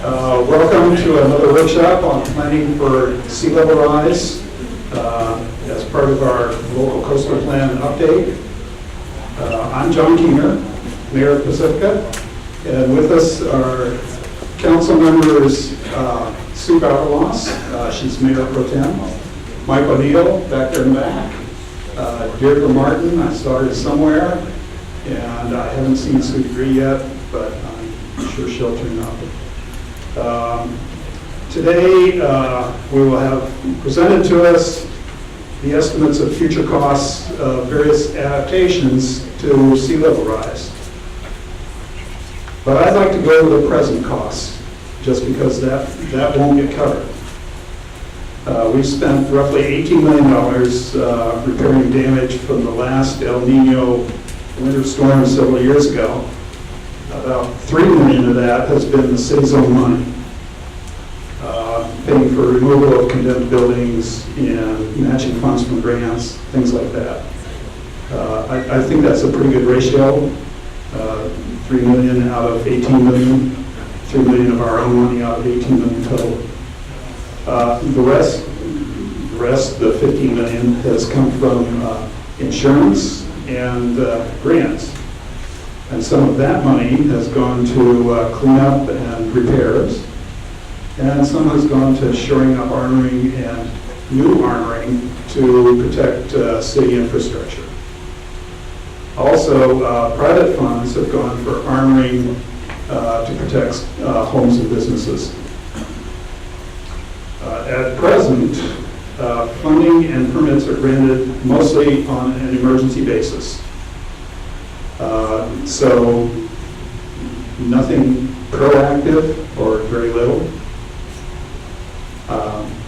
Welcome to another workshop on planning for sea level rise as part of our local coastal plan update. I'm John Keener, Mayor of Pacifica, and with us are council members Sue Bauerloss, she's Mayor Pro Tem, Mike O'Neill back there in the back, Deirdre Martin, I saw her somewhere, and I haven't seen Sue Degree yet, but I'm sure she'll turn up. Today, we will have presented to us the estimates of future costs of various adaptations to sea level rise. But I'd like to go over the present costs, just because that won't get covered. We've spent roughly $18 million repairing damage from the last El Nino winter storm several years ago. About $3 million of that has been the city's own money, paying for removal of condemned buildings and matching funds from grants, things like that. I think that's a pretty good ratio. $3 million out of $18 million, $3 million of our own money out of $18 million total. The rest, the $15 million, has come from insurance and grants. And some of that money has gone to cleanup and repairs, and some has gone to shoring up armoring and new armoring to protect city infrastructure. Also, private funds have gone for armoring to protect homes and businesses. At present, funding and permits are granted mostly on an emergency basis. So nothing proactive or very little.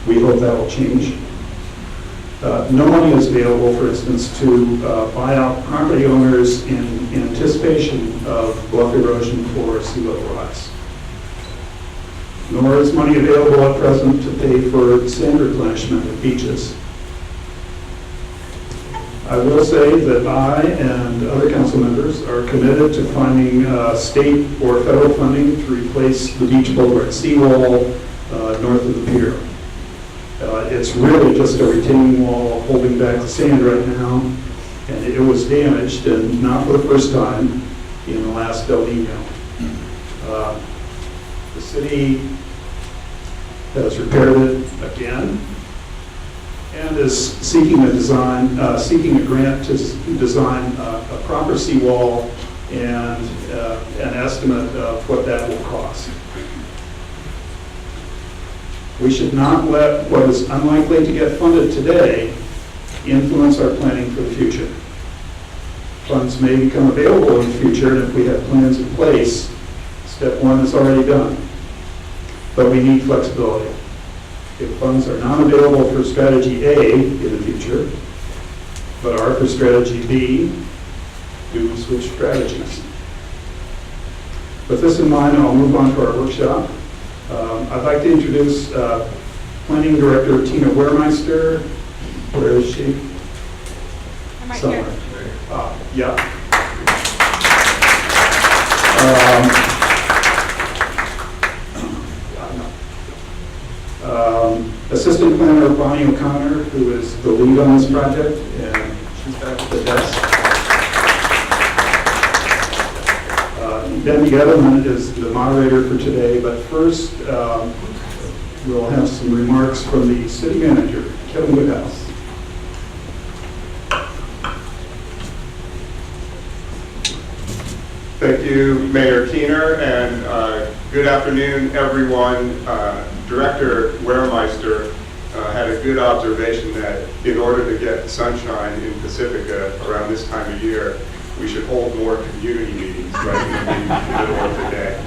We hope that will change. No money is available, for instance, to buy out property owners in anticipation of bluff erosion for sea level rise. Nor is money available at present to pay for sand replenishment of beaches. I will say that I and other council members are committed to finding state or federal funding to replace the beach boulevard seawall north of the pier. It's really just a retaining wall holding back the sand right now, and it was damaged, and not for the first time, in the last El Nino. The city has repaired it again, and is seeking a grant to design a proper seawall and an estimate of what that will cost. We should not let what is unlikely to get funded today influence our planning for the future. Funds may become available in the future, and if we have plans in place, step one is already done. But we need flexibility. If funds are not available for strategy A in the future, but are for strategy B, do we switch strategies? With this in mind, I'll move on to our workshop. I'd like to introduce Planning Director Tina Wehrmeister. Where is she? I'm right Somewhere. here. Yeah. Assistant Planner Bonnie O'Connor, who is the lead on this project, and she's back at the desk. Debbie Edelman is the moderator for today, but first we'll have some remarks from the city manager, Kevin Woodhouse. Thank you, Mayor Keener, and good afternoon, everyone. Director Wehrmeister had a good observation that in order to get sunshine in Pacifica around this time of year, we should hold more community meetings right in the middle of the day.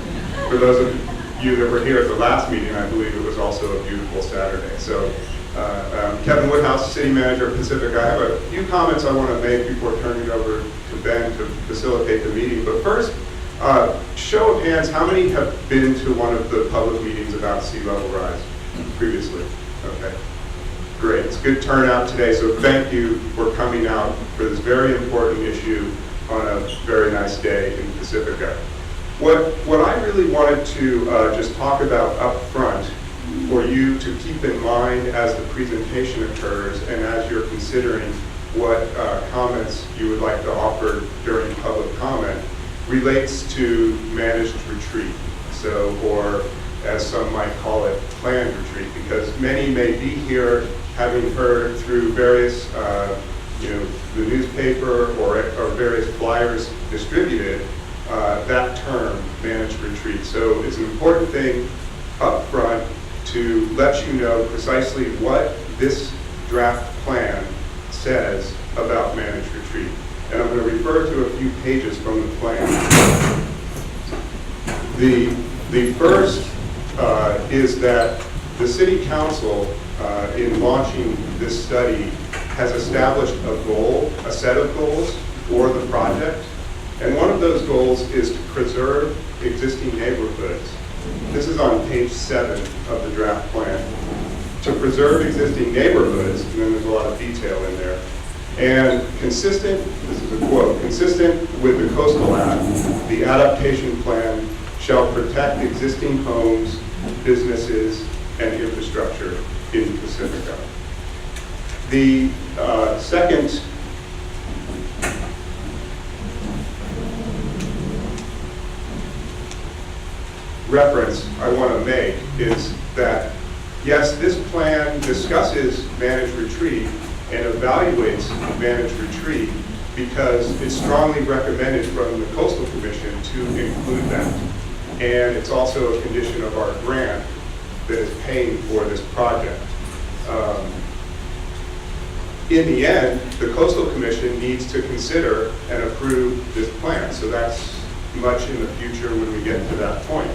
For those of you that were here at the last meeting, I believe it was also a beautiful Saturday. So Kevin Woodhouse, City Manager of Pacifica. I have a few comments I want to make before turning it over to Ben to facilitate the meeting. But first, show of hands, how many have been to one of the public meetings about sea level rise previously? Okay, great. It's a good turnout today, so thank you for coming out for this very important issue on a very nice day in Pacifica. What I really wanted to just talk about up front for you to keep in mind as the presentation occurs and as you're considering what comments you would like to offer during public comment relates to managed retreat. So, or as some might call it, planned retreat, because many may be here having heard through various, the newspaper or various flyers distributed, that term, managed retreat. So it's an important thing up front to let you know precisely what this draft plan says about managed retreat. And I'm going to refer to a few pages from the plan. The first is that the City Council, in launching this study, has established a goal, a set of goals for the project. And one of those goals is to preserve existing neighborhoods. This is on page 7 of the draft plan. To preserve existing neighborhoods, and then there's a lot of detail in there. And consistent, this is a quote, consistent with the Coastal Act, the adaptation plan shall protect existing homes, businesses, and infrastructure in Pacifica. The second reference I want to make is that, yes, this plan discusses managed retreat and evaluates managed retreat because it's strongly recommended from the Coastal Commission to include that. And it's also a condition of our grant that is paying for this project. In the end, the Coastal Commission needs to consider and approve this plan. So that's much in the future when we get to that point.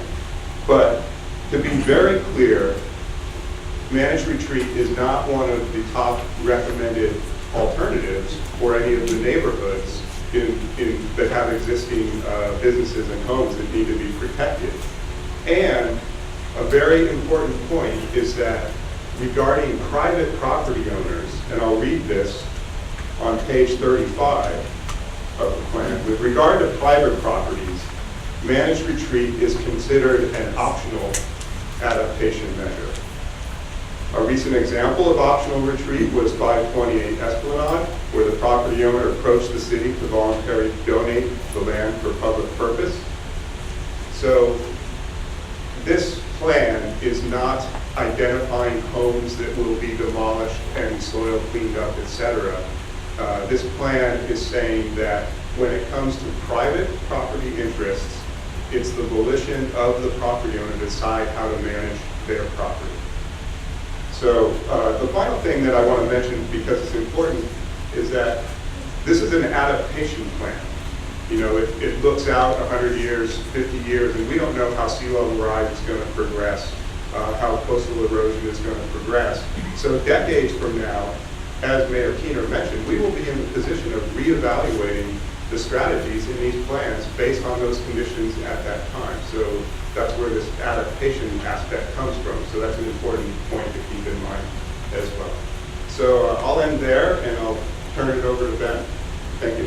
But to be very clear, managed retreat is not one of the top recommended alternatives for any of the neighborhoods that have existing businesses and homes that need to be protected. And a very important point is that regarding private property owners, and I'll read this on page 35 of the plan, with regard to private properties, managed retreat is considered an optional adaptation measure. A recent example of optional retreat was 528 Esplanade, where the property owner approached the city to voluntarily donate the land for public purpose. So this plan is not identifying homes that will be demolished and soil cleaned up, etc. This plan is saying that when it comes to private property interests, it's the volition of the property owner to decide how to manage their property. So the final thing that I want to mention, because it's important, is that this is an adaptation plan. You know, it looks out 100 years, 50 years, and we don't know how sea level rise is going to progress, how coastal erosion is going to progress. So decades from now, as Mayor Keener mentioned, we will be in the position of reevaluating the strategies in these plans based on those conditions at that time. So that's where this adaptation aspect comes from. So that's an important point to keep in mind as well. So I'll end there and I'll turn it over to Ben. Thank you.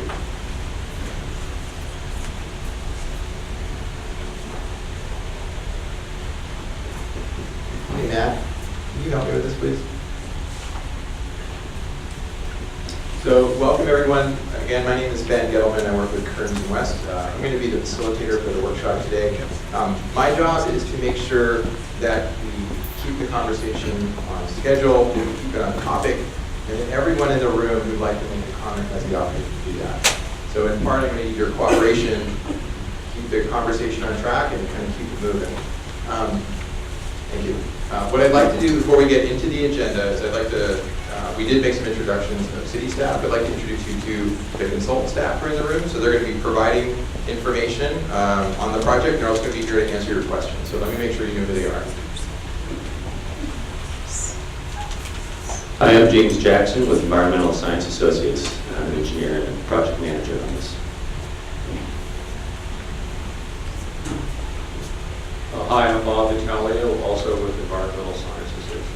Hey Matt, can you help me with this please? So welcome everyone. Again, my name is Ben Gettleman. I work with Kearns and West. I'm going to be the facilitator for the workshop today. My job is to make sure that we keep the conversation on schedule, we keep it on topic, and that everyone in the room who'd like to make a comment has the opportunity to do that. So in part, I'm going to need your cooperation, keep the conversation on track, and kind of keep it moving. Thank you. What I'd like to do before we get into the agenda is I'd like to, we did make some introductions of city staff. I'd like to introduce you to the consultant staff who are in the room. So they're going to be providing information on the project. They're also going to be here to answer your questions. So let me make sure you know who they are. Hi, I'm James Jackson with Environmental Science Associates. I'm an engineer and project manager on this. Hi, I'm Bob Vitalio, also with Environmental Science Associates.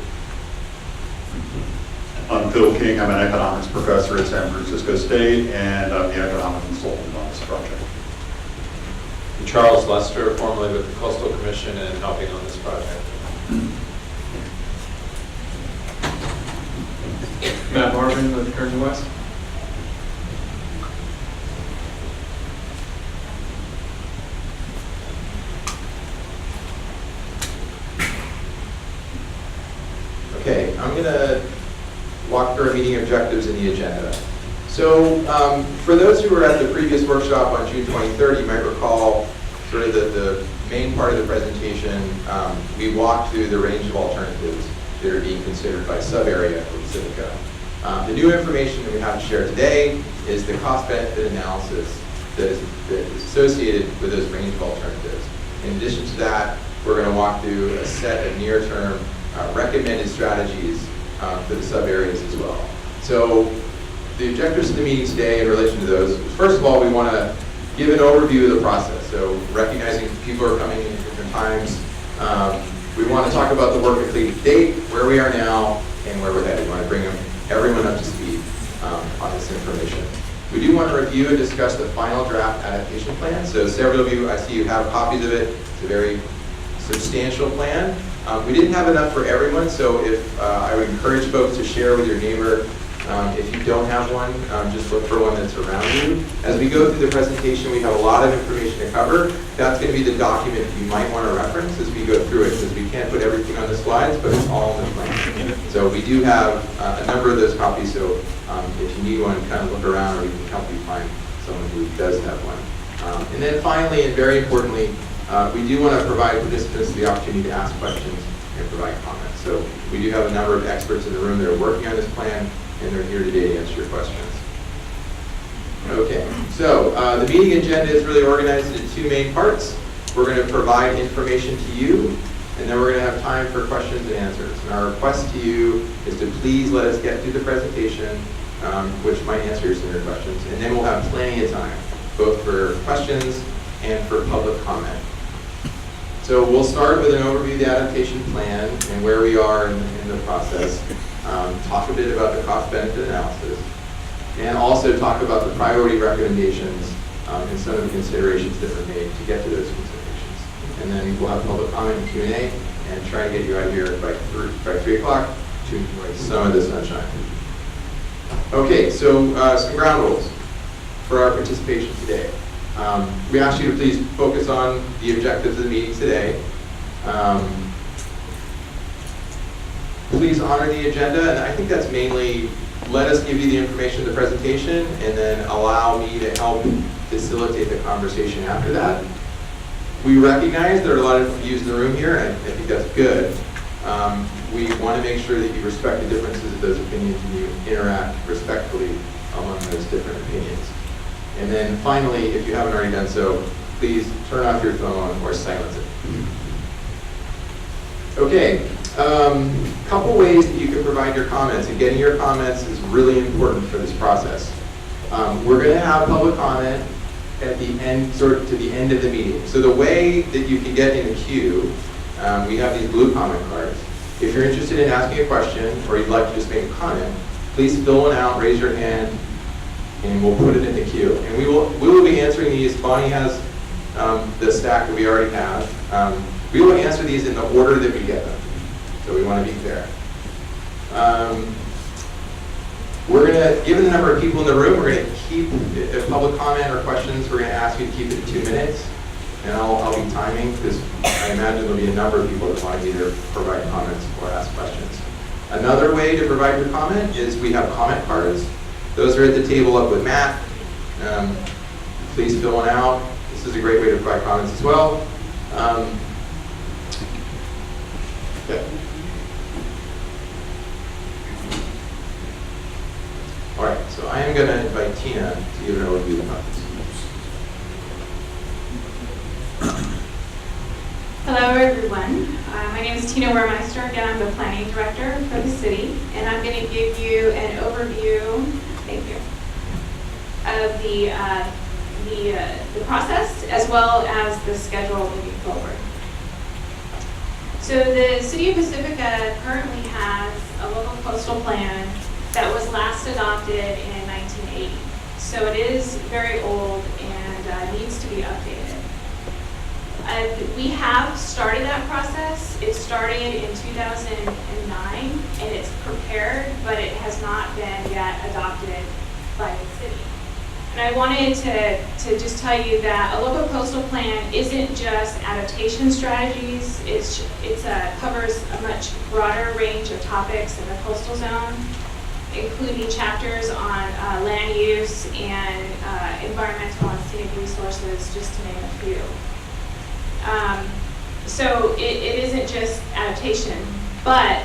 I'm Phil King. I'm an economics professor at San Francisco State, and I'm the economic consultant on this project. Charles Lester, formerly with the Coastal Commission, and helping on this project. Matt Marvin with Kearns and West. Okay, I'm going to walk through our meeting objectives and the agenda. So for those who were at the previous workshop on June 23rd, you might recall sort of the main part of the presentation. We walked through the range of alternatives that are being considered by sub-area for Pacifica. The new information that we have to share today is the cost-benefit analysis that is associated with those range of alternatives. In addition to that, we're going to walk through a set of near-term recommended strategies for the sub-areas as well. So the objectives of the meeting today in relation to those, first of all, we want to give an overview of the process. So recognizing people are coming in at different times. We want to talk about the work completed to date, where we are now, and where we're headed. We want to bring everyone up to speed on this information. We do want to review and discuss the final draft adaptation plan. So several of you, I see you have copies of it. It's a very substantial plan. We didn't have enough for everyone, so if I would encourage folks to share with your neighbor. If you don't have one, just look for one that's around you. As we go through the presentation, we have a lot of information to cover. That's going to be the document you might want to reference as we go through it, because we can't put everything on the slides, but it's all in the plan. So we do have a number of those copies, so if you need one, kind of look around, or we can help you find someone who does have one. And then finally, and very importantly, we do want to provide participants the opportunity to ask questions and provide comments. So we do have a number of experts in the room that are working on this plan, and they're here today to answer your questions. Okay, so the meeting agenda is really organized into two main parts. We're going to provide information to you, and then we're going to have time for questions and answers. And our request to you is to please let us get through the presentation, which might answer some of your questions, and then we'll have plenty of time, both for questions and for public comment. So we'll start with an overview of the adaptation plan and where we are in the process. Talk a bit about the cost-benefit analysis, and also talk about the priority recommendations and some of the considerations that were made to get to those considerations. And then we'll have public comment and Q&A, and try to get you out of here by 3 o'clock to enjoy some of the sunshine. Okay, so some ground rules for our participation today. We ask you to please focus on the objectives of the meeting today. Please honor the agenda, and I think that's mainly let us give you the information of the presentation and then allow me to help facilitate the conversation after that. We recognize there are a lot of views in the room here, and I think that's good. We want to make sure that you respect the differences of those opinions and you interact respectfully among those different opinions. And then finally, if you haven't already done so, please turn off your phone or silence it. Okay. Couple ways that you can provide your comments, and getting your comments is really important for this process. We're going to have public comment at the end, sort of to the end of the meeting. So the way that you can get in the queue, we have these blue comment cards. If you're interested in asking a question or you'd like to just make a comment, please fill one out, raise your hand, and we'll put it in the queue. And we will be answering these. Bonnie has the stack that we already have. We will answer these in the order that we get them. So we want to be fair. We're going to, given the number of people in the room, we're going to keep, if public comment or questions, we're going to ask you to keep it to 2 minutes. And I'll be timing, because I imagine there'll be a number of people that want to either provide comments or ask questions. Another way to provide your comment is we have comment cards. Those are at the table up with Matt. Please fill one out. This is a great way to provide comments as well. Okay. All right, so I am going to invite Tina to give an overview of the process. Hello, everyone. My name is Tina Wermeister. Again, I'm the planning director for the city, and I'm going to give you an overview, thank you, of the process as well as the schedule moving forward. So the City of Pacifica currently has a local coastal plan that was last adopted in 1980. So it is very old and needs to be updated. We have started that process. It started in 2009, and it's prepared, but it has not been yet adopted by the city. And I wanted to just tell you that a local coastal plan isn't just adaptation strategies. It covers a much broader range of topics in the coastal zone, including chapters on land use and environmental and scenic resources, just to name a few. So it isn't just adaptation, but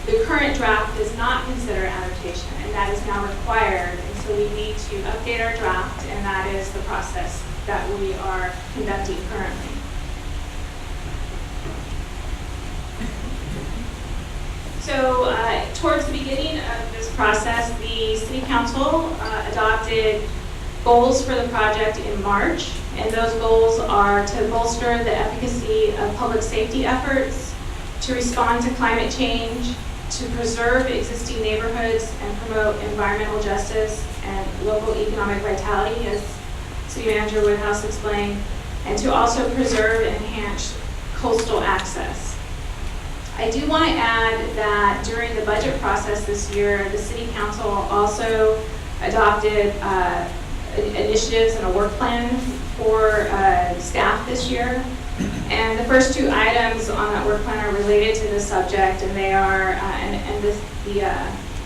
the current draft does not consider adaptation, and that is now required. And so we need to update our draft, and that is the process that we are conducting currently. So towards the beginning of this process, the City Council adopted goals for the project in March, and those goals are to bolster the efficacy of public safety efforts, to respond to climate change, to preserve existing neighborhoods and promote environmental justice and local economic vitality, as City Manager Woodhouse explained, and to also preserve and enhance coastal access. I do want to add that during the budget process this year, the City Council also adopted initiatives and a work plan for staff this year. And the first two items on that work plan are related to this subject, and they are,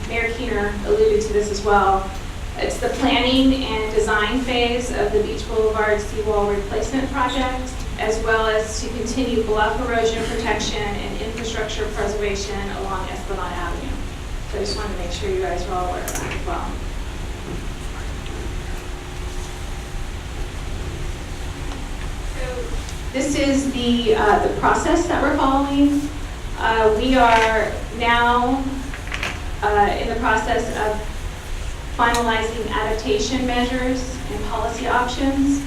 Mayor Keener alluded to this as well. It's the planning and design phase of the Beach Boulevard seawall replacement project, as well as to continue bluff erosion protection and infrastructure preservation along Esplanade Avenue. So I just wanted to make sure you guys are all aware of that as well. So this is the process that we're following. We are now in the process of finalizing adaptation measures and policy options.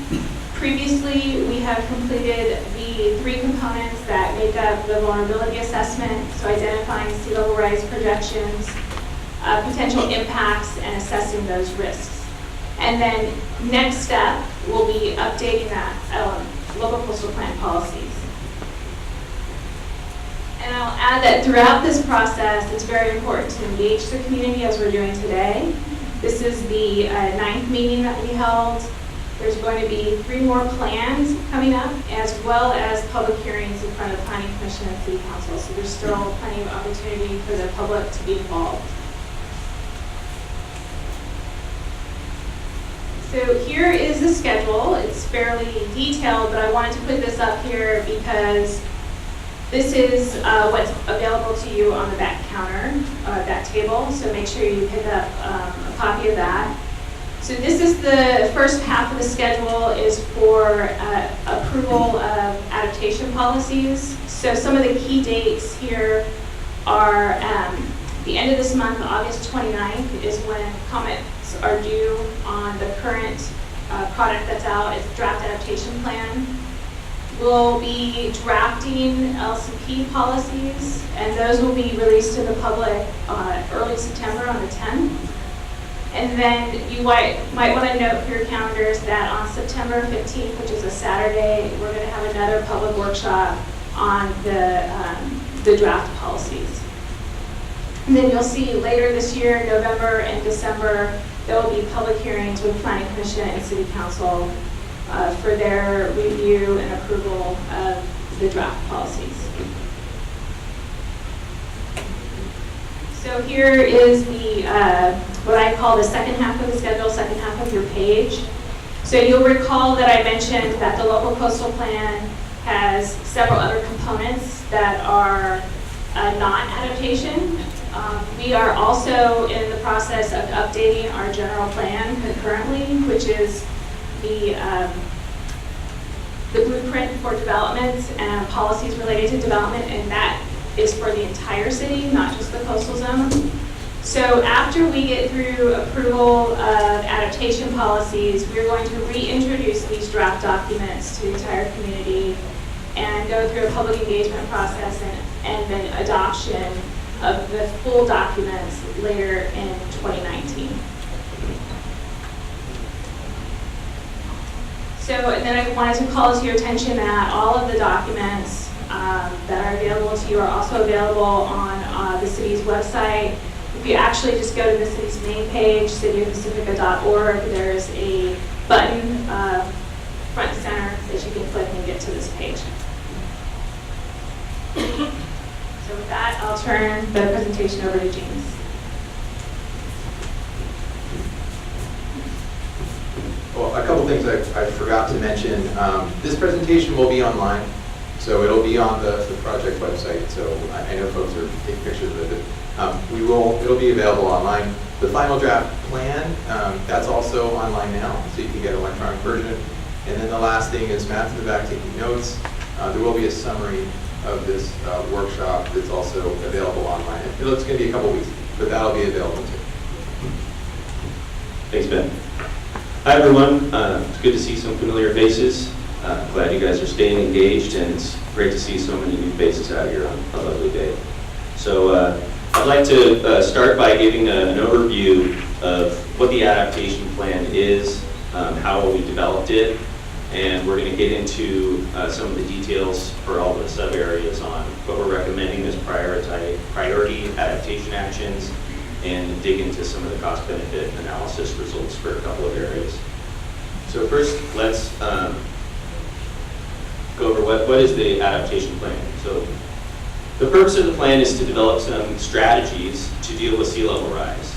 Previously, we have completed the 3 components that make up the vulnerability assessment, so identifying sea level rise projections, potential impacts, and assessing those risks. And then next step will be updating that local coastal plan policies. And I'll add that throughout this process, it's very important to engage the community as we're doing today. This is the 9th meeting that we held. There's going to be 3 more plans coming up, as well as public hearings in front of the Planning Commission and City Council. So there's still plenty of opportunity for the public to be involved. So here is the schedule. It's fairly detailed, but I wanted to put this up here because this is what's available to you on the back counter, that table. So make sure you pick up a copy of that. So this is the first half of the schedule is for approval of adaptation policies. So some of the key dates here are the end of this month, August 29th, is when comments are due on the current product that's out. It's draft adaptation plan. We'll be drafting LCP policies, and those will be released to the public early September on the 10th. And then you might want to note for your calendars that on September 15th, which is a Saturday, we're going to have another public workshop on the draft policies. And then you'll see later this year, November and December, there will be public hearings with Planning Commission and City Council for their review and approval of the draft policies. So here is the what I call the second half of the schedule, second half of your page. So you'll recall that I mentioned that the local coastal plan has several other components that are not adaptation. We are also in the process of updating our general plan concurrently, which is the blueprint for development and policies related to development, and that is for the entire city, not just the coastal zone. So after we get through approval of adaptation policies, we're going to reintroduce these draft documents to the entire community and go through a public engagement process and then adoption of the full documents later in 2019. So, and then I wanted to call to your attention that all of the documents that are available to you are also available on the city's website. If you actually just go to the city's main page, cityofpacifica.org, there's a button front and center that you can click and get to this page. So with that, I'll turn the presentation over to James. Well, a couple things I forgot to mention. This presentation will be online, so it'll be on the project website. So I know folks are taking pictures of it. It'll be available online. The final draft plan, that's also online now, so you can get an electronic version. And then the last thing is Matt's in the back taking notes. There will be a summary of this workshop that's also available online. It's going to be a couple weeks, but that'll be available too. Thanks, Ben. Hi, everyone. It's good to see some familiar faces. Glad you guys are staying engaged, and it's great to see so many new faces out here on a lovely day. So I'd like to start by giving an overview of what the adaptation plan is, how we developed it, and we're going to get into some of the details for all the sub-areas on what we're recommending as priority adaptation actions, and dig into some of the cost-benefit analysis results for a couple of areas. So first, let's go over what is the adaptation plan. So the purpose of the plan is to develop some strategies to deal with sea level rise.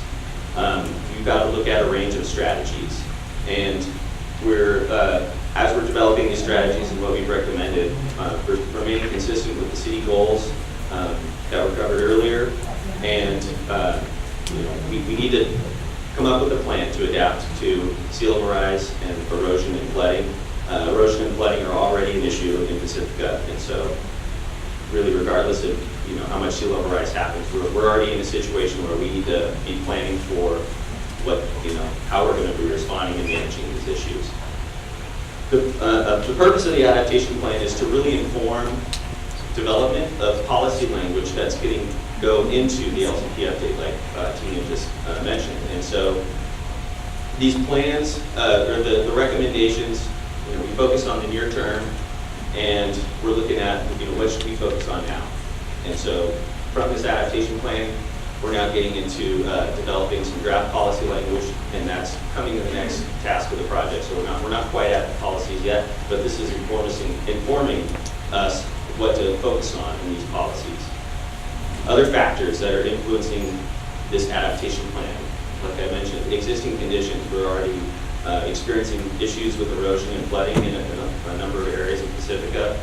You've got to look at a range of strategies, and as we're developing these strategies and what we've recommended, we're remaining consistent with the city goals that were covered earlier, and we need to come up with a plan to adapt to sea level rise and erosion and flooding. Erosion and flooding are already an issue in Pacifica, and so really regardless of how much sea level rise happens, we're already in a situation where we need to be planning for how we're going to be responding and managing these issues. The purpose of the adaptation plan is to really inform development of policy language that's go into the LCP update, like Tina just mentioned. And so these plans, or the recommendations, we focus on the near term, and we're looking at what should we focus on now. And so from this adaptation plan, we're now getting into developing some draft policy language, and that's coming to the next task of the project. So we're not quite at the policies yet, but this is informing us what to focus on in these policies. Other factors that are influencing this adaptation plan, like I mentioned, existing conditions. We're already experiencing issues with erosion and flooding in a number of areas of Pacifica.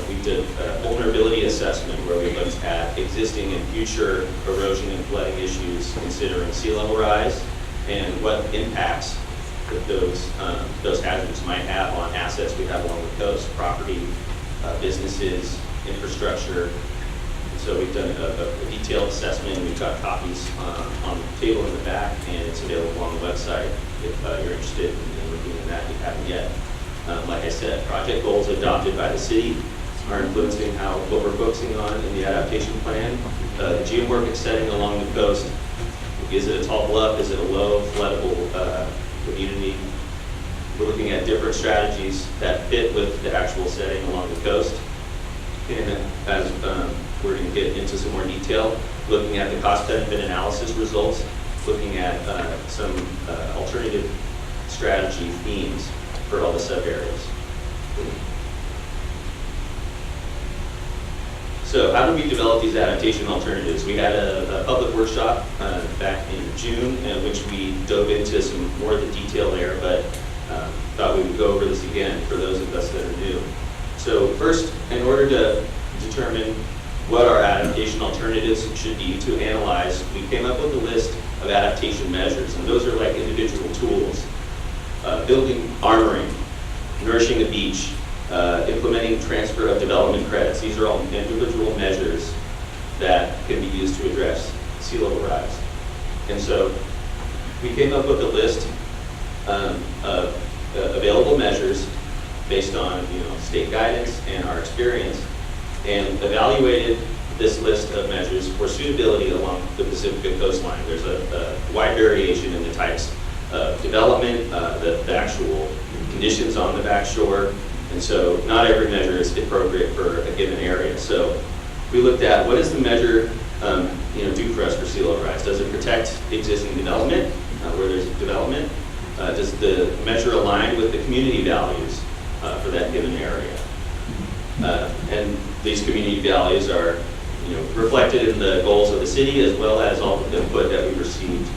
We did a vulnerability assessment where we looked at existing and future erosion and flooding issues considering sea level rise and what impacts that those hazards might have on assets we have along the coast, property, businesses, infrastructure. And so we've done a detailed assessment. We've got copies on the table in the back, and it's available on the website if you're interested in looking at that. You haven't yet. Like I said, project goals adopted by the city are influencing what we're focusing on in the adaptation plan. The geomorphic setting along the coast, is it a tall bluff, is it a low floodable community? We're looking at different strategies that fit with the actual setting along the coast. And as we're going to get into some more detail, looking at the cost-benefit analysis results, looking at some alternative strategy themes for all the sub-areas. So how do we develop these adaptation alternatives? We had a public workshop back in June in which we dove into some more of the detail there, but thought we would go over this again for those of us that are new. So first, in order to determine what our adaptation alternatives should be to analyze, we came up with a list of adaptation measures, and those are like individual tools. Building armoring, nourishing the beach, implementing transfer of development credits. These are all individual measures that can be used to address sea level rise. And so we came up with a list of available measures based on state guidance and our experience, and evaluated this list of measures for suitability along the Pacifica coastline. There's a wide variation in the types of development, the actual conditions conditions on the back shore, and so not every measure is appropriate for a given area. So we looked at what does the measure do for us for sea level rise? Does it protect existing development where there's development? Does the measure align with the community values for that given area? And these community values are reflected in the goals of the city, as well as all the input that we received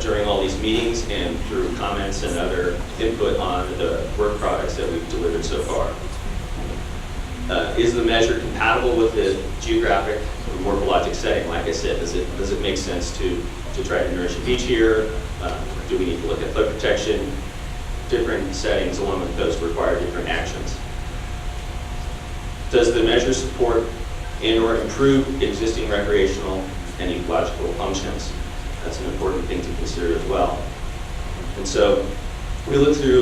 during all these meetings and through comments and other input on the work products that we've delivered so far. Is the measure compatible with the geographic or morphologic setting? Like I said, does it make sense to try to nourish a beach here? Do we need to look at flood protection? Different settings along the coast require different actions. Does the measure support and/or improve existing recreational and ecological functions? That's an important thing to consider as well. And so we looked through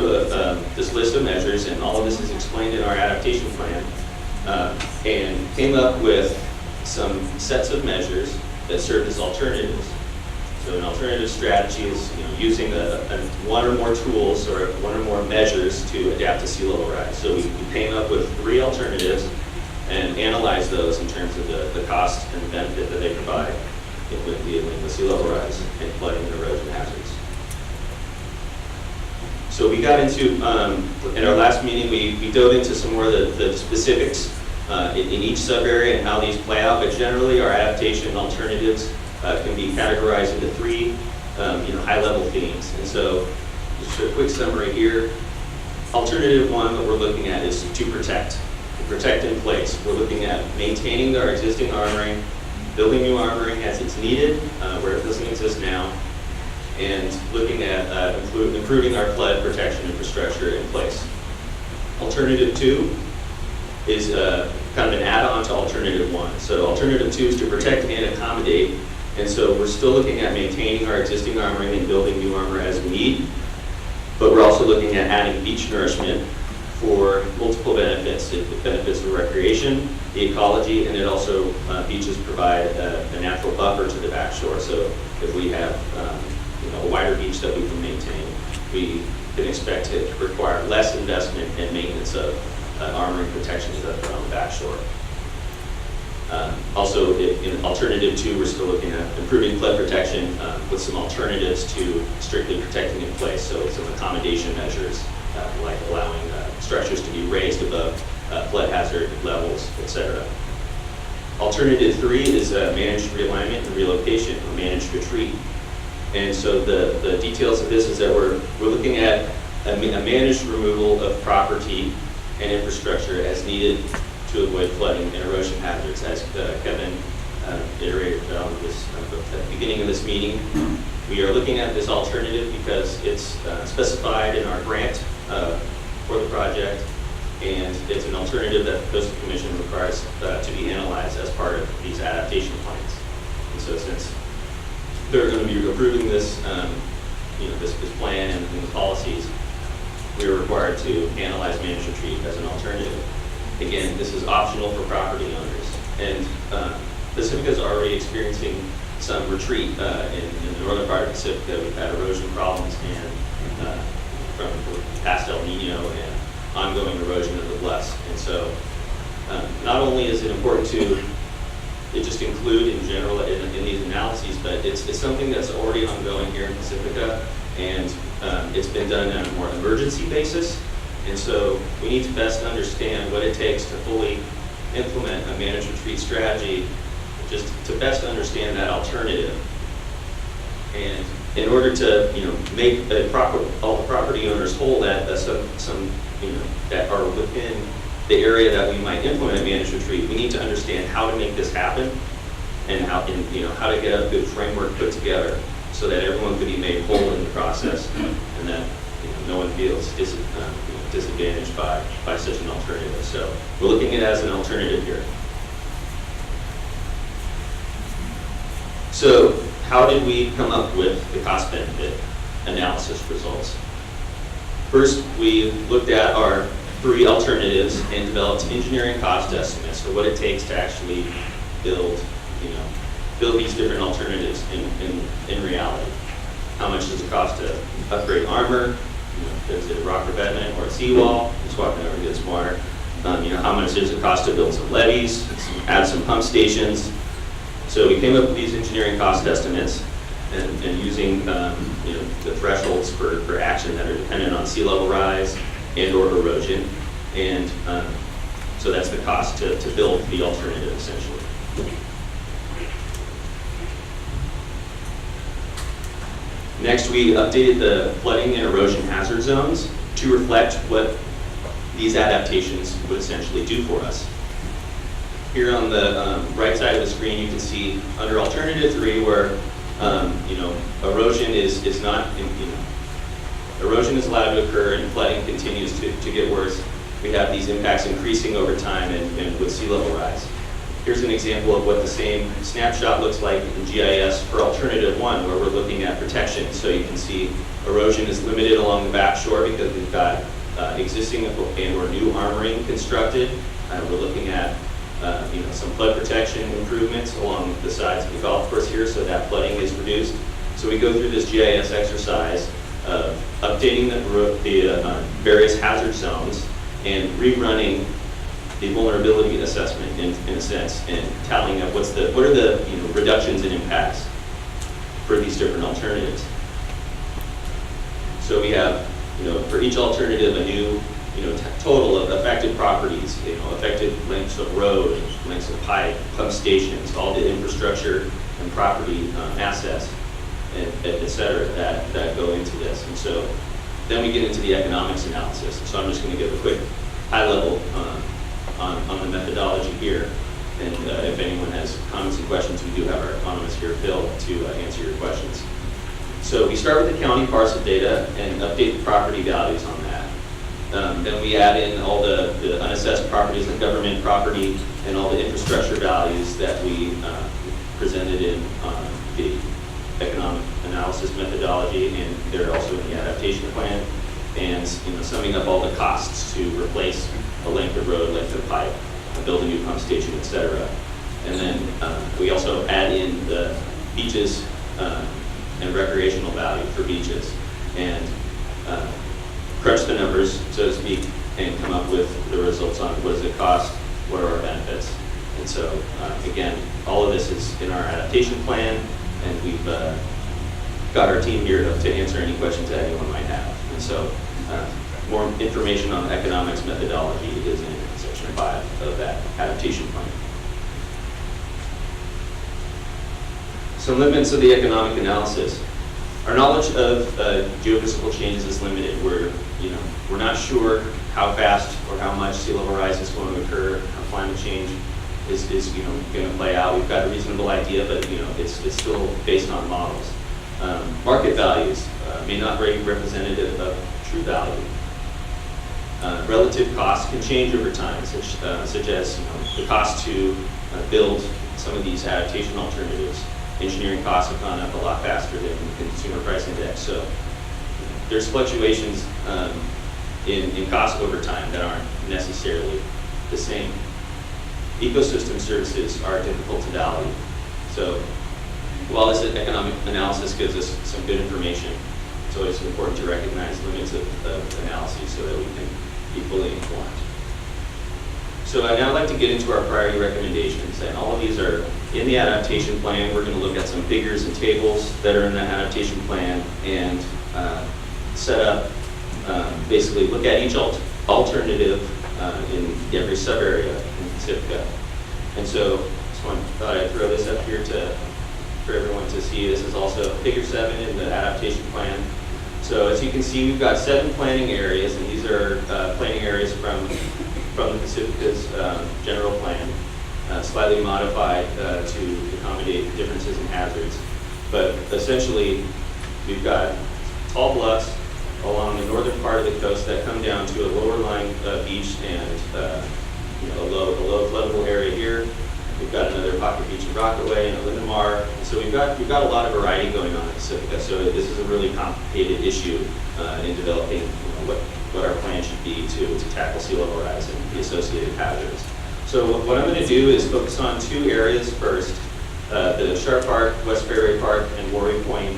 this list of measures, and all of this is explained in our adaptation plan, and came up with some sets of measures that serve as alternatives. So an alternative strategy is using one or more tools or one or more measures to adapt to sea level rise. So we came up with 3 alternatives and analyze those in terms of the cost and the benefit that they provide with dealing with sea level rise and flooding and erosion hazards. So we got into, in our last meeting, we dove into some more of the specifics in each sub-area and how these play out, but generally our adaptation alternatives can be categorized into 3 high-level themes. And so just a quick summary here. Alternative 1 that we're looking at is to protect in place. We're looking at maintaining our existing armoring, building new armoring as it's needed, where it doesn't exist now, and looking at improving our flood protection infrastructure in place. Alternative 2 is kind of an add-on to alternative 1. So alternative 2 is to protect and accommodate, and so we're still looking at maintaining our existing armoring and building new armor as we need, but we're also looking at adding beach nourishment for multiple benefits. It benefits the recreation, the ecology, and it also, beaches provide a natural buffer to the back shore. So if we have a wider beach that we can maintain, we can expect it to require less investment and maintenance of armoring protections that are on the back shore. Also, in alternative 2, we're still looking at improving flood protection with some alternatives to strictly protecting in place. So some accommodation measures, like allowing structures to be raised above flood hazard levels, etc. Alternative 3 is managed realignment and relocation, or managed retreat. And so the details of this is that we're looking at a managed removal of property and infrastructure as needed to avoid flooding and erosion hazards, as Kevin iterated on this at the beginning of this meeting. We are looking at this alternative because it's specified in our grant for the project, and it's an alternative that the Coastal Commission requires to be analyzed as part of these adaptation plans. And so since they're going to be approving this, this plan and the policies, we are required to analyze managed retreat as an alternative. Again, this is optional for property owners, and Pacifica is already experiencing some retreat in the northern part of Pacifica. We've had erosion problems and from past El Nino and ongoing erosion of the bluffs. And so not only is it important to just include in general in these analyses, but it's something that's already ongoing here in Pacifica, and it's been done on a more emergency basis. And so we need to best understand what it takes to fully implement a managed retreat strategy, just to best understand that alternative. And in order to make all the property owners whole that that are within the area that we might implement managed retreat, we need to understand how to make this happen, and how to get a good framework put together so that everyone could be made whole in the process, and that no one feels disadvantaged by such an alternative. So we're looking at it as an alternative here. So how did we come up with the cost benefit analysis results? First, we looked at our 3 alternatives and developed engineering cost estimates for what it takes to actually build these different alternatives in reality. How much does it cost to upgrade armor, there's a rock revetment or a seawall, just walking over to get some water. How much does it cost to build some levees, add some pump stations. So we came up with these engineering cost estimates and using the thresholds for action that are dependent on sea level rise and or erosion. And so that's the cost to build the alternative essentially. Next, we updated the flooding and erosion hazard zones to reflect what these adaptations would essentially do for us. Here on the right side of the screen, you can see under alternative 3 where erosion is not, erosion is allowed to occur and flooding continues to get worse. We have these impacts increasing over time and with sea level rise. Here's an example of what the same snapshot looks like in GIS for alternative 1, where we're looking at protection. So you can see erosion is limited along the back shore because we've got existing and or new armoring constructed. We're looking at some flood protection improvements along the sides of the golf course here, so that flooding is reduced. So we go through this GIS exercise of updating the various hazard zones and rerunning the vulnerability assessment in a sense, and tallying up what are the reductions in impacts for these different alternatives. So we have for each alternative a new total of affected properties, affected lengths of road, lengths of pipe, pump stations, all the infrastructure and property assets, et cetera, that go into this. And so then we get into the economics analysis. So I'm just going to give a quick high level on the methodology here. And if anyone has comments and questions, we do have our economist here, Phil, to answer your questions. So we start with the county parcel data and update the property values on that. Then we add in all the unassessed properties and government property and all the infrastructure values that we presented in the economic analysis methodology, and they're also in the adaptation plan, and summing up all the costs to replace a length of road, length of pipe, build a new pump station, et cetera. And then we also add in the beaches and recreational value for beaches, and crunch the numbers, so to speak, and come up with the results on what does it cost, what are our benefits. And so, again, all of this is in our adaptation plan, and we've got our team here to answer any questions that anyone might have. And so, more information on the economics methodology is in section 5 of that adaptation plan. Some limits of the economic analysis. Our knowledge of geophysical changes is limited. We're not sure how fast or how much sea level rise is going to occur, how climate change is going to play out. We've got a reasonable idea, but it's still based on models. Market values may not be representative of true value. Relative costs can change over time, such as the cost to build some of these adaptation alternatives. Engineering costs have gone up a lot faster than the consumer price index. So there's fluctuations in cost over time that aren't necessarily the same. Ecosystem services are difficult to value. So while this economic analysis gives us some good information, it's always important to recognize limits of analysis so that we can be fully informed. So I'd now like to get into our priority recommendations, and all of these are in the adaptation plan. We're going to look at some figures and tables that are in the adaptation plan and set up, basically look at each alternative in every sub-area in Pacifica. And so thought I'd throw this up here for everyone to see. This is also figure 7 in the adaptation plan. So as you can see, we've got 7 planning areas, and these are planning areas from the Pacifica's general plan, slightly modified to accommodate differences in hazards. But essentially, we've got tall bluffs along the northern part of the coast that come down to a lower lying beach and a low floodable area here. We've got another pocket beach in Rockaway and a Linamar. So we've got a lot of variety going on in Pacifica. So this is a really complicated issue in developing what our plan should be to tackle sea level rise and the associated hazards. So what I'm going to do is focus on 2 areas first: the Sharp Park, West Fairway Park, and Warrior Point,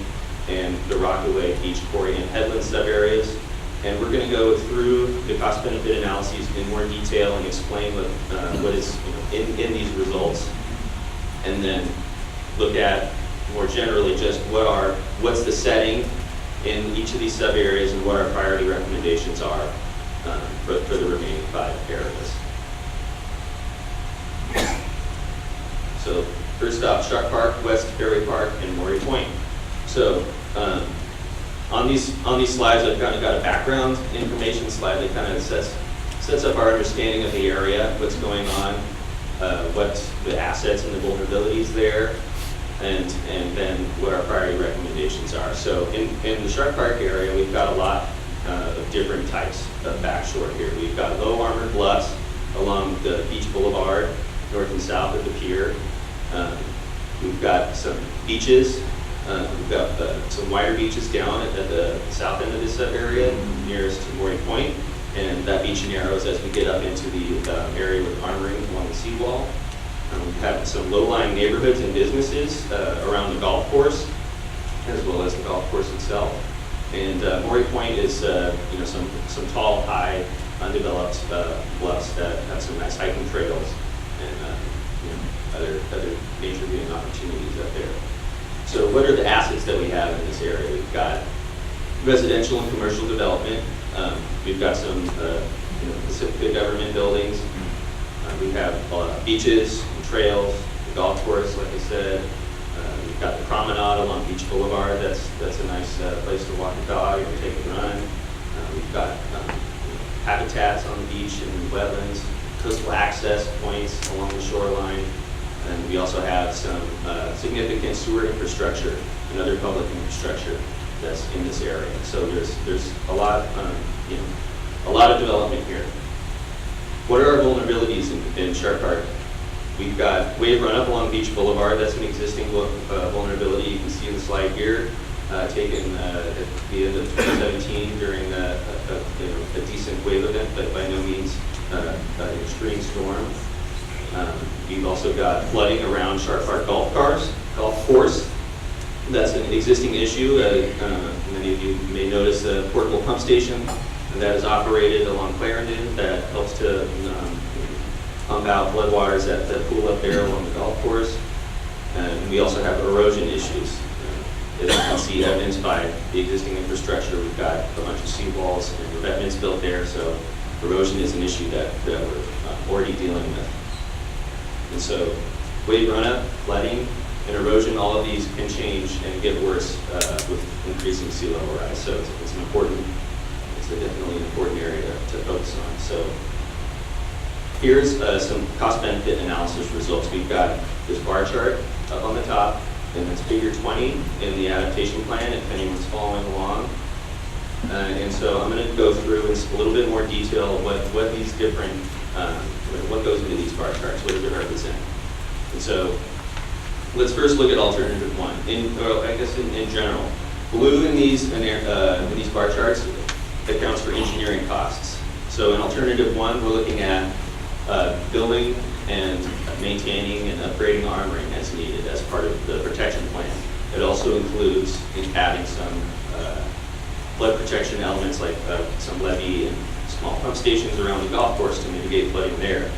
and the Rockaway, Beach, Quarry, and Headland sub-areas. And we're going to go through the cost benefit analyses in more detail and explain what is in these results, and then look at more generally just what's the setting in each of these sub areas and what our priority recommendations are for the remaining 5 areas. So first off, Shark Park, West Ferry Park, and Maury Point. So on these slides, I've kind of got a background information slide that kind of sets up our understanding of the area, what's going on, what the assets and the vulnerabilities there, and then what our priority recommendations are. So in the Shark Park area, we've got a lot of different types of backshore here. We've got low armored bluffs along the beach boulevard, north and south of the pier. We've got some beaches. We've got some wider beaches down at the south end of this area, nearest to Maury Point, and that beach narrows as we get up into the area with armoring along the seawall. We have some low-lying neighborhoods and businesses around the golf course, as well as the golf course itself. And Maury Point is some tall, high, undeveloped bluffs that have some nice hiking trails and other nature viewing opportunities up there. So what are the assets that we have in this area? We've got residential and commercial development. We've got some Pacifica government buildings. We have beaches and trails, the golf course, like I said. We've got the promenade along Beach Boulevard. That's a nice place to walk a dog and take a run. We've got habitats on the beach and wetlands, coastal access points along the shoreline. And we also have some significant sewer infrastructure and other public infrastructure that's in this area. So there's a lot of development here. What are our vulnerabilities in Shark Park? We've got wave run up along Beach Boulevard. That's an existing vulnerability. You can see in the slide here, taken at the end of 2017 during a decent wave event, but by no means an extreme storm. We've also got flooding around Shark Park golf course. That's an existing issue. Many of you may notice a portable pump station that is operated along Clarendon that helps to pump out floodwaters that pool up there along the golf course. And we also have erosion issues. As you can see, evidenced by the existing infrastructure, we've got a bunch of seawalls and revetments built there, so erosion is an issue that we're already dealing with. And so wave run-up, flooding, and erosion, all of these can change and get worse with increasing sea level rise. So it's definitely an important area to focus on. So here's some cost-benefit analysis results. We've got this bar chart up on the top, and it's figure 20 in the adaptation plan, if anyone's following along. And so I'm going to go through in a little bit more detail what these different, what goes into these bar charts, what does it represent. And so let's first look at alternative one. In general, blue in these bar charts accounts for engineering costs. So in alternative one, we're looking at building and maintaining and upgrading armoring as needed as part of the protection plan. It also includes adding some flood protection elements like some levee and small pump stations around the golf course to mitigate flooding there.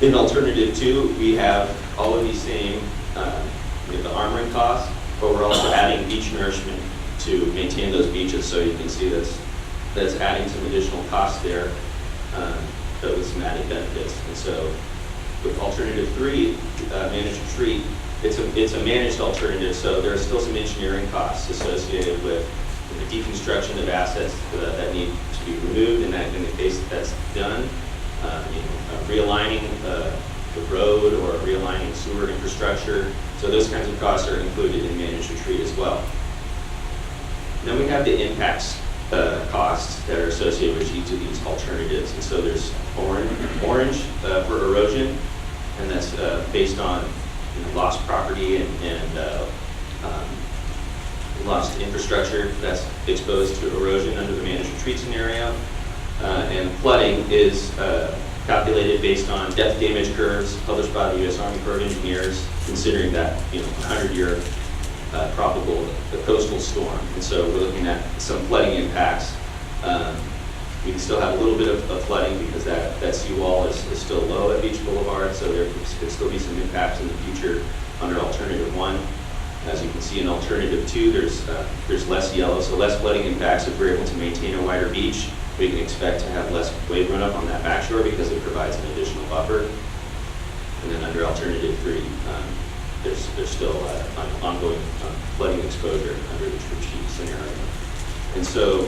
In alternative two, we have all of these same the armoring costs, but we're also adding beach nourishment to maintain those beaches. So you can see that's adding some additional costs there, but with some added benefits. And so with alternative three, managed retreat, it's a managed alternative, so there are still some engineering costs associated with the deconstruction of assets that need to be removed, and that in the case that's done, realigning the road or realigning sewer infrastructure. So those kinds of costs are included in managed retreat as well. Then we have the impacts costs that are associated with each of these alternatives. And so there's orange for erosion, and that's based on lost property and lost infrastructure that's exposed to erosion under the managed retreat scenario. And flooding is calculated based on depth damage curves published by the U.S. Army Corps of Engineers, considering that 100-year probable coastal storm. And so we're looking at some flooding impacts We still have a little bit of flooding because that seawall is still low at Beach Boulevard, so there could still be some impacts in the future under alternative 1. As you can see in alternative 2, there's less yellow, so less flooding impacts. If we're able to maintain a wider beach, we can expect to have less wave runoff on that backshore because it provides an additional buffer. And then under alternative 3, there's still ongoing flooding exposure under the true sheet scenario. And so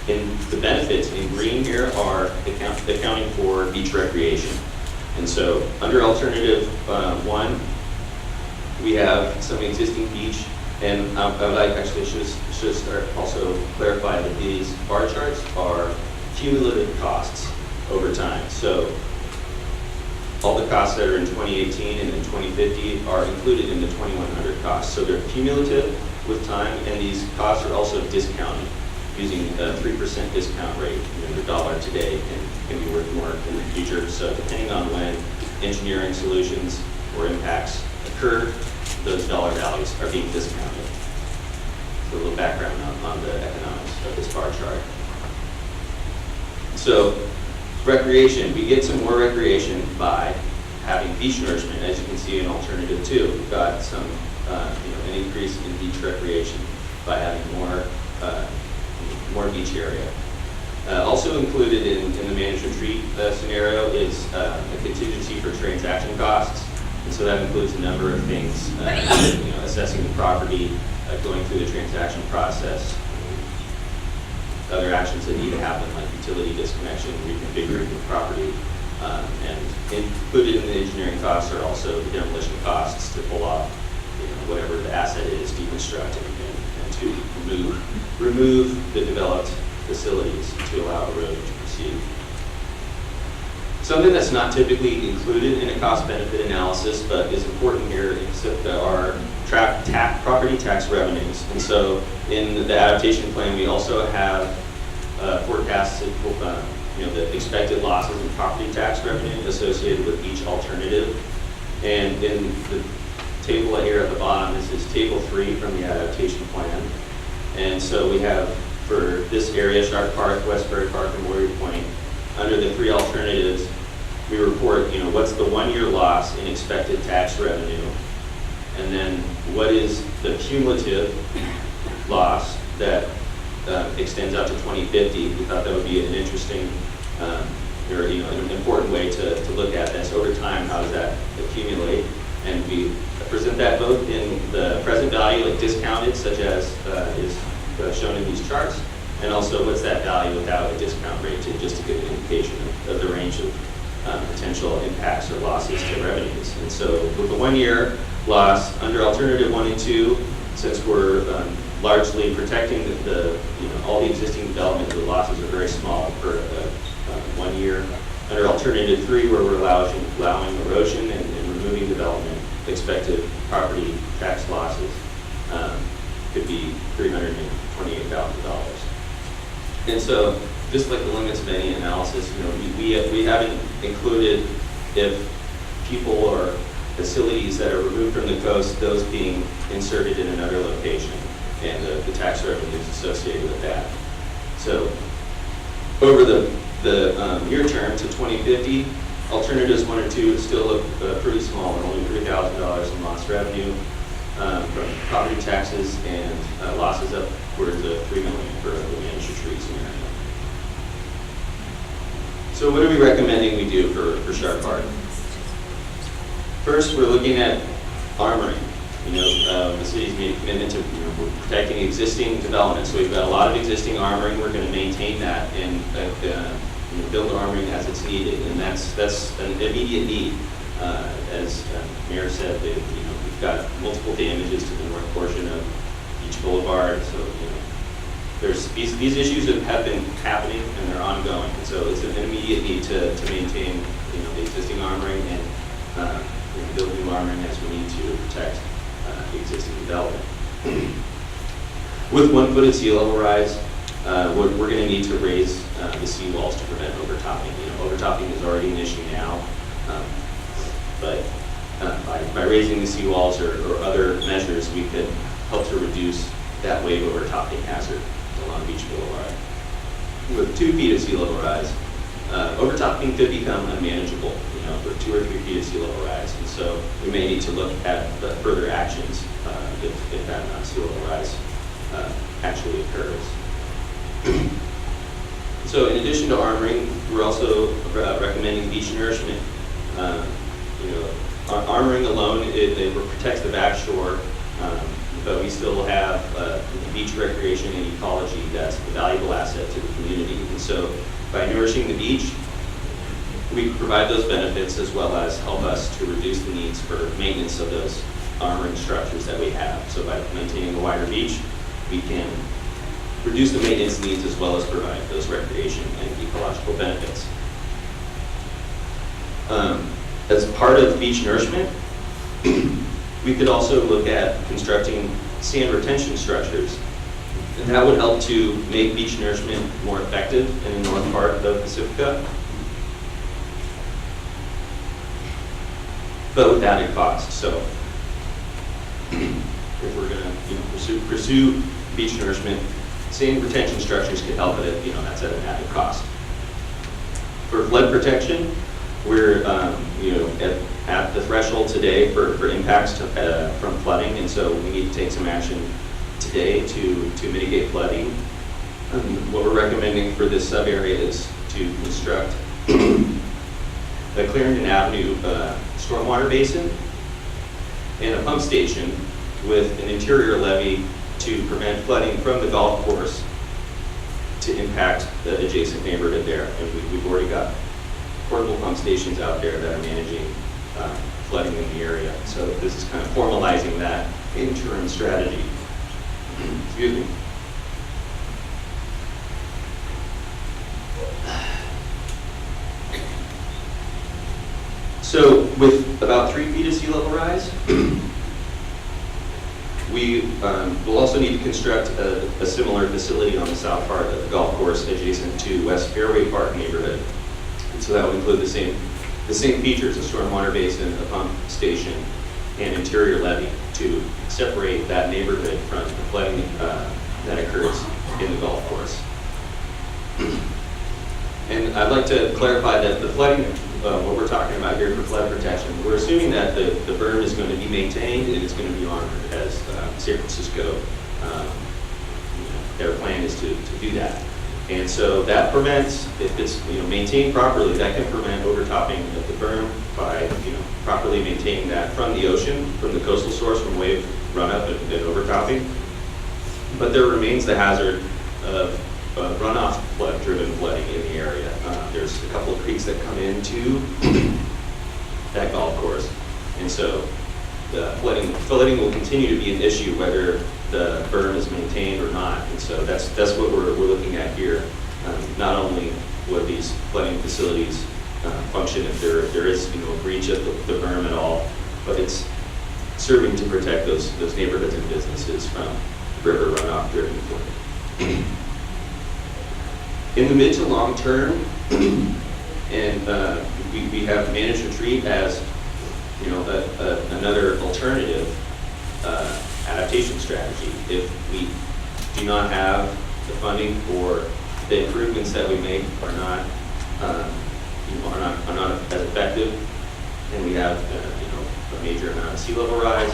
in the benefits in green here are accounting for beach recreation. And so under alternative 1, we have some existing beach, and I would like actually should start also clarify that these bar charts are cumulative costs over time. So all the costs that are in 2018 and in 2050 are included in the 2100 costs. So they're cumulative with time, and these costs are also discounted using a 3% discount rate. The dollar today can be worth more in the future. So depending on when engineering solutions or impacts occur, those dollar values are being discounted. So a little background on the economics of this bar chart. So recreation, we get some more recreation by having beach nourishment. As you can see in alternative 2, we've got some an increase in beach recreation by having more beach area. Also included in the manage retreat scenario is a contingency for transaction costs. And so that includes a number of things, assessing the property, going through the transaction process, other actions that need to happen like utility disconnection, reconfiguring the property, and included in the engineering costs are also the demolition costs to pull off whatever the asset is, deconstruct and to remove the developed facilities to allow erosion to proceed. Something that's not typically included in a cost-benefit analysis, but is important here, is our property tax revenues. And so in the adaptation plan, we also have forecasted the expected losses in property tax revenue associated with each alternative. And in the table here at the bottom, this is table 3 from the adaptation plan. And so we have for this area, Shark Park, Westbury Park, and Warrior Point, under the 3 alternatives, we report, what's the 1-year loss in expected tax revenue, and then what is the cumulative loss that extends out to 2050. We thought that would be an interesting or an important way to look at this over time. How does that accumulate? And we present that both in the present value, like discounted, such as is shown in these charts, and also what's that value without a discount rate, just to give an indication of the range of potential impacts or losses to revenues. And so with the 1-year loss under alternative 1 and 2, since we're largely protecting all the existing development, the losses are very small for 1 year. Under alternative 3, where we're allowing erosion and removing development, expected property tax losses could be $328,000. And so, just like the limits of any analysis, we haven't included if people or facilities that are removed from the coast, those being inserted in another location, and the tax revenues associated with that. So, over the near term to 2050, alternatives 1 or 2 still look pretty small, only $3,000 in lost revenue from property taxes and losses upwards of $3 million for the managed retreat scenario. So what are we recommending we do for Shark Park? First, we're looking at armoring. The city's made a commitment to protecting existing development. So we've got a lot of existing armoring. We're going to maintain that and build armoring as it's needed, and that's an immediate need. As Mayor said, we've got multiple damages to the north portion of Beach Boulevard. So there's these issues have been happening and they're ongoing. And so it's an immediate need to maintain the existing armoring and build new armoring as we need to protect the existing development. With 1-foot sea level rise, we're going to need to raise the seawalls to prevent overtopping. Overtopping is already an issue now, but by raising the seawalls or other measures, we could help to reduce that wave overtopping hazard along Beach Boulevard. with 2 feet of sea level rise, overtopping could become unmanageable, with 2 or 3 feet of sea level rise. And so we may need to look at further actions if that amount of sea level rise actually occurs. So in addition to armoring, we're also recommending beach nourishment. Armoring alone, it protects the back shore, but we still have beach recreation and ecology that's a valuable asset to the community. And so by nourishing the beach, we provide those benefits as well as help us to reduce the needs for maintenance of those armoring structures that we have. So by maintaining a wider beach, we can reduce the maintenance needs as well as provide those recreation and ecological benefits. As part of beach nourishment, we could also look at constructing sand retention structures. And that would help to make beach nourishment more effective in the north part of Pacifica, but with added cost. So if we're going to pursue beach nourishment, sand retention structures could help with it. That's at an added cost. For flood protection, we're at the threshold today for impacts from flooding, and so we need to take some action today to mitigate flooding. What we're recommending for this sub-area is to construct a Clarendon Avenue stormwater basin and a pump station with an interior levee to prevent flooding from the golf course to impact the adjacent neighborhood there. And we've already got portable pump stations out there that are managing flooding in the area. So this is kind of formalizing that interim strategy. Excuse me. So with about 3 feet of sea level rise, we will also need to construct a similar facility on the south part of the golf course adjacent to West Fairway Park neighborhood. And so that would include the same features, a stormwater basin, a pump station, and interior levee to separate that neighborhood from the flooding that occurs in the golf course. And I'd like to clarify that the flooding, what we're talking about here for flood protection, we're assuming that the berm is going to be maintained and it's going to be armored, as San Francisco, their plan is to do that. And so that prevents, if it's maintained properly, that can prevent overtopping of the berm by properly maintaining that from the ocean, from the coastal source, from wave run-up and overtopping. But there remains the hazard of runoff flood-driven flooding in the area. There's a couple of creeks that come into that golf course, and so the flooding will continue to be an issue whether the berm is maintained or not. And so that's what we're looking at here. Not only would these flooding facilities function if there is a breach of the berm at all, but it's serving to protect those neighborhoods and businesses from river runoff driven flooding. In the mid to long term, and we have managed retreat as another alternative adaptation strategy. If we do not have the funding for the improvements that we make are not as effective, and we have a major amount of sea level rise,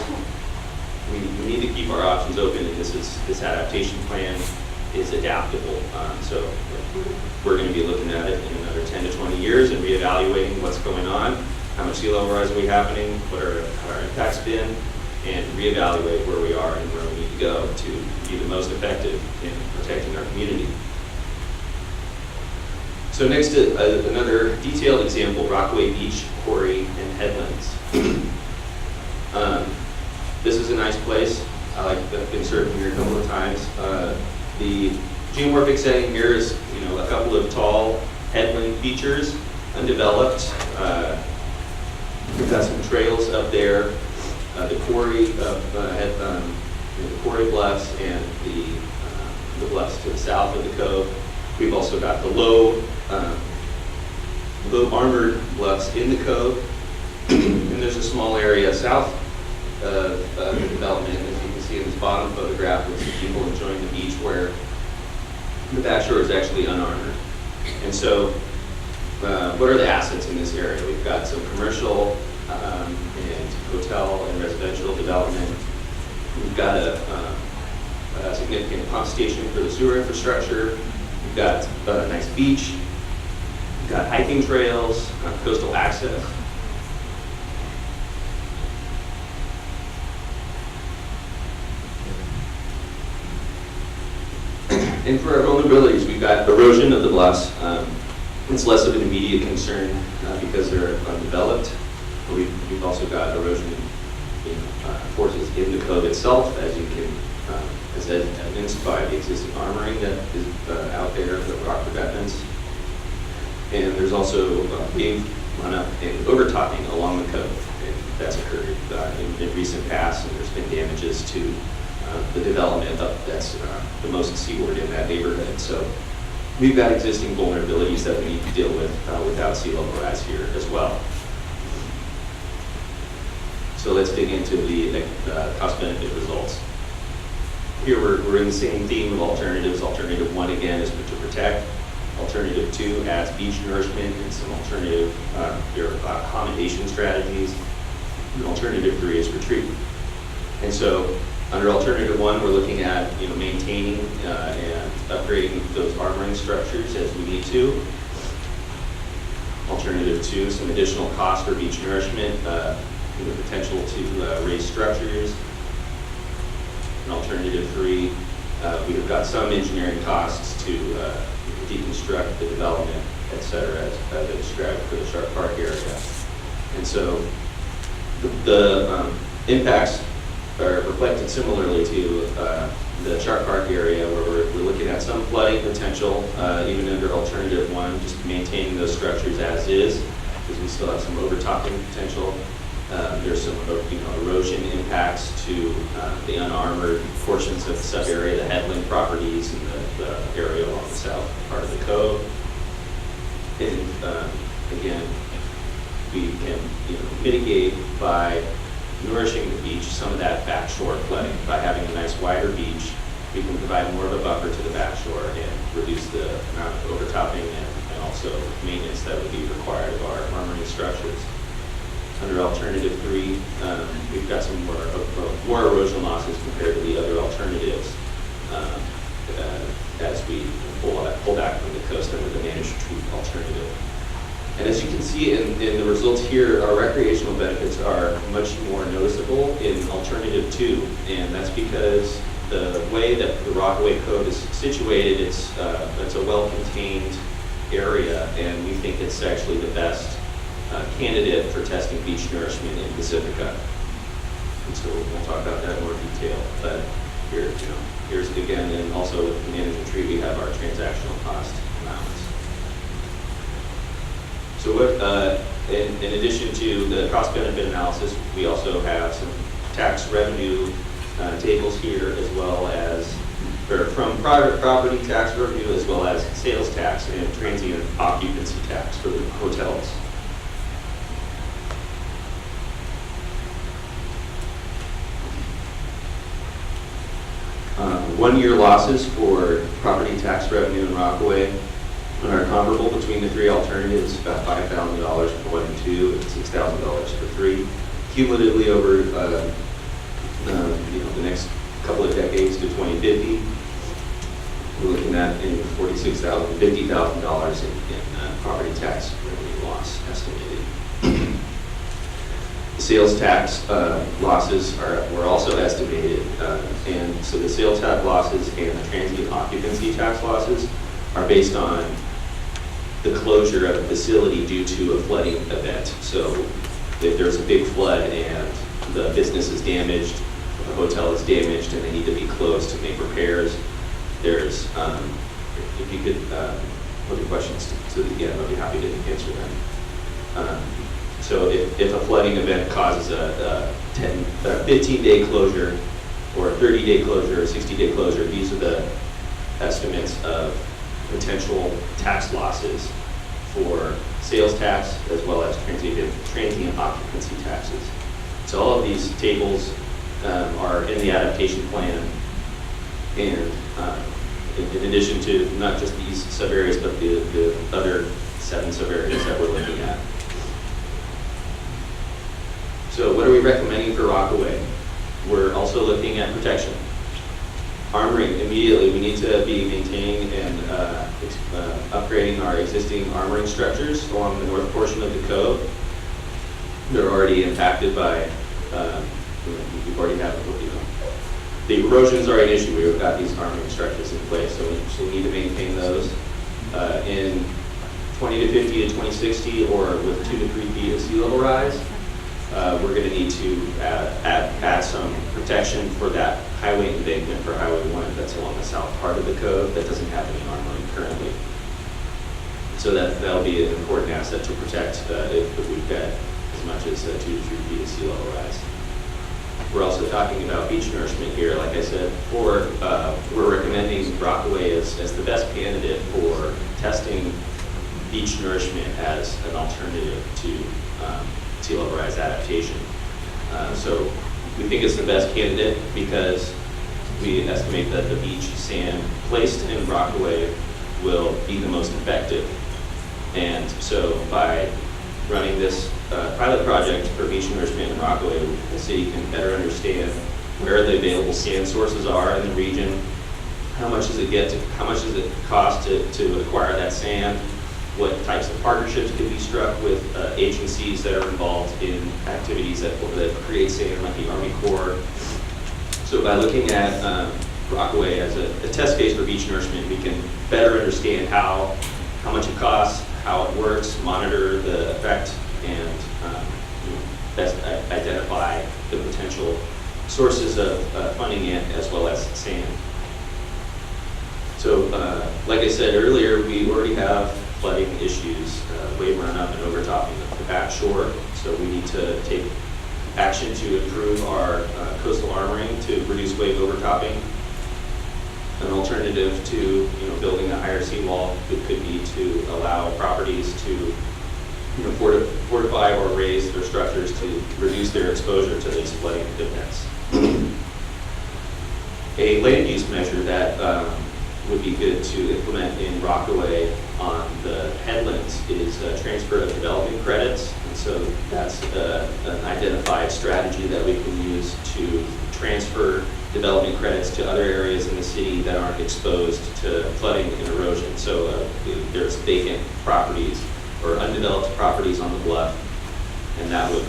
we need to keep our options open, and this adaptation plan is adaptable. So we're going to be looking at it in another 10 to 20 years and reevaluating what's going on, how much sea level rise are we happening, what are our impacts been, and reevaluate where we are and where we need to go to be the most effective in protecting our community. So next, another detailed example, Rockaway Beach, quarry, and headlands. This is a nice place. I've been surfing here a couple of times. The geomorphic setting here is, a couple of tall headland features, undeveloped. We've got some trails up there. The quarry the quarry bluffs and the bluffs to the south of the cove. We've also got the low armored bluffs in the cove, and there's a small area south of the development, as you can see in this bottom photograph, with some people enjoying the beach, where The back shore is actually unarmored. And so what are the assets in this area? We've got some commercial and hotel and residential development. We've got a significant pump station for the sewer infrastructure. We've got a nice beach. We've got hiking trails, coastal access. And for our vulnerabilities, we've got erosion of the bluffs. It's less of an immediate concern because they're undeveloped. But we've also got erosion forces in the cove itself, as you can, as evidenced by the existing armoring that is out there, the rock revetments. And there's also wave run-up and overtopping along the cove, and that's occurred in recent past, and there's been damages to the development that's the most seaward in that neighborhood. So we've got existing vulnerabilities that we need to deal with without sea level rise here as well. So let's dig into the cost-benefit results. Here we're in the same theme of alternatives. Alternative 1 again is to protect. Alternative 2 adds beach nourishment and some alternative accommodation strategies. And alternative 3 is retreat. And so under alternative 1, we're looking at maintaining and upgrading those armoring structures as we need to. Alternative 2, some additional cost for beach nourishment, the potential to raise structures. And alternative 3, we have got some engineering costs to deconstruct the development, et cetera, as I described for the Shark Park area. And so the impacts are reflected similarly to the Shark Park area, where we're looking at some flooding potential, even under alternative 1, just maintaining those structures as is, because we still have some overtopping potential. There's some erosion impacts to the unarmored portions of the sub-area, the headland properties, and the area along the south part of the cove. And again, we can mitigate by nourishing the beach some of that back shore flooding. By having a nice wider beach, we can provide more of a buffer to the back shore and reduce the amount of overtopping and also maintenance that would be required of our armoring structures. Under alternative 3, we've got some more erosion losses compared to the other alternatives as we pull back from the coast under the managed retreat alternative. And as you can see in the results here, our recreational benefits are much more noticeable in alternative 2, and that's because the way that the Rockaway Cove is situated, it's a well-contained area, and we think it's actually the best candidate for testing beach nourishment in Pacifica. And so we'll talk about that in more detail. But here's again, and also with the managed retreat, we have our transactional cost allowance. So what, in addition to the cost-benefit analysis, we also have some tax revenue tables here, as well as from private property tax revenue, as well as sales tax and transient occupancy tax for the hotels. 1-year losses for property tax revenue in Rockaway are comparable between the 3 alternatives, about $5,000 for 1 and 2, and $6,000 for 3. Cumulatively over the next couple of decades to 2050, we're looking at $46,000, $50,000 in property tax revenue loss estimated. The sales tax losses were also estimated, and so the sales tax losses and the transient occupancy tax losses are based on the closure of a facility due to a flooding event. So if there's a big flood and the business is damaged, the hotel is damaged, and they need to be closed to make repairs, there's, if you could put the questions to the end, I'd be happy to answer them. So if a flooding event causes a 15-day closure, or a 30-day closure, or 60-day closure, these are the estimates of potential tax losses for sales tax as well as transient occupancy taxes. So all of these tables are in the adaptation plan, and in addition to not just these sub-areas, but the other 7 sub-areas that we're looking at. So what are we recommending for Rockaway? We're also looking at protection. Armoring, immediately, we need to be maintaining and upgrading our existing armoring structures along the north portion of the cove. They're already impacted by, we've already had, the erosion's already an issue. We've got these armoring structures in place, so we need to maintain those. In 20 to 50 to 2060, or with 2 to 3 feet of sea level rise, we're going to need to add some protection for that highway embankment for Highway 1 that's along the south part of the cove that doesn't have any armoring currently. So that'll be an important asset to protect if we've got as much as 2 to 3 feet of sea level rise. We're also talking about beach nourishment here. Like I said before, we're recommending Rockaway as the best candidate for testing beach nourishment as an alternative to sea level rise adaptation. So we think it's the best candidate because we estimate that the beach sand placed in Rockaway will be the most effective. And so by running this pilot project for beach nourishment in Rockaway, the city can better understand where the available sand sources are in the region, how much does it cost to acquire that sand, what types of partnerships can be struck with agencies that are involved in activities that create sand, like the Army Corps. So by looking at Rockaway as a test case for beach nourishment, we can better understand how much it costs, how it works, monitor the effect, and best identify the potential sources of funding it, as well as sand. So like I said earlier, we already have flooding issues, wave run-up and overtopping of the back shore. So we need to take action to improve our coastal armoring to reduce wave overtopping. An alternative to building a higher seawall could be to allow properties to fortify or raise their structures to reduce their exposure to these flooding events. A land use measure that would be good to implement in Rockaway on the headlands is transfer of development credits. And so that's an identified strategy that we can use to transfer development credits to other areas in the city that aren't exposed to flooding and erosion. So there's vacant properties or undeveloped properties on the bluff, and that would,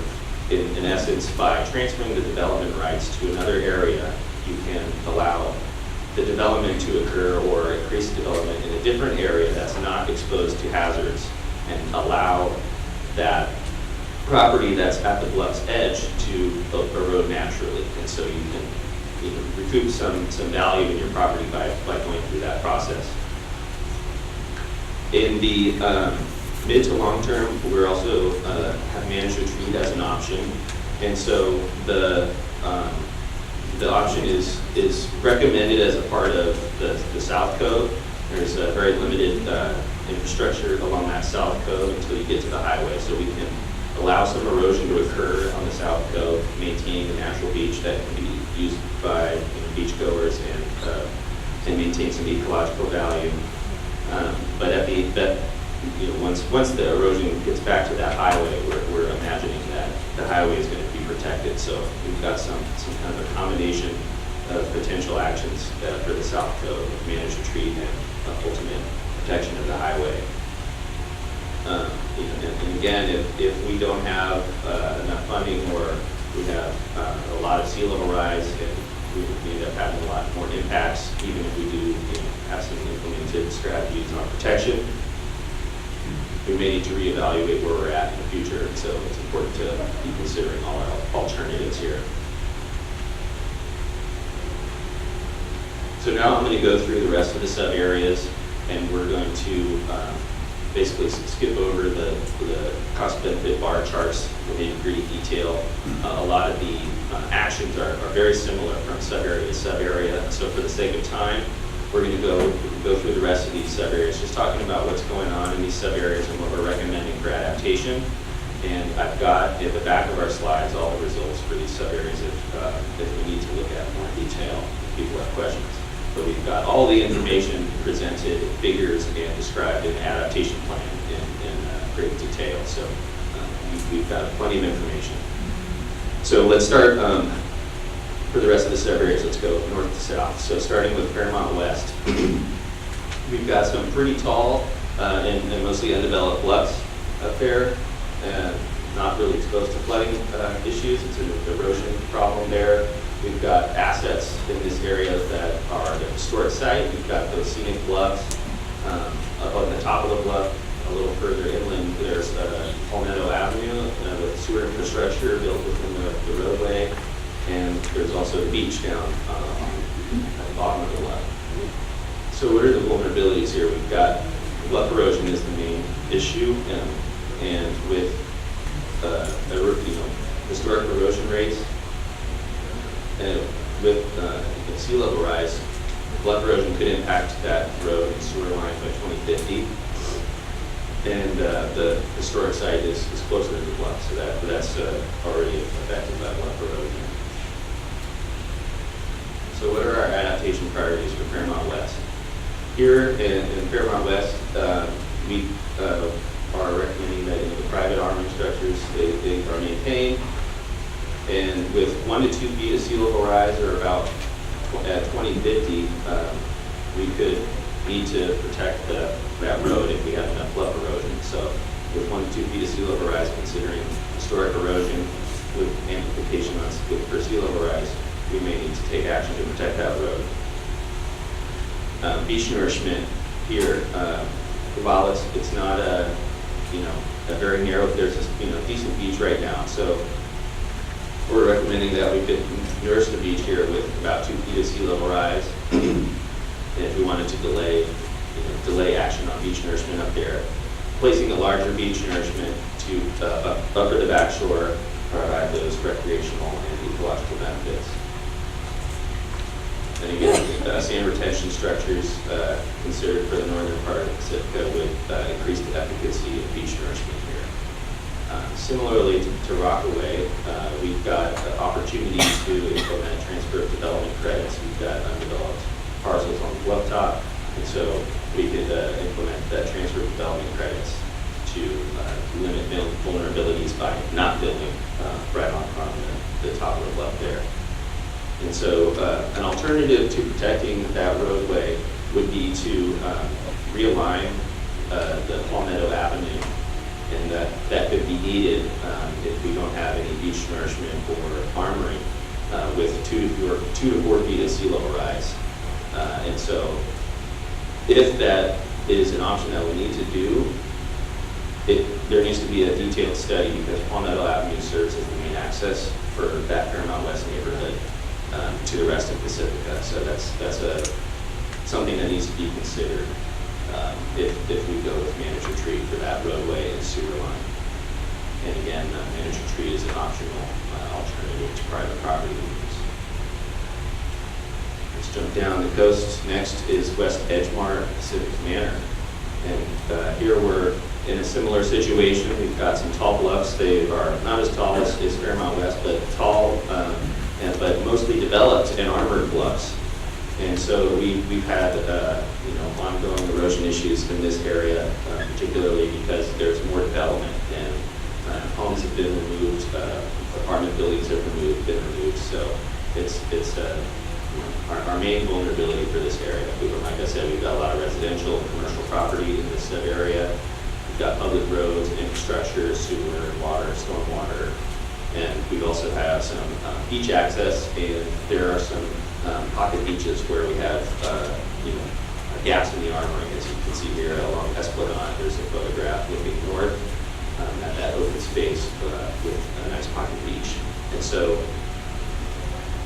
in essence, by transferring the development rights to another area, you can allow the development to occur or increase the development in a different area that's not exposed to hazards, and allow that property that's at the bluff's edge to erode naturally. And so you can recoup some value in your property by going through that process. In the mid to long term, we're also have managed retreat as an option. And so the option is recommended as a part of the South Cove. There's a very limited infrastructure along that South Cove until you get to the highway. So we can allow some erosion to occur on the South Cove, maintaining the natural beach that can be used by beachgoers and maintain some ecological value. But once the erosion gets back to that highway, we're imagining that the highway is going to be protected. So we've got some kind of a combination of potential actions for the South Cove, managed retreat and ultimate protection of the highway. And again, if we don't have enough funding, or we have a lot of sea level rise, and we end up having a lot more impacts, even if we do have some implemented strategies on protection, we may need to reevaluate where we're at in the future. And so it's important to be considering all our alternatives here. So now I'm going to go through the rest of the sub areas, and we're going to basically skip over the cost benefit bar charts in nitty-gritty detail. A lot of the actions are very similar from sub area to sub area. So for the sake of time, we're going to go through the rest of these sub areas, just talking about what's going on in these sub areas and what we're recommending for adaptation. And I've got at the back of our slides all the results for these sub areas if we need to look at more detail, if people have questions. but we've got all the information presented, figures, and described in the adaptation plan in great detail. So we've got plenty of information. So let's start, for the rest of the sub-areas, let's go north to south. So starting with Fairmont West, we've got some pretty tall and mostly undeveloped bluffs up there, and not really exposed to flooding issues. It's an erosion problem there. We've got assets in this area that are the historic site. We've got those scenic bluffs. Up on the top of the bluff, a little further inland, there's Palmetto Avenue with sewer infrastructure built within the roadway. And there's also the beach down at the bottom of the bluff. So what are the vulnerabilities here? We've got bluff erosion is the main issue, and with historic erosion rates, and with sea level rise, bluff erosion could impact that road and sewer line by 2050. And the historic site is closer to the bluff, so that's already affected by bluff erosion. So what are our adaptation priorities for Fairmont West? Here in Fairmont West, we are recommending that the private armoring structures, they are maintained. And with 1 to 2 feet of sea level rise, or about at 2050, we could need to protect that road if we have enough bluff erosion. So with 1 to 2 feet of sea level rise, considering historic erosion with amplification for sea level rise, we may need to take action to protect that road. Beach nourishment here, while it's not a very narrow, there's a decent beach right now. So we're recommending that we could nourish the beach here with about 2 feet of sea level rise. And if we wanted to delay action on beach nourishment up there, placing a larger beach nourishment to buffer the back shore, provide those recreational and ecological benefits. And again, sand retention structures considered for the northern part of the Pacifica would increase the efficacy of beach nourishment here. Similarly to Rockaway, we've got opportunities to implement transfer of development credits. We've got undeveloped parcels on the bluff top, and so we could implement that transfer of development credits to limit vulnerabilities by not building right on the top of the bluff there. And so an alternative to protecting that roadway would be to realign the Palmetto Avenue, and that could be needed if we don't have any beach nourishment or armoring with 2 to 4 feet of sea level rise. And so if that is an option that we need to do, there needs to be a detailed study, because Palmetto Avenue serves as the main access for that Fairmont West neighborhood to the rest of Pacifica. So that's something that needs to be considered if we go with managed retreat for that roadway and sewer line. And again, managed retreat is an optional alternative to private property owners. Let's jump down the coast. Next is West Edgemar Pacific Manor. And here we're in a similar situation. We've got some tall bluffs. They are not as tall as Fairmont West, but tall, but mostly developed and armored bluffs. And so we've had ongoing erosion issues in this area, particularly because there's more development and homes have been removed, apartment buildings have been removed. So it's our main vulnerability for this area. Like I said, we've got a lot of residential and commercial property in this area. We've got public roads, infrastructure, sewer, water, stormwater, and we also have some beach access, and there are some pocket beaches where we have gaps in the armoring. As you can see here along Esplanade, there's a photograph looking north at that open space with a nice pocket beach. And so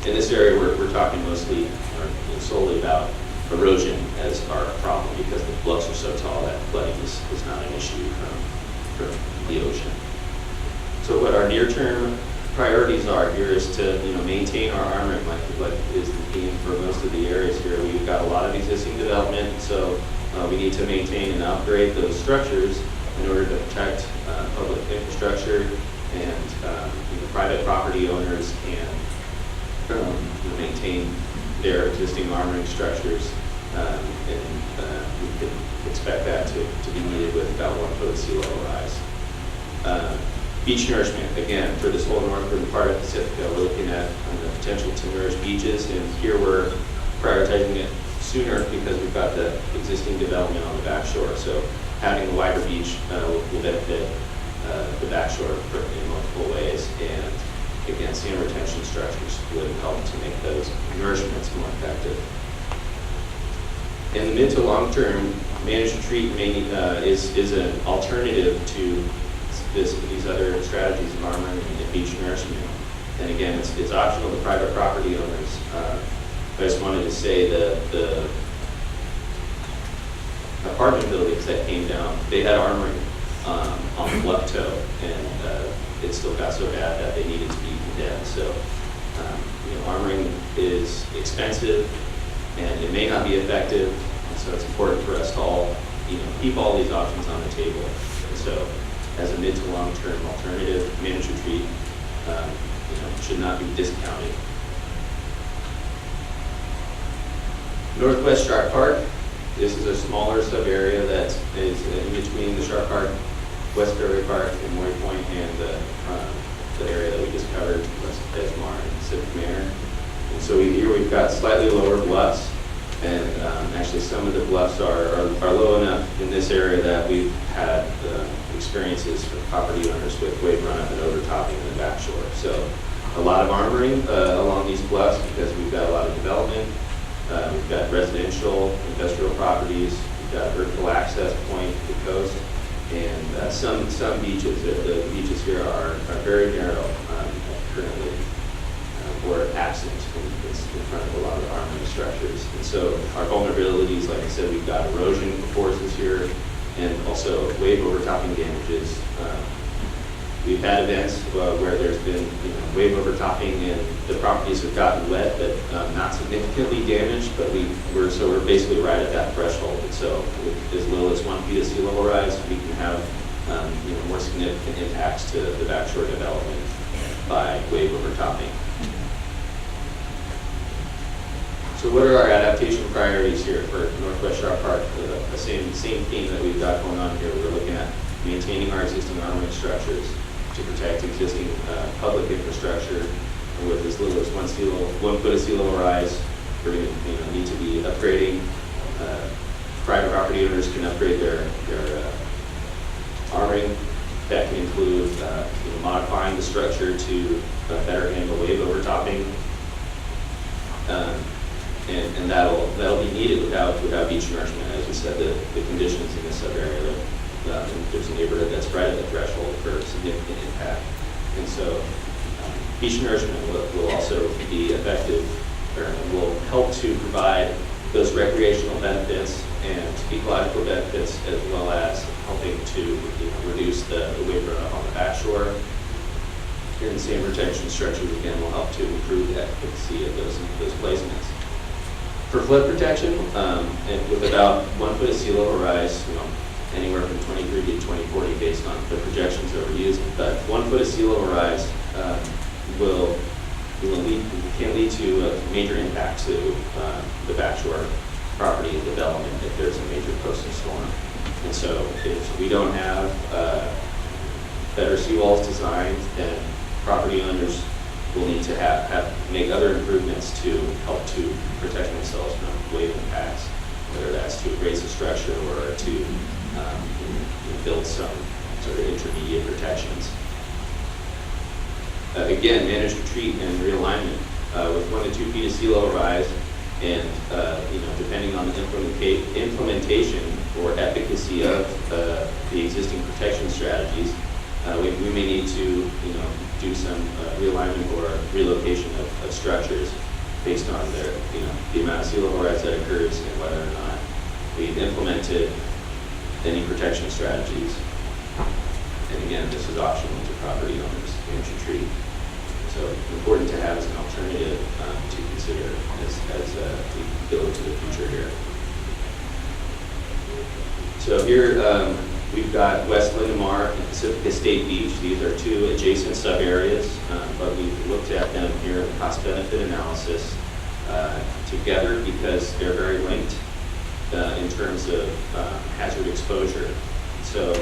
in this area, we're talking mostly or solely about erosion as our problem, because the bluffs are so tall that flooding is not an issue from the ocean. So what our near-term priorities are here is to maintain our armoring, like is the theme for most of the areas here. We've got a lot of existing development, so we need to maintain and upgrade those structures in order to protect public infrastructure, and private property owners can maintain their existing armoring structures, and we could expect that to be needed with about 1 foot of sea level rise. Beach nourishment, again, for this whole northern part of Pacifica, we're looking at the potential to nourish beaches, and here we're prioritizing it sooner because we've got the existing development on the back shore. So having a wider beach will benefit the back shore in multiple ways, and again, sand retention structures would help to make those nourishments more effective. In the mid to long term, managed retreat is an alternative to these other strategies of armoring and beach nourishment. And again, it's optional to private property owners. I just wanted to say the apartment buildings that came down, they had armoring on the bluff toe, and it still got so bad that they needed to be condemned. So, armoring is expensive, and it may not be effective. And so it's important for us to all, keep all these options on the table. And so, as a mid to long term alternative, managed retreat, should not be discounted. Northwest Shark Park. This is a smaller sub-area that is in between the Shark Park, West Fairway Park, and Moy Point, and the area that we just covered, West Edgemar and Pacific Manor. And so here we've got slightly lower bluffs, and actually some of the bluffs are low enough in this area that we've had experiences for property owners with wave runoff and overtopping in the back shore. So a lot of armoring along these bluffs because we've got a lot of development. We've got residential, industrial properties. We've got vertical access point to the coast, and some beaches. The beaches here are very narrow currently, or absent in front of a lot of the armoring structures. And so our vulnerabilities, like I said, we've got erosion forces here, and also wave overtopping damages. We've had events where there's been wave overtopping and the properties have gotten wet, but not significantly damaged. But we're basically right at that threshold. And so with as little as 1 feet of sea level rise, we can have more significant impacts to the backshore development by wave overtopping. So what are our adaptation priorities here for Northwest Shark Park? The same theme that we've got going on here. We're looking at maintaining our existing armoring structures to protect existing public infrastructure, and with as little as 1 foot of sea level rise. We're going to need to be upgrading. Private property owners can upgrade their armoring. That can include modifying the structure to better handle wave overtopping. And that'll be needed without beach nourishment. As we said, the conditions in this sub-area, there's a neighborhood that's right at the threshold for significant impact. And so beach nourishment will also be effective, or will help to provide those recreational benefits and ecological benefits, as well as helping to reduce the wave runoff on the back shore. And sand retention structures, again, will help to improve the efficacy of those placements. For flood protection, and with about 1 foot of sea level rise, anywhere from 2030 to 2040 based on the projections that we're using, but 1 foot of sea level rise can lead to a major impact to the backshore property and development if there's a major coastal storm. And so if we don't have better seawalls designed, then property owners will need to make other improvements to help to protect themselves from wave impacts, whether that's to raise the structure or to build some sort of intermediate protections. Again, managed retreat and realignment with 1 to 2 feet of sea level rise, and depending on the implementation or efficacy of the existing protection strategies, we may need to do some realignment or relocation of structures based on the amount of sea level rise that occurs and whether or not we've implemented any protection strategies. And again, this is optional to property owners managed retreat. So important to have as an alternative to consider as we go into the future here. So here we've got West Lindemar and Pacifica State Beach. These are 2 adjacent sub-areas, but we've looked at them here in cost-benefit analysis to together because they're very linked in terms of hazard exposure. So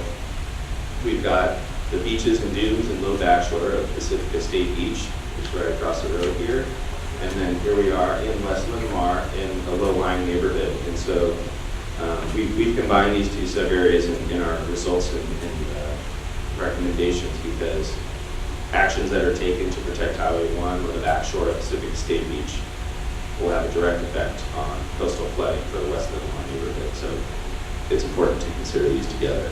we've got the beaches and dunes and low backshore of Pacifica State Beach, which is right across the road here. And then here we are in West Linamar in a low-lying neighborhood. And so we've combined these two sub-areas in our results and recommendations because actions that are taken to protect Highway 1 or the backshore of Pacifica State Beach will have a direct effect on coastal flooding for the West Linamar neighborhood. So it's important to consider these together.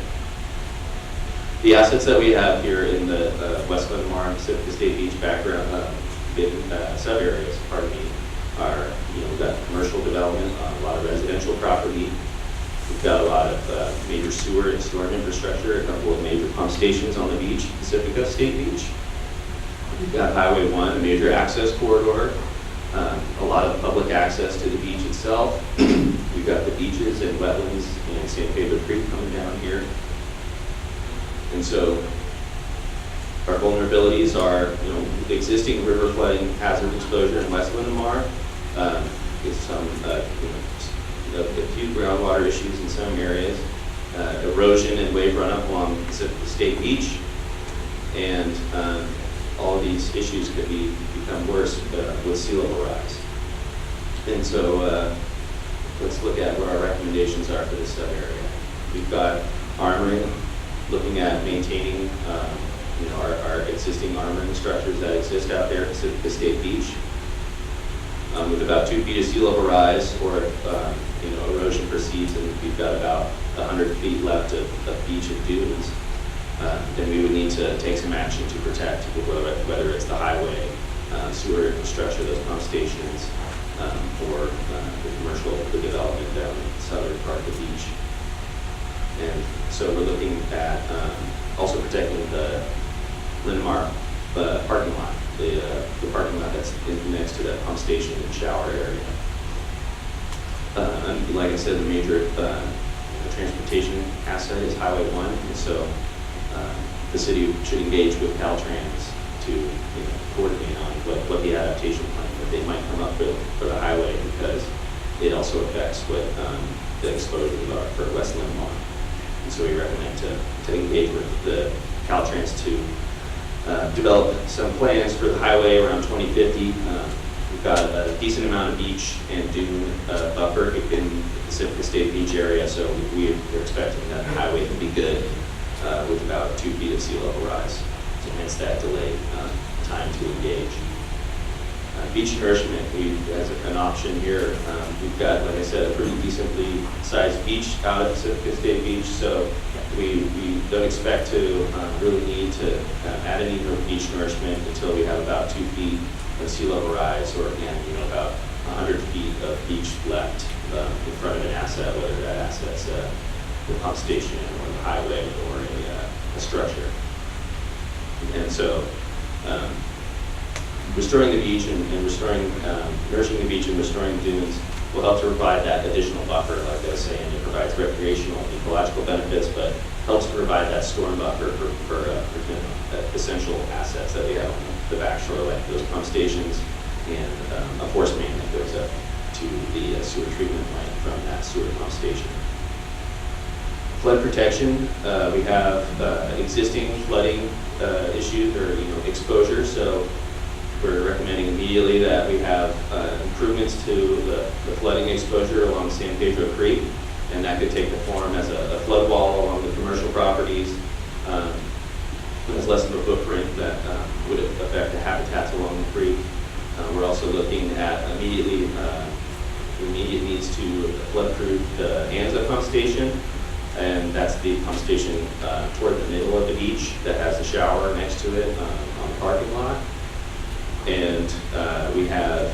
The assets that we have here in the West Linamar and Pacifica State Beach background sub-areas, are, we've got commercial development, a lot of residential property. We've got a lot of major sewer and storm infrastructure, a couple of major pump stations on the beach, Pacifica State Beach. We've got Highway 1, a major access corridor, a lot of public access to the beach itself. We've got the beaches and wetlands and San Pedro Creek coming down here. And so our vulnerabilities are, existing river flooding hazard exposure in West Linamar, some, acute groundwater issues in some areas, erosion and wave runoff along Pacifica State Beach, and all of these issues could become worse with sea level rise. And so let's look at what our recommendations are for this sub-area. We've got armoring, looking at maintaining our existing armoring structures that exist out there at Pacifica State Beach. With about 2 feet of sea level rise, or erosion proceeds, and we've got about 100 feet left of beach and dunes, then we would need to take some action to protect, whether it's the highway, sewer infrastructure, those pump stations, or the development down in the southern part of the beach. And so we're looking at also protecting the Linamar parking lot, the parking lot that's next to that pump station and shower area. And like I said, the major transportation asset is Highway 1, and so the city should engage with Caltrans to coordinate on what the adaptation plan that they might come up with for the highway, because it also affects what the exposures are for West Linamar. And so we recommend to engage with the Caltrans to develop some plans for the highway around 2050. We've got a decent amount of beach and dune buffer in the Pacifica State Beach area, so we're expecting that the highway can be good with about 2 feet of sea level rise. So hence that delayed time to engage. Beach nourishment, as an option here, we've got, like I said, a pretty decently sized beach out at Pacifica State Beach, so we don't expect to really need to add any beach nourishment until we have about 2 feet of sea level rise, or again, about 100 feet of beach left in front of an asset, whether that asset's the pump station or the highway or a structure. And so restoring the beach and nourishing the beach and restoring dunes will help to provide that additional buffer. Like I was saying, it provides recreational and ecological benefits, but helps to provide that storm buffer for essential assets that we have on the backshore, like those pump stations and a force main that goes up to the sewer treatment plant from that sewer pump station. Flood protection, we have existing flooding issues or exposure, so we're recommending immediately that we have improvements to the flooding exposure along San Pedro Creek, and that could take the form as a flood wall along the commercial properties. There's less of a footprint that would affect the habitats along the creek. We're also looking at immediate needs to flood-proof the Anza pump station, and that's the pump station toward the middle of the beach that has a shower next to it on the parking lot. And we have,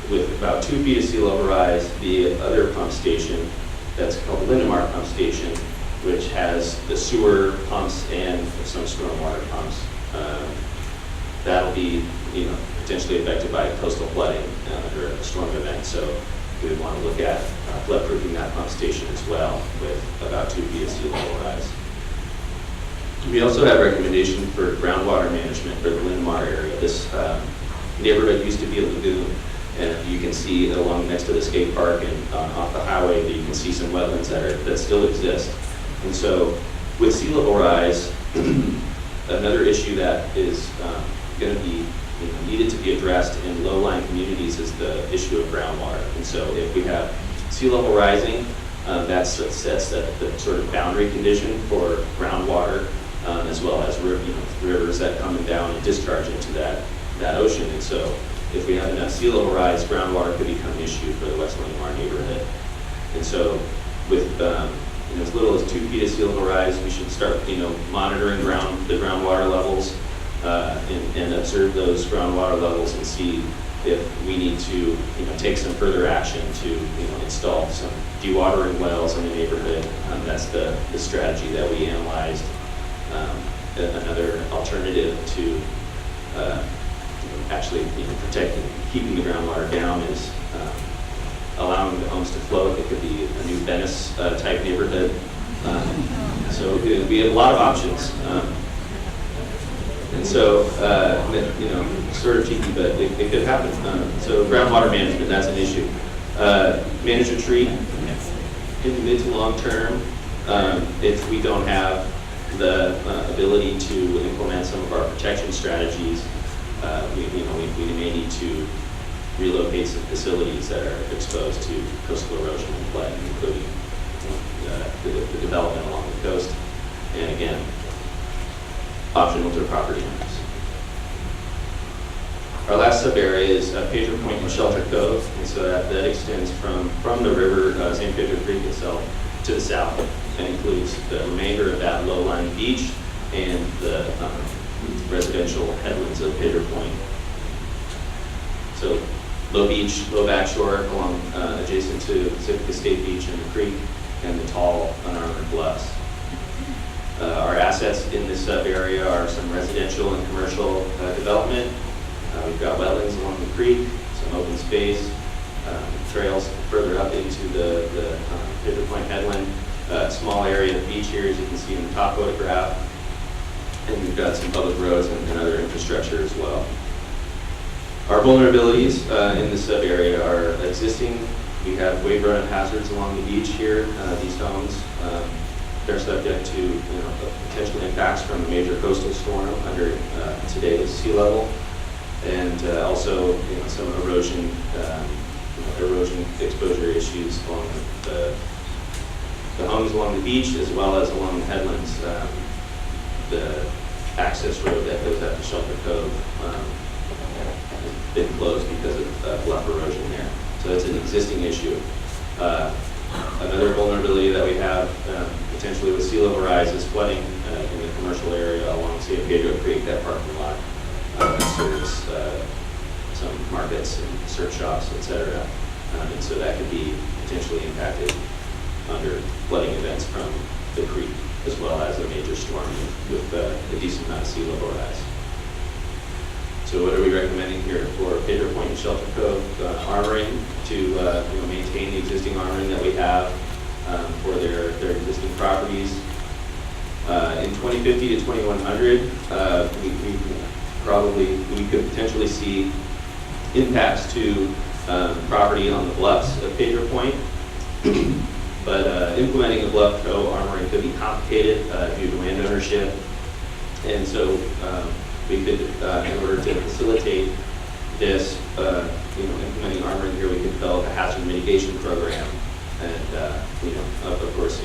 with about 2 feet of sea level rise, the other pump station that's called the Linamar pump station, which has the sewer pumps and some stormwater pumps. That'll be, potentially affected by coastal flooding under a storm event. So we would want to look at flood-proofing that pump station as well, with about 2 feet of sea level rise. We also have recommendations for groundwater management for the Linamar area. This neighborhood used to be a lagoon, and you can see along next to the skate park and off the highway that you can see some wetlands that still exist. And so with sea level rise, another issue that is going to be needed to be addressed in low-lying communities is the issue of groundwater. And so if we have sea level rising, that sets the sort of boundary condition for groundwater, as well as rivers that come down and discharge into that ocean. And so if we have enough sea level rise, groundwater could become an issue for the West Linamar neighborhood. And so with as little as 2 feet of sea level rise, we should start monitoring the groundwater levels and observe those groundwater levels and see if we need to take some further action to install some dewatering wells in the neighborhood. That's the strategy that we analyzed. Another alternative to actually protecting, keeping the groundwater down is allowing the homes to float. It could be a new Venice type neighborhood. So we have a lot of options. And so, sort of cheeky, but it could happen. So groundwater management, that's an issue. Manage retreat in the mid to long term. If we don't have the ability to implement some of our protection strategies, we may need to relocate some facilities that are exposed to coastal erosion and flooding, including the development along the coast. And again, optional to property owners. Our last sub-area is Pedro Point and Shelter Cove, and so that extends from the river, St. Pedro Creek itself, to the south, and includes the remainder of that low-lying beach and the residential headlands of Pedro Point. So low beach, low backshore, along adjacent to Pacifica State Beach and the creek, and the tall, unarmored bluffs. Our assets in this sub-area are some residential and commercial development. We've got wetlands along the creek, some open space, trails further up into the Pedro Point headland, small area of beach here, as you can see in the top photograph, and we've got some public roads and other infrastructure as well. Our vulnerabilities in this sub-area are existing. We have wave-run hazards along the beach here. These homes, they're subject to potential impacts from a major coastal storm under today's sea level, and also some erosion exposure issues along the homes along the beach as well as along the headlands. The access road that goes out to Shelter Cove has been closed because of bluff erosion there. So it's an existing issue. Another vulnerability that we have potentially with sea level rise is flooding in the commercial area along San Pedro Creek. That parking lot serves some markets and surf shops, etc. And so that could be potentially impacted under flooding events from the creek, as well as a major storm with a decent amount of sea level rise. So what are we recommending here for Pedro Point and Shelter Cove? Armoring to maintain the existing armoring that we have for their existing properties. In 2050 to 2100, we could potentially see impacts to property on the bluffs of Pedro Point. But implementing a bluff co armoring could be complicated due to land ownership, and so we could, in order to facilitate this, implementing armoring here, we could develop a hazard mitigation program, and of course,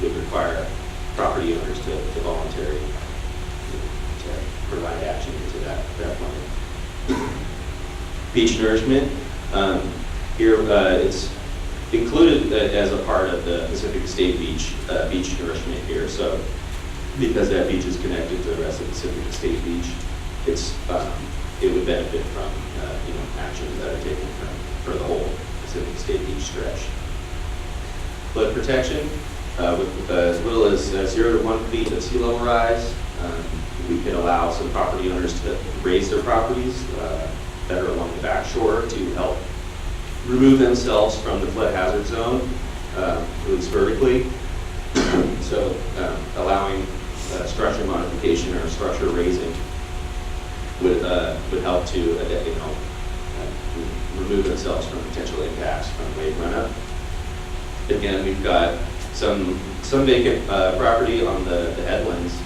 would require property owners to voluntarily to provide action into that plan. Beach nourishment. Here, it's included as a part of the Pacifica State Beach nourishment here. So, because that beach is connected to the rest of Pacifica State Beach, it would benefit from actions that are taken for the whole Pacifica State Beach stretch. Flood protection, with as little as 0 to 1 feet of sea level rise, we can allow some property owners to raise their properties better along the back shore to help remove themselves from the flood hazard zone, at least vertically. So allowing structure modification or structure raising would help to remove themselves from potential impacts from wave runoff. Again, we've got some vacant property on the headlands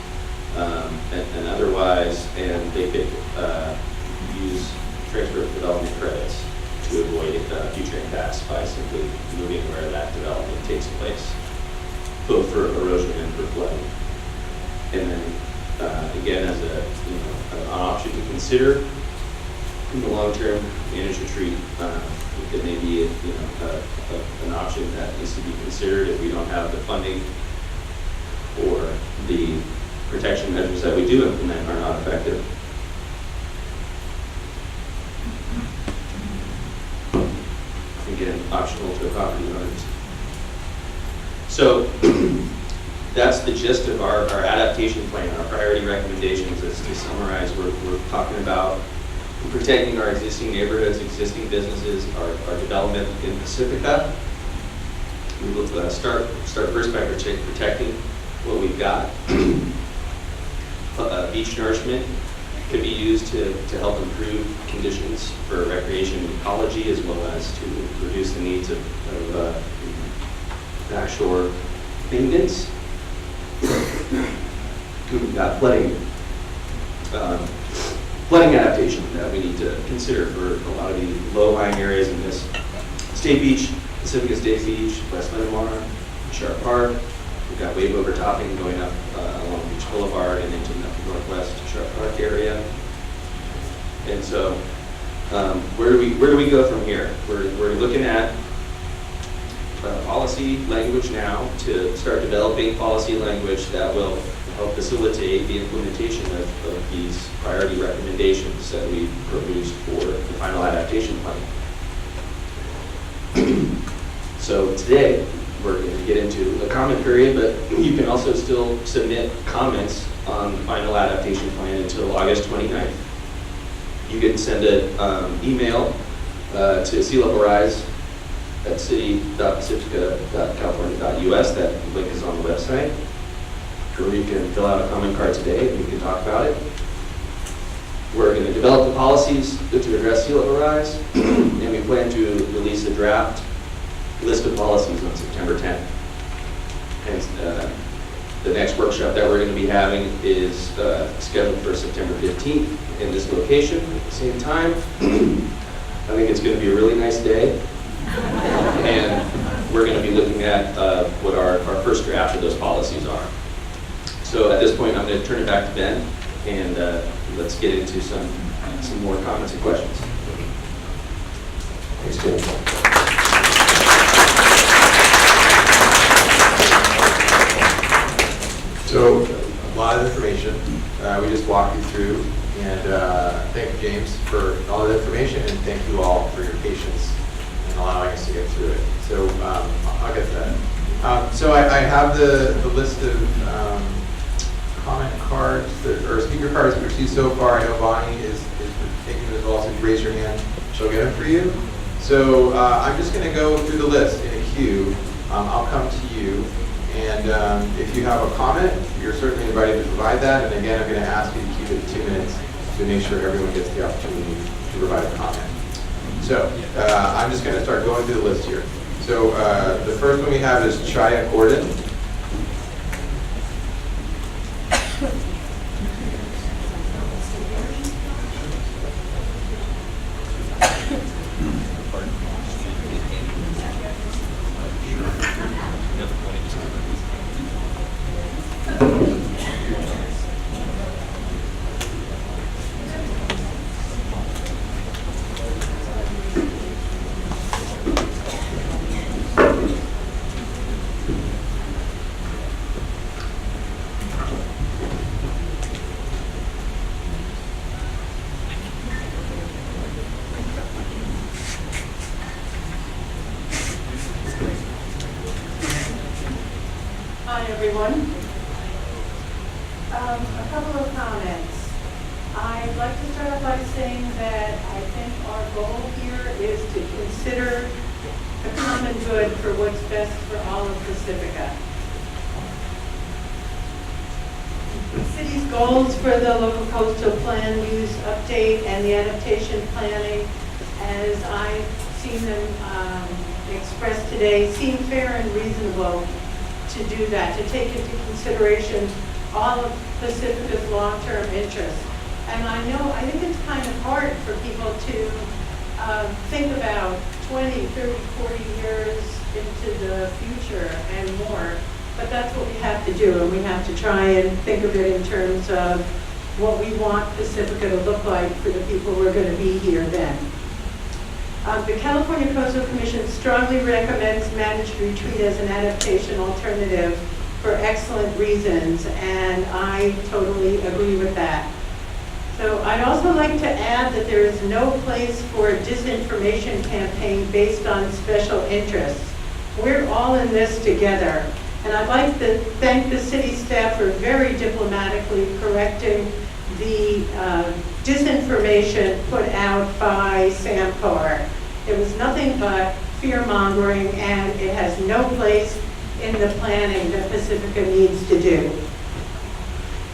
and otherwise, and they could use transfer of development credits to avoid future impacts by simply moving where that development takes place, both for erosion and for flooding. And then again, as an option to consider in the long term, managed retreat, it may be an option that needs to be considered if we don't have the funding or the protection measures that we do implement are not effective. Again, optional to property owners. So that's the gist of our adaptation plan, our priority recommendations. Is to summarize, we're talking about protecting our existing neighborhoods, existing businesses, our development in Pacifica. We will start first by protecting what we've got. Beach nourishment could be used to help improve conditions for recreation and ecology, as well as to reduce the needs of backshore maintenance. We've got flooding adaptation that we need to consider for a lot of the low-lying areas in this State Beach, Pacifica State Beach, West Linamar, Sharp Park. We've got wave overtopping going up along Beach Boulevard and into the northwest Sharp Park area. And so, where do we go from here? We're looking at policy language now to start developing policy language that will help facilitate the implementation of these priority recommendations that we produced for the final adaptation plan. So today, we're going to get into a comment period, but you can also still submit comments on the final adaptation plan until August 29th. You can send an email to sea level rise at city.pacifica.california.us. That link is on the website. Or you can fill out a comment card today and we can talk about it. We're going to develop the policies to address sea level rise, and we plan to release a draft list of policies on September 10th. And the next workshop that we're going to be having is scheduled for September 15th in this location at the same time. I think it's going to be a really nice day. And we're going to be looking at what our first draft of those policies are. So at this point, I'm going to turn it back to Ben, and let's get into some more comments and questions. Thanks, Jim. So, a lot of information we just walked you through, and thank you, James, for all the information, and thank you all for your patience in allowing us to get through it. So, I'll get to that. So I have the list of comment cards, or speaker cards we've received so far. I know Bonnie is taking them as well, so if you raise your hand, she'll get them for you. So I'm just going to go through the list in a queue. I'll come to you. And if you have a comment, you're certainly invited to provide that. And again, I'm going to ask you to keep it 2 minutes to make sure everyone gets the opportunity to provide a comment. So I'm just going to start going through the list here. So the first one we have is Chaya Gordon. Hi, everyone. A couple of comments. I'd like to start off by saying that I think our goal here is to consider the common good for what's best for all of Pacifica. The city's goals for the local coastal plan use update and the adaptation planning as I've seen them expressed today, seem fair and reasonable to do that, to take into consideration all of Pacifica's long-term interests. And I think it's kind of hard for people to think about 20, 30, 40 years into the future and more. But that's what we have to do, and we have to try and think of it in terms of what we want Pacifica to look like for the people who are going to be here then. The California Coastal Commission strongly recommends managed retreat as an adaptation alternative for excellent reasons, and I totally agree with that. So I'd also like to add that there is no place for a disinformation campaign based on special interests. We're all in this together. And I'd like to thank the city staff for very diplomatically correcting the disinformation put out by Samcar. It was nothing but fear-mongering, and it has no place in the planning that Pacifica needs to do.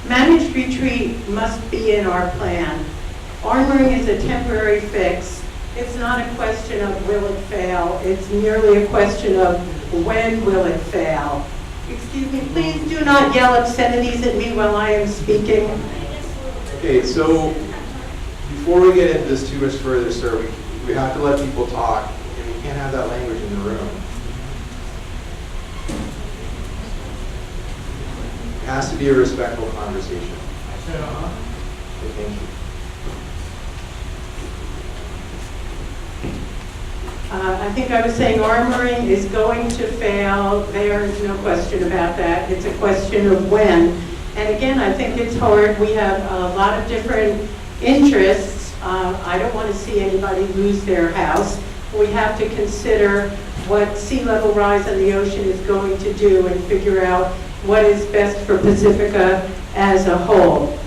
Managed retreat must be in our plan. Armoring is a temporary fix. It's not a question of will it fail. It's merely a question of when will it fail. Excuse me, please do not yell obscenities at me while I am speaking. Okay, so before we get into this too much further, sir, we have to let people talk, and we can't have that language in the room. It has to be a respectful conversation. Okay, thank you. I think I was saying armoring is going to fail. There is no question about that. It's a question of when. And again, I think it's hard. We have a lot of different interests. I don't want to see anybody lose their house. We have to consider what sea level rise in the ocean is going to do and figure out what is best for Pacifica as a whole.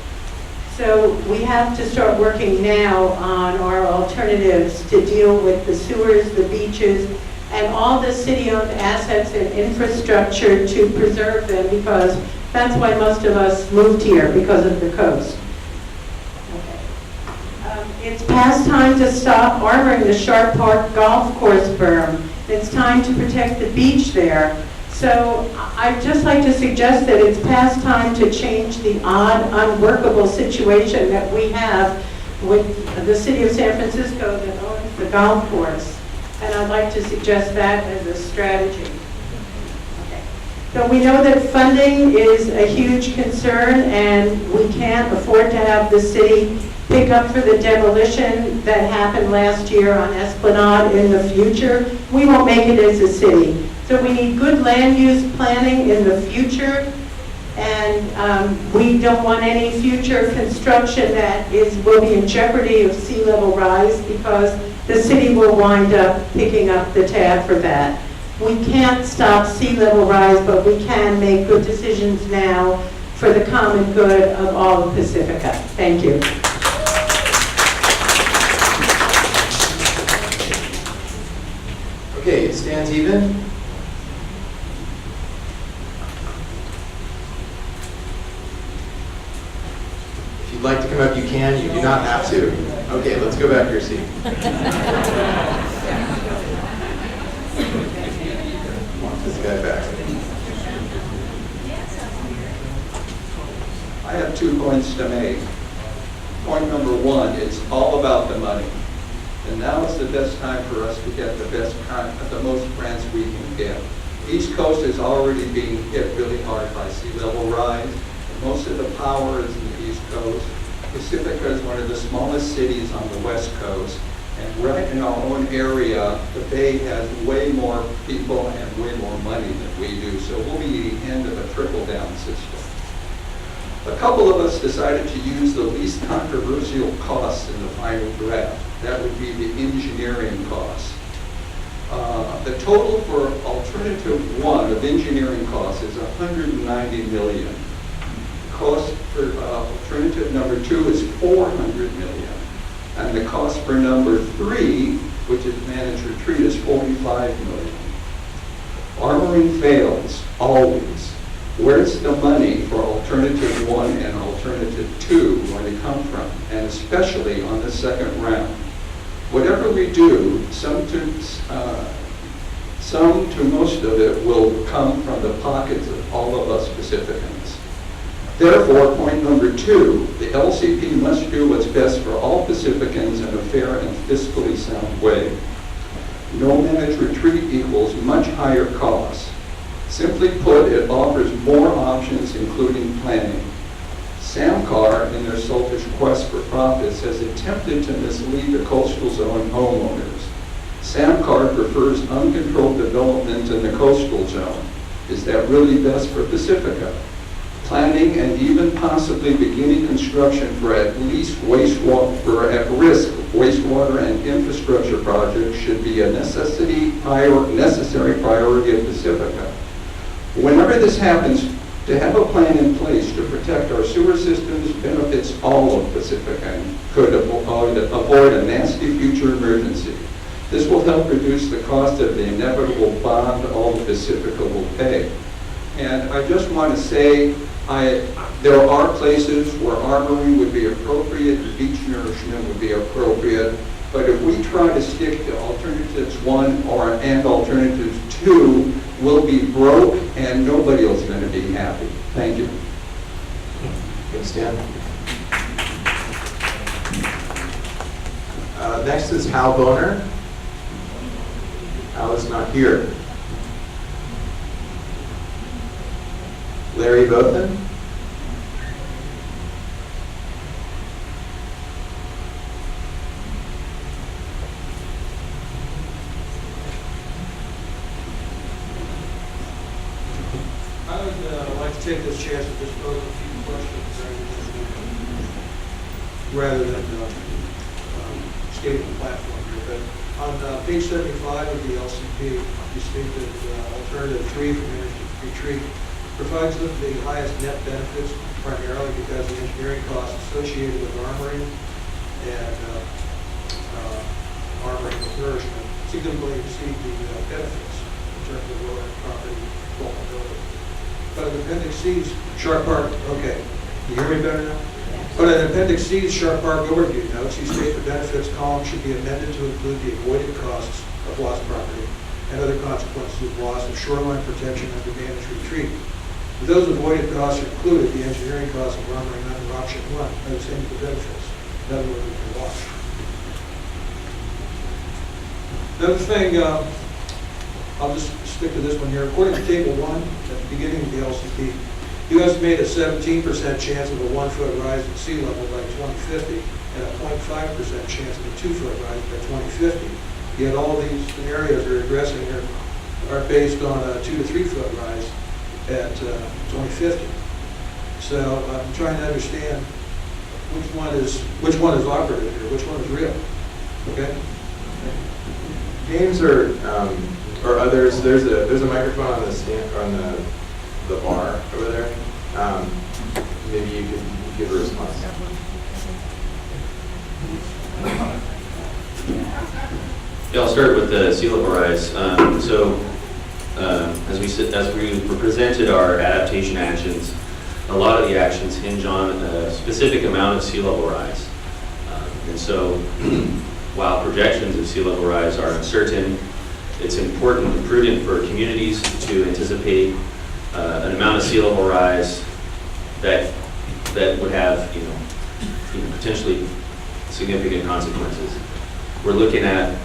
So we have to start working now on our alternatives to deal with the sewers, the beaches, and all the city-owned assets and infrastructure to preserve them, because that's why most of us moved here, because of the coast. It's past time to stop armoring the Sharp Park Golf Course berm. It's time to protect the beach there. So I'd just like to suggest that it's past time to change the odd, unworkable situation that we have with the city of San Francisco that owns the golf course. And I'd like to suggest that as a strategy. Okay. So we know that funding is a huge concern, and we can't afford to have the city pick up for the demolition that happened last year on Esplanade in the future. We won't make it as a city. So we need good land use planning in the future, and we don't want any future construction that will be in jeopardy of sea level rise, because the city will wind up picking up the tab for that. We can't stop sea level rise, but we can make good decisions now for the common good of all of Pacifica. Thank you. Okay, it stands even. If you'd like to come up, you can. You do not have to. Okay, let's go back to your seat. Want this guy back. I have 2 points to make. Point number 1, it's all about the money. And now is the best time for us to get the most grants we can get. East Coast is already being hit really hard by sea level rise. Most of the power is in the East Coast. Pacifica is one of the smallest cities on the West Coast. And right in our own area, the Bay has way more people and way more money than we do. So we'll be the end of a trickle-down system. A couple of us decided to use the least controversial costs in the final draft. That would be the engineering costs. The total for alternative 1 of engineering costs is $190 million. Cost for alternative number 2 is $400 million. And the cost for number 3, which is managed retreat, is $45 million. Armoring fails, always. Where's the money for alternative 1 and alternative 2 going to come from? And especially on the second round. Whatever we do, some to most of it will come from the pockets of all of us Pacificans. Therefore, point number 2, the LCP must do what's best for all Pacificans in a fair and fiscally sound way. No managed retreat equals much higher costs. Simply put, it offers more options, including planning. Samcar, in their selfish quest for profits, has attempted to mislead the coastal zone homeowners. Samcar prefers uncontrolled development in the coastal zone. Is that really best for Pacifica? Planning and even possibly beginning construction for at least at-risk wastewater and infrastructure projects should be a necessary priority of Pacifica. Whenever this happens, to have a plan in place to protect our sewer systems benefits all of Pacifica and could avoid a nasty future emergency. This will help reduce the cost of the inevitable bond all of Pacifica will pay. And I just want to say, there are places where armoring would be appropriate, beach nourishment would be appropriate, but if we try to stick to alternatives 1 and alternatives 2, we'll be broke and nobody else is going to be happy. Thank you. Thanks, Dan. Next is Hal Boner. Hal is not here. Larry Bothan. I would like to take this chance to just pose a few questions rather than stating the platform here. But on page 75 of the LCP, you state that alternative 3 for managed retreat provides them the highest net benefits, primarily because of the engineering costs associated with armoring and armoring with nourishment significantly exceed the benefits in terms of lowering property vulnerability. But in Appendix C's Sharp Park, okay, you hear me better now? But in Appendix C's Sharp Park overview notes, you state the benefits column should be amended to include the avoided costs of lost property and other consequences of loss of shoreline protection under managed retreat. If those avoided costs are included, the engineering costs of armoring under option 1 are the same as the benefits. In other words, it's a wash. Another thing, I'll just stick to this one here. According to Table 1, at the beginning of the LCP, you estimate a 17% chance of a 1-foot rise in sea level by 2050 and a 0.5% chance of a 2-foot rise by 2050. Yet all these scenarios you're addressing here are based on a 2 to 3 foot rise at 2050. So I'm trying to understand which one is operative here, which one is real. Okay. James or others, there's a microphone on the stand on the bar over there. Maybe you could give a response. Yeah, I'll start with the sea level rise. As we presented our adaptation actions, a lot of the actions hinge on a specific amount of sea level rise. And so while projections of sea level rise are uncertain, it's important and prudent for communities to anticipate an amount of sea level rise that would have potentially significant consequences. We're looking at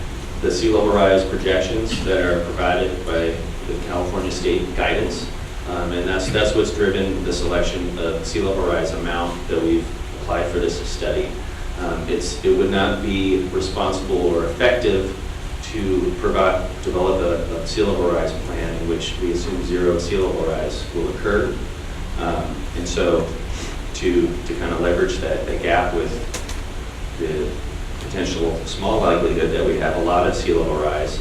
the sea level rise projections that are provided by the California State guidance, and that's what's driven the selection of sea level rise amount that we've applied for this study. It would not be responsible or effective to develop a sea level rise plan in which we assume zero sea level rise will occur, and so to kind of leverage that gap with the potential small likelihood that we have a lot of sea level rise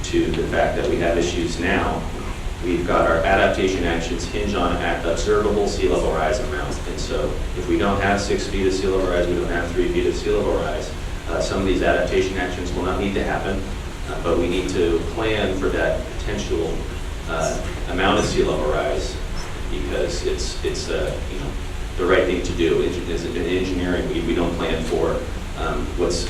to the fact that we have issues now, we've got our adaptation actions hinge on observable sea level rise amount. And so if we don't have 6 feet of sea level rise, we don't have 3 feet of sea level rise, some of these adaptation actions will not need to happen, but we need to plan for that potential amount of sea level rise because it's the right thing to do. In engineering, we don't plan for what's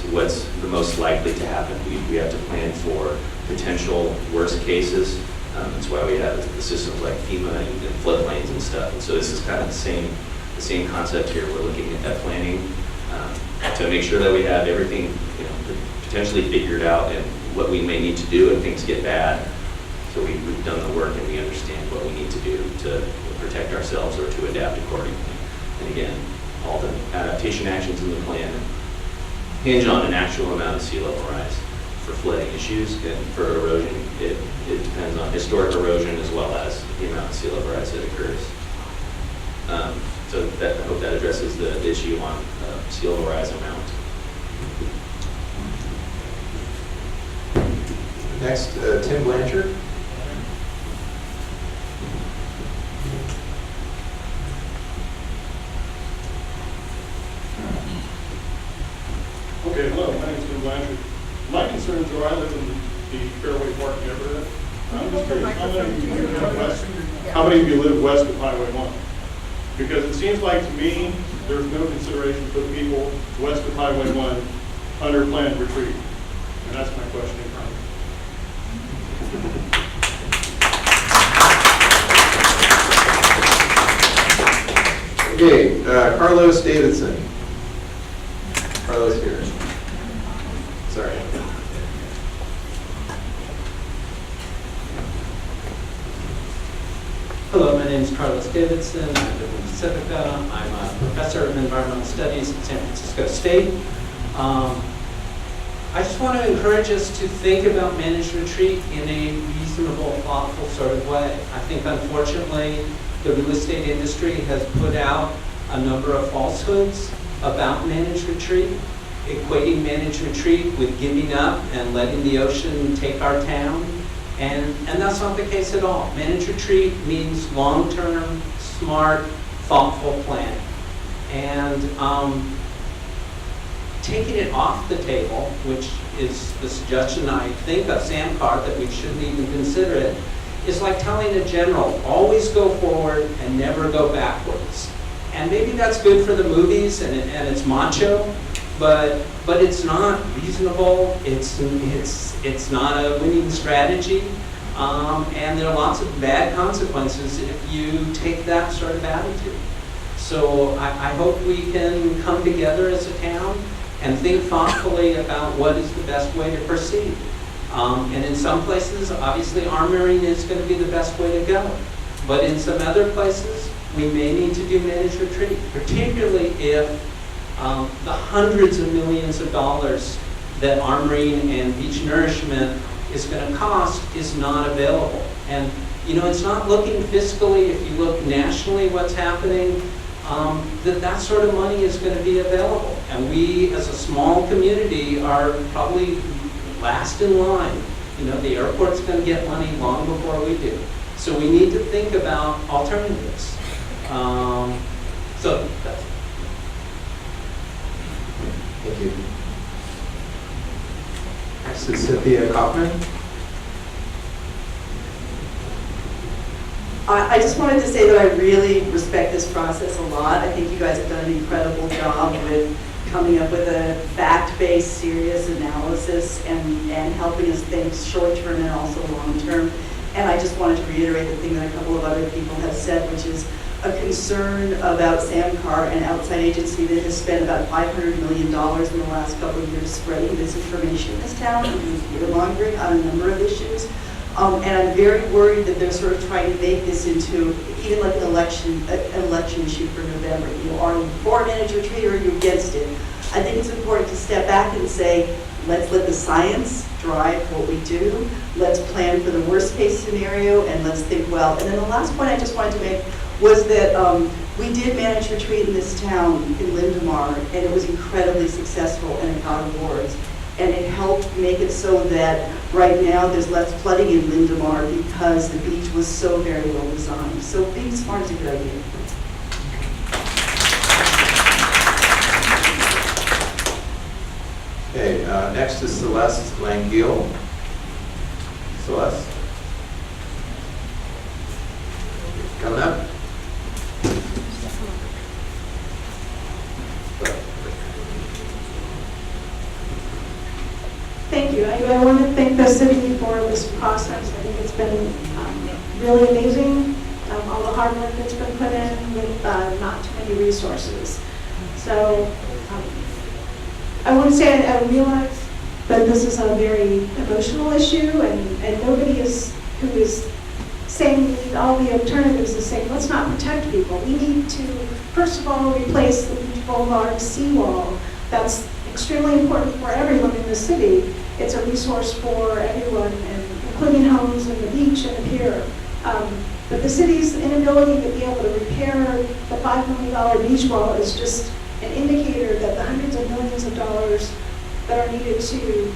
the most likely to happen. We have to plan for potential worst cases. That's why we have the systems like FEMA and floodplains and stuff. And so this is kind of the same concept here. We're looking at planning to make sure that we have everything, potentially figured out and what we may need to do if things get bad. So we've done the work and we understand what we need to do to protect ourselves or to adapt accordingly. And again, all the adaptation actions in the plan hinge on an actual amount of sea level rise. For flooding issues, and for erosion, it depends on historic erosion as well as the amount of sea level rise that occurs. So I hope that addresses the issue on sea level rise amount. Next, Tim Blanchard. Okay, hello, my name is Tim Blanchard. My concerns are I live in the Fairway Park neighborhood. I'm just curious, how many of you live west of Highway 1? Because it seems like to me, there's no consideration for the people west of Highway 1 under planned retreat. And that's my question. Okay, Carlos Davidson. Carlos here. Sorry. Hello, my name is Carlos Davidson. I live in Pacifica. I'm a professor of environmental studies at San Francisco State. I just want to encourage us to think about managed retreat in a reasonable, thoughtful sort of way. I think, unfortunately, the real estate industry has put out a number of falsehoods about managed retreat, equating managed retreat with giving up and letting the ocean take our town. And that's not the case at all. Managed retreat means long-term, smart, thoughtful planning. And taking it off the table, which is the suggestion I think of SAMCAR, that we shouldn't even consider it, is like telling a general, always go forward and never go backwards. And maybe that's good for the movies and it's macho, but it's not reasonable, it's not a winning strategy, and there are lots of bad consequences if you take that sort of attitude. So I hope we can come together as a town and think thoughtfully about what is the best way to proceed. And in some places, obviously armoring is going to be the best way to go. But in some other places, we may need to do managed retreat, particularly if the hundreds of millions of dollars that armoring and beach nourishment is going to cost is not available. And it's not looking fiscally, if you look nationally what's happening, that sort of money is going to be available. And we, as a small community, are probably last in line. The airport's going to get money long before we do. So we need to think about alternatives. So that's it. Thank you. Next is Cynthia Kaufman. I just wanted to say that I really respect this process a lot. I think you guys have done an incredible job with coming up with a fact-based, serious analysis and helping us think short-term and also long-term. And I just wanted to reiterate the thing that a couple of other people have said, which is a concern about SAMCAR, an outside agency that has spent about $500 million in the last couple of years spreading disinformation in this town and doing fear-mongering on a number of issues. And I'm very worried that they're sort of trying to make this into even like an election issue for November. Are you for managed retreat or are you against it? I think it's important to step back and say, let's let the science drive what we do. Let's plan for the worst case scenario and let's think well. And then the last point I just wanted to make was that we did manage retreat in this town in Lindemar, and it was incredibly successful and it got awards. And it helped make it so that right now there's less flooding in Lindemar because the beach was so very well designed. So being smart is a good idea. Okay, next is Celeste Langiel. Celeste? Coming up? the city for this process. I think it's been really amazing, all the hard work that's been put in with not too many resources. So I want to say I realize that this is a very emotional issue, and nobody who is saying we need all the alternatives is saying, let's not protect people. We need to, first of all, replace the Beach Boulevard seawall. That's extremely important for everyone in the city. It's a resource for everyone, and including homes and the beach and the pier. But the city's inability to be able to repair the $5 million beach wall is just an indicator that the hundreds of millions of dollars that are needed to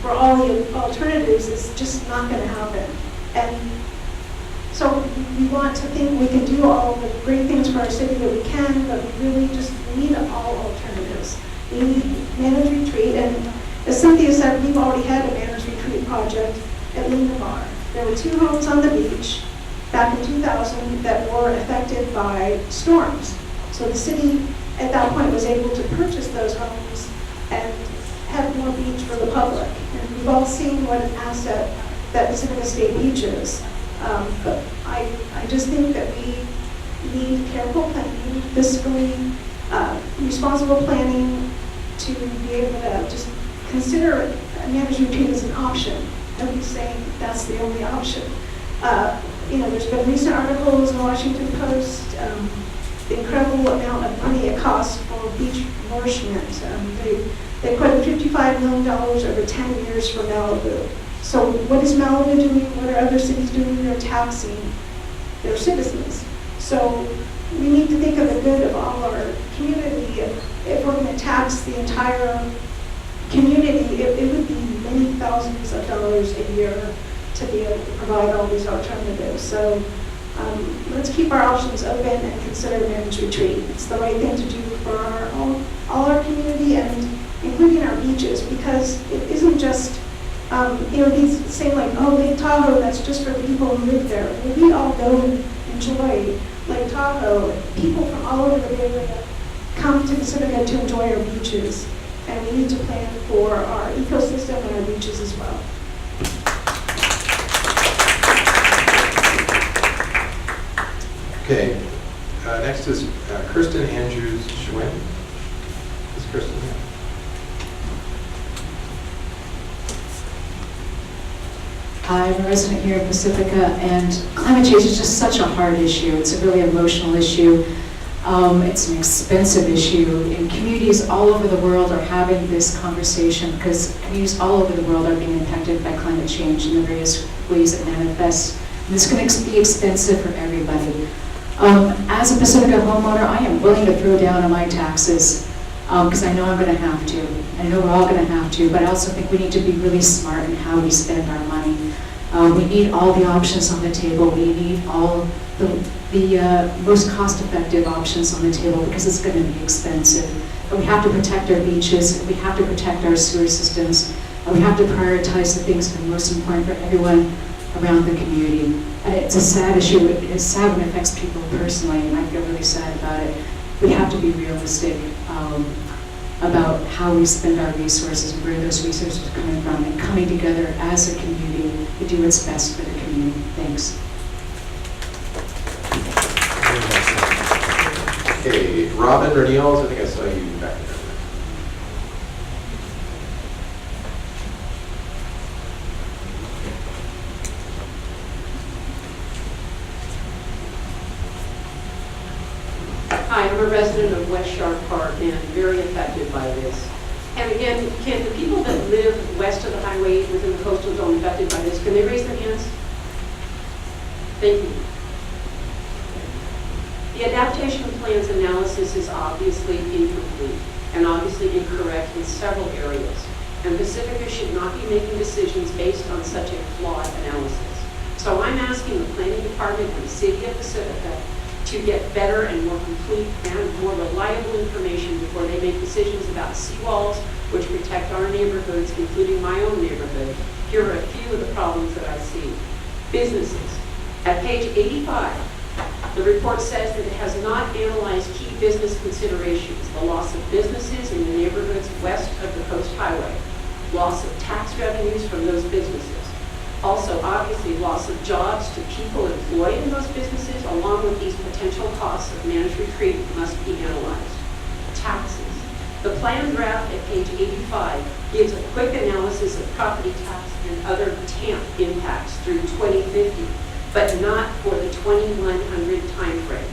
for all the alternatives is just not going to happen. And so we want to think we can do all the great things for our city that we can, but we really just need all alternatives. We need managed retreat, and as Cynthia said, we've already had a managed retreat project at Lindenbar. There were 2 homes on the beach back in 2000 that were affected by storms. So the city at that point was able to purchase those homes and have more beach for the public. And we've all seen what an asset that Pacifica State Beach is. But I just think that we need careful planning, fiscally responsible planning to be able to just consider a managed retreat as an option. Nobody's saying that's the only option. There's been recent articles in the Washington Post, the incredible amount of money it costs for beach nourishment. They quoted $55 million over 10 years for Malibu. So what is Malibu doing? What are other cities doing? They're taxing their citizens. So we need to think of the good of all our community. If we're going to tax the entire community, it would be many thousands of dollars a year to be able to provide all these alternatives. So let's keep our options open and consider managed retreat. It's the right thing to do for all our community, and including our beaches, because it isn't just these saying like, oh, Lake Tahoe, that's just for people who live there. Well, we all go and enjoy Lake Tahoe. People from all over the Bay Area come to Pacifica to enjoy our beaches, and we need to plan for our ecosystem and our beaches as well. Okay, next is Kirsten Andrews-Schwinn. Is Kirsten here? I'm a resident here in Pacifica, and climate change is just such a hard issue. It's a really emotional issue. It's an expensive issue, and communities all over the world are having this conversation because communities all over the world are being impacted by climate change in the various ways it manifests. And it's going to be expensive for everybody. As a Pacifica homeowner, I am willing to throw down on my taxes because I know I'm going to have to. I know we're all going to have to, but I also think we need to be really smart in how we spend our money. We need all the options on the table. We need all the most cost-effective options on the table because it's going to be expensive. But we have to protect our beaches. We have to protect our sewer systems. And we have to prioritize the things that are most important for everyone around the community. And it's a sad issue. It's sad when it affects people personally, and I feel really sad about it. We have to be realistic about how we spend our resources and where those resources are coming from, and coming together as a community to do what's best for the community. Thanks. Okay, Robin Bernils, I think I saw you back there. Hi, I'm a resident of West Shark Park and very affected by this. And again, can the people that live west of the highway within the coastal zone affected by this, can they raise their hands? Thank you. The adaptation plans analysis is obviously incomplete and obviously incorrect in several areas. And Pacifica should not be making decisions based on such a flawed analysis. So I'm asking the planning department and the city of Pacifica to get better and more complete and more reliable information before they make decisions about seawalls, which protect our neighborhoods, including my own neighborhood. Here are a few of the problems that I see. Businesses. At page 85, the report says that it has not analyzed key business considerations, the loss of businesses in the neighborhoods west of the Coast Highway. loss of tax revenues from those businesses. Also, obviously, loss of jobs to people employed in those businesses, along with these potential costs of managed retreat, must be analyzed. Taxes. The plan draft at page 85 gives a quick analysis of property tax and other TAMP impacts through 2050, but not for the 2100 timeframe.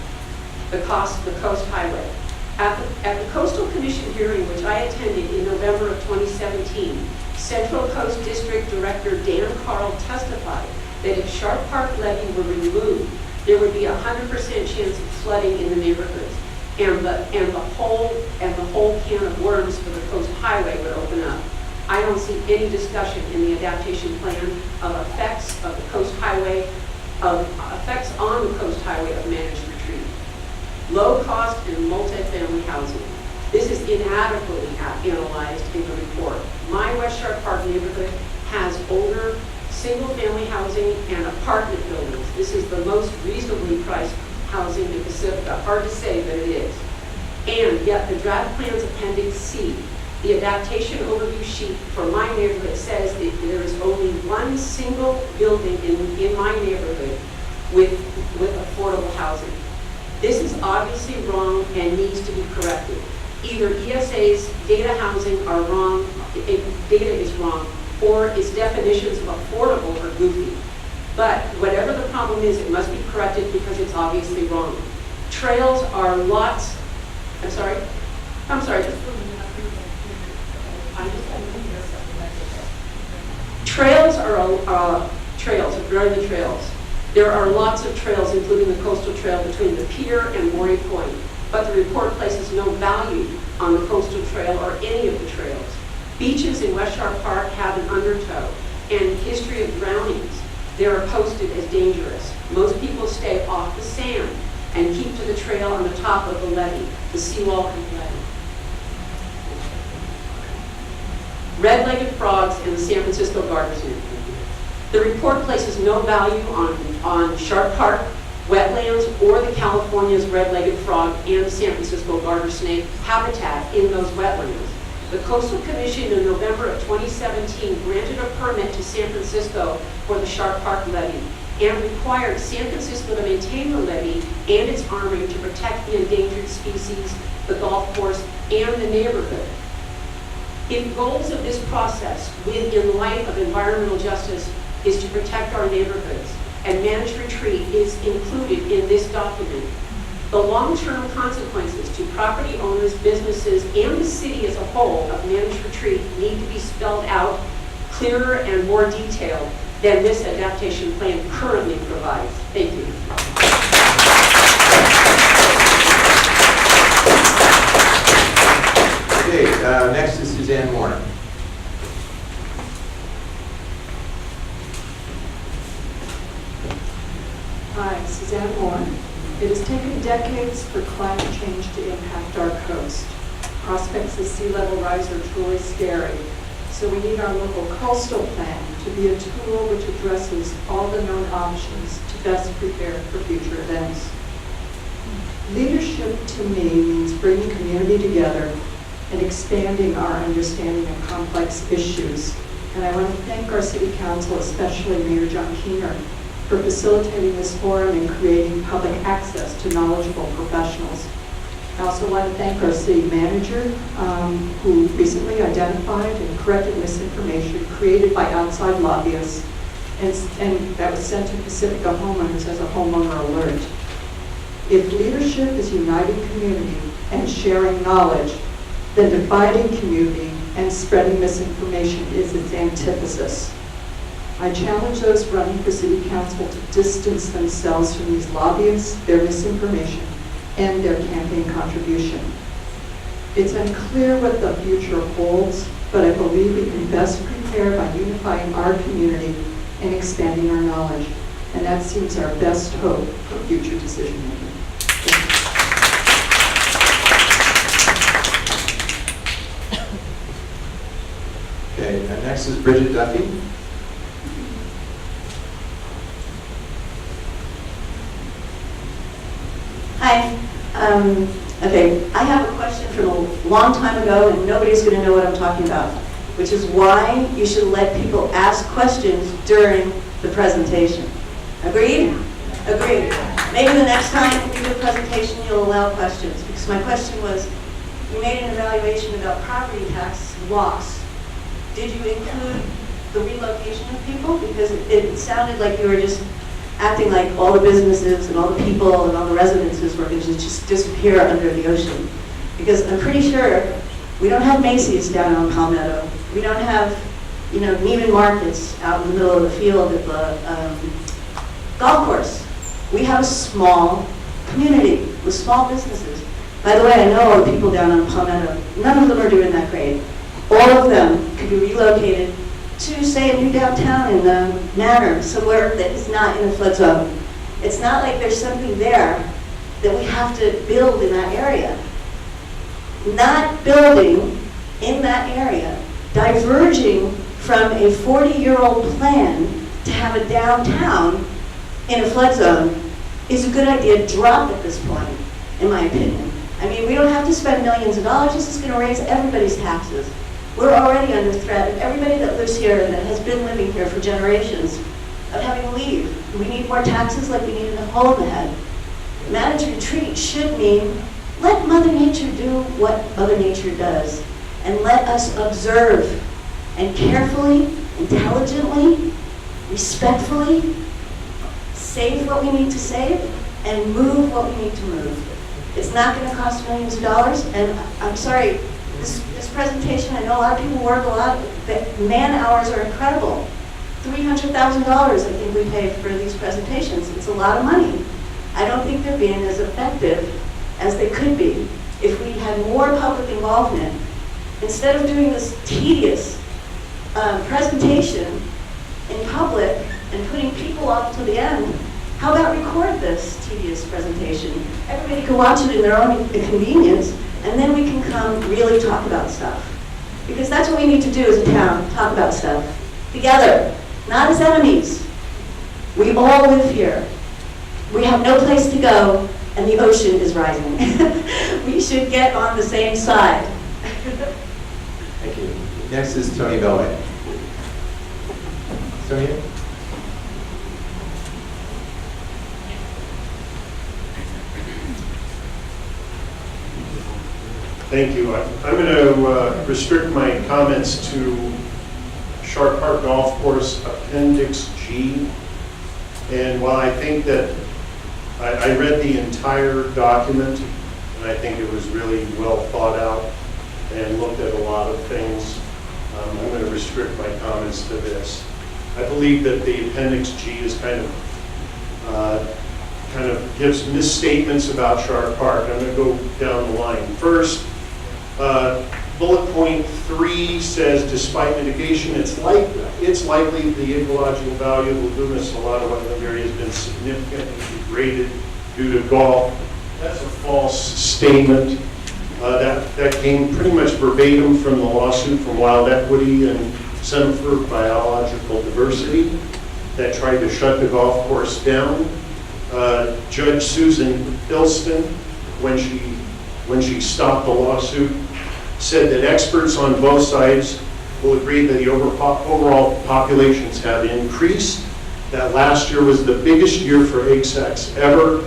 The cost of the Coast Highway. At the Coastal Commission hearing, which I attended in November of 2017, Central Coast District Director Dan Carl testified that if Sharp Park levee were removed, there would be a 100% chance of flooding in the neighborhoods, and the whole can of worms for the Coast Highway would open up. I don't see any discussion in the adaptation plan of effects of the Coast Highway, of effects on the Coast Highway of managed retreat. Low cost and multifamily housing. This is inadequately analyzed in the report. My West Sharp Park neighborhood has older single-family housing and apartment buildings. This is the most reasonably priced housing in Pacifica. Hard to say, but it is. And yet the draft plan's Appendix C, the adaptation overview sheet for my neighborhood, says that there is only one single building in my neighborhood with affordable housing. This is obviously wrong and needs to be corrected. Either ESA's data housing are wrong, data is wrong, or its definitions of affordable are goofy. But whatever the problem is, it must be corrected because it's obviously wrong. Trails are lots, I'm sorry. Trails are trails, regarding the trails. There are lots of trails, including the coastal trail between the pier and Maury Point, but the report places no value on the coastal trail or any of the trails. Beaches in West Sharp Park have an undertow and history of drownings. They are posted as dangerous. Most people stay off the sand and keep to the trail on the top of the levee, the seawall and levee. Red-legged frogs in the San Francisco garter snake. The report places no value on Sharp Park, wetlands, or the California's red-legged frog and San Francisco garter snake habitat in those wetlands. The Coastal Commission in November of 2017 granted a permit to San Francisco for the Sharp Park levee and required San Francisco to maintain the levee and its armoring to protect the endangered species, the golf course, and the neighborhood. If goals of this process, in light of environmental justice, is to protect our neighborhoods, and managed retreat is included in this document, the long-term consequences to property owners, businesses, and the city as a whole of managed retreat need to be spelled out clearer and more detailed than this adaptation plan currently provides. Thank you. Okay, next is Suzanne Moore. Hi, Suzanne Moore. It has taken decades for climate change to impact our coast. Prospects of sea level rise are truly scary. So we need our local coastal plan to be a tool which addresses all the known options to best prepare for future events. Leadership to me means bringing community together and expanding our understanding of complex issues. And I want to thank our City Council, especially Mayor John Keener, for facilitating this forum and creating public access to knowledgeable professionals. I also want to thank our city manager, who recently identified and corrected misinformation created by outside lobbyists, and that was sent to Pacifica homeowners as a homeowner alert. If leadership is uniting community and sharing knowledge, then dividing community and spreading misinformation is its antithesis. I challenge those running for City Council to distance themselves from these lobbyists, their misinformation, and their campaign contribution. It's unclear what the future holds, but I believe we can best prepare by unifying our community and expanding our knowledge. And that seems our best hope for future decision making. Okay, and next is Bridget Duffy. Hi. Okay, I have a question from a long time ago, and nobody's going to know what I'm talking about. which is why you should let people ask questions during the presentation. Agreed? Agreed. Maybe the next time you do a presentation, you'll allow questions, because my question was, you made an evaluation about property tax loss. Did you include the relocation of people? Because it sounded like you were just acting like all the businesses and all the people and all the residences were going to just disappear under the ocean. Because I'm pretty sure we don't have Macy's down on Palmetto. We don't have, Neiman Marcus out in the middle of the field at the golf course. We have a small community with small businesses. By the way, I know all the people down on Palmetto. None of them are doing that great. All of them could be relocated to, say, a new downtown in the Manor, somewhere that is not in a flood zone. It's not like there's something there that we have to build in that area. Not building in that area, diverging from a 40-year-old plan to have a downtown in a flood zone is a good idea. Drop at this point, in my opinion. I mean, we don't have to spend millions of dollars. This is going to raise everybody's taxes. We're already under threat, and everybody that lives here and that has been living here for generations of having to leave. We need more taxes like we need a hole in the head. Managed retreat should mean let Mother Nature do what Mother Nature does, and let us observe and carefully, intelligently, respectfully save what we need to save and move what we need to move. It's not going to cost millions of dollars, and I'm sorry, this presentation, I know a lot of people work a lot, but man hours are incredible. $300,000 I think we pay for these presentations. It's a lot of money. I don't think they're being as effective as they could be if we had more public involvement. Instead of doing this tedious presentation in public and putting people off to the end, how about record this tedious presentation? Everybody can watch it in their own convenience, and then we can come really talk about stuff. Because that's what we need to do as a town, talk about stuff. Together, not as enemies. We all live here. We have no place to go, and the ocean is rising. We should get on the same side. Thank you. Next is Tony Bellway. Tony? Thank you. I'm going to restrict my comments to Shark Park Golf Course Appendix G. And while I think that I read the entire document, and I think it was really well thought out and looked at a lot of things, I'm going to restrict my comments to this. I believe that the Appendix G is kind of gives misstatements about Shark Park. I'm going to go down the line. First, bullet point 3 says, despite mitigation, it's likely the ecological value of lagoons, a lot of wetland area has been significantly degraded due to golf. That's a false statement. That came pretty much verbatim from the lawsuit from Wild Equity and Center for Biological Diversity that tried to shut the golf course down. Judge Susan Ilston, when she stopped the lawsuit, said that experts on both sides will agree that the overall populations have increased, that last year was the biggest year for egg sacs ever,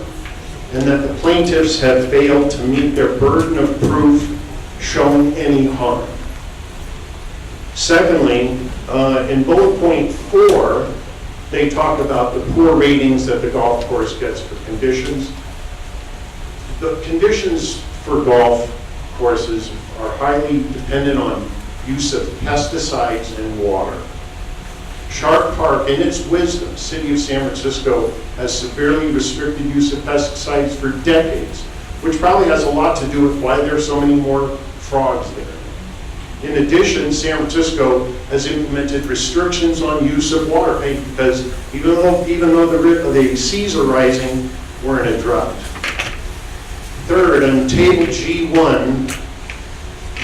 and that the plaintiffs have failed to meet their burden of proof showing any harm. Secondly, in bullet point 4, they talk about the poor ratings that the golf course gets for conditions. The conditions for golf courses are highly dependent on use of pesticides and water. Shark Park, in its wisdom, City of San Francisco has severely restricted use of pesticides for decades, which probably has a lot to do with why there are so many more frogs there. In addition, San Francisco has implemented restrictions on use of water, because even though the seas are rising, we're in a drought. Third, on table G1,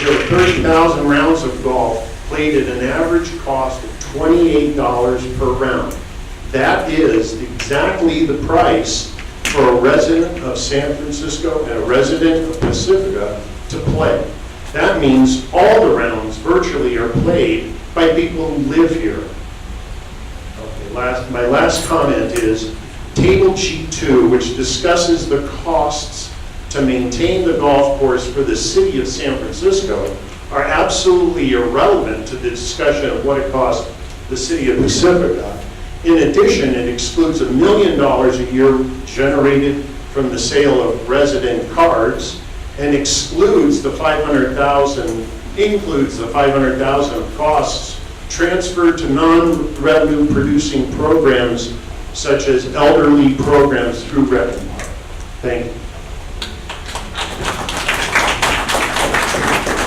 there were 30,000 rounds of golf played at an average cost of $28 per round. That is exactly the price for a resident of San Francisco and a resident of Pacifica to play. That means all the rounds virtually are played by people who live here. Okay, my last comment is table sheet 2, which discusses the costs to maintain the golf course for the city of San Francisco, are absolutely irrelevant to the discussion of what it costs the city of Pacifica. In addition, it excludes $1 million a year generated from the sale of resident cards, and excludes the $500,000, includes the $500,000 of costs transferred to non-revenue producing programs such as elderly programs through revenue. Thank you.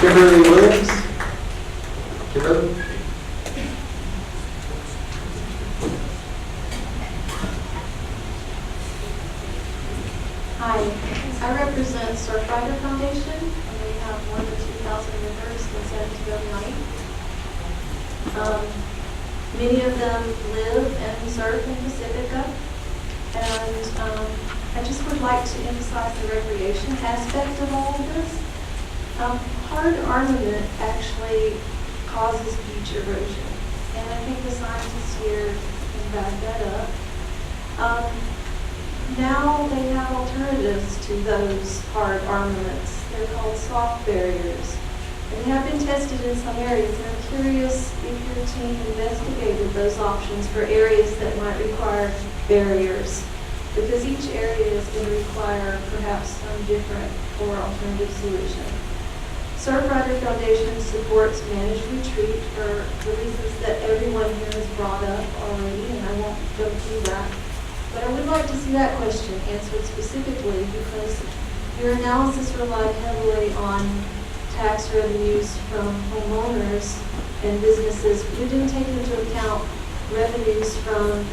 Kimberly Williams? Kimberly? Hi, I represent Surfrider Foundation, and we have more than 2,000 members in San Antonio County. Many of them live and surf in Pacifica, and I just would like to emphasize the recreation aspect of all of this. Hard armament actually causes beach erosion, and I think the scientists here can back that up. Now they have alternatives to those hard armaments. They're called soft barriers. And they have been tested in some areas, and I'm curious if your team investigated those options for areas that might require barriers, because each area is going to require perhaps some different or alternative solution. Surfrider Foundation supports managed retreat for the reasons that everyone here has brought up already, and I won't go through that. But I would like to see that question answered specifically, because your analysis relied heavily on tax revenues from homeowners and businesses. You didn't take into account revenues from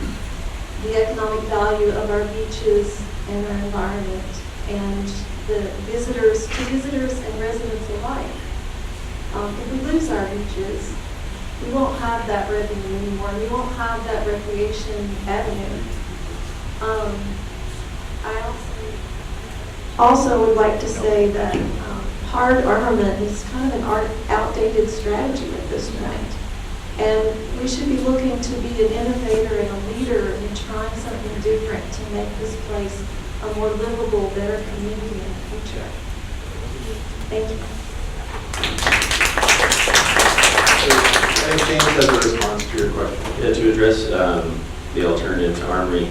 the economic value of our beaches and our environment, and the visitors, to visitors and residents alike. If we lose our beaches, we won't have that revenue anymore. We won't have that recreation avenue. I also would like to say that hard armament is kind of an outdated strategy at this point. And we should be looking to be an innovator and a leader in trying something different to make this place a more livable, better community in the future. Thank you. Any changes as a response to your question? Yeah, to address the alternative to armoring,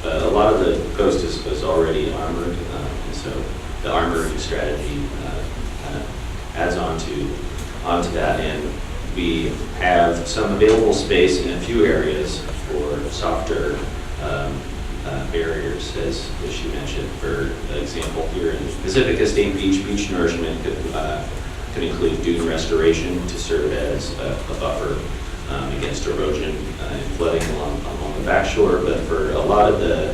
a lot of the coast is already armored, and so the armoring strategy kind of adds on to that, and we have some available space in a few areas for softer barriers, as you mentioned. For example, here in Pacifica State Beach, beach nourishment could include dune restoration to serve as a buffer against erosion and flooding along the backshore. But for a lot of the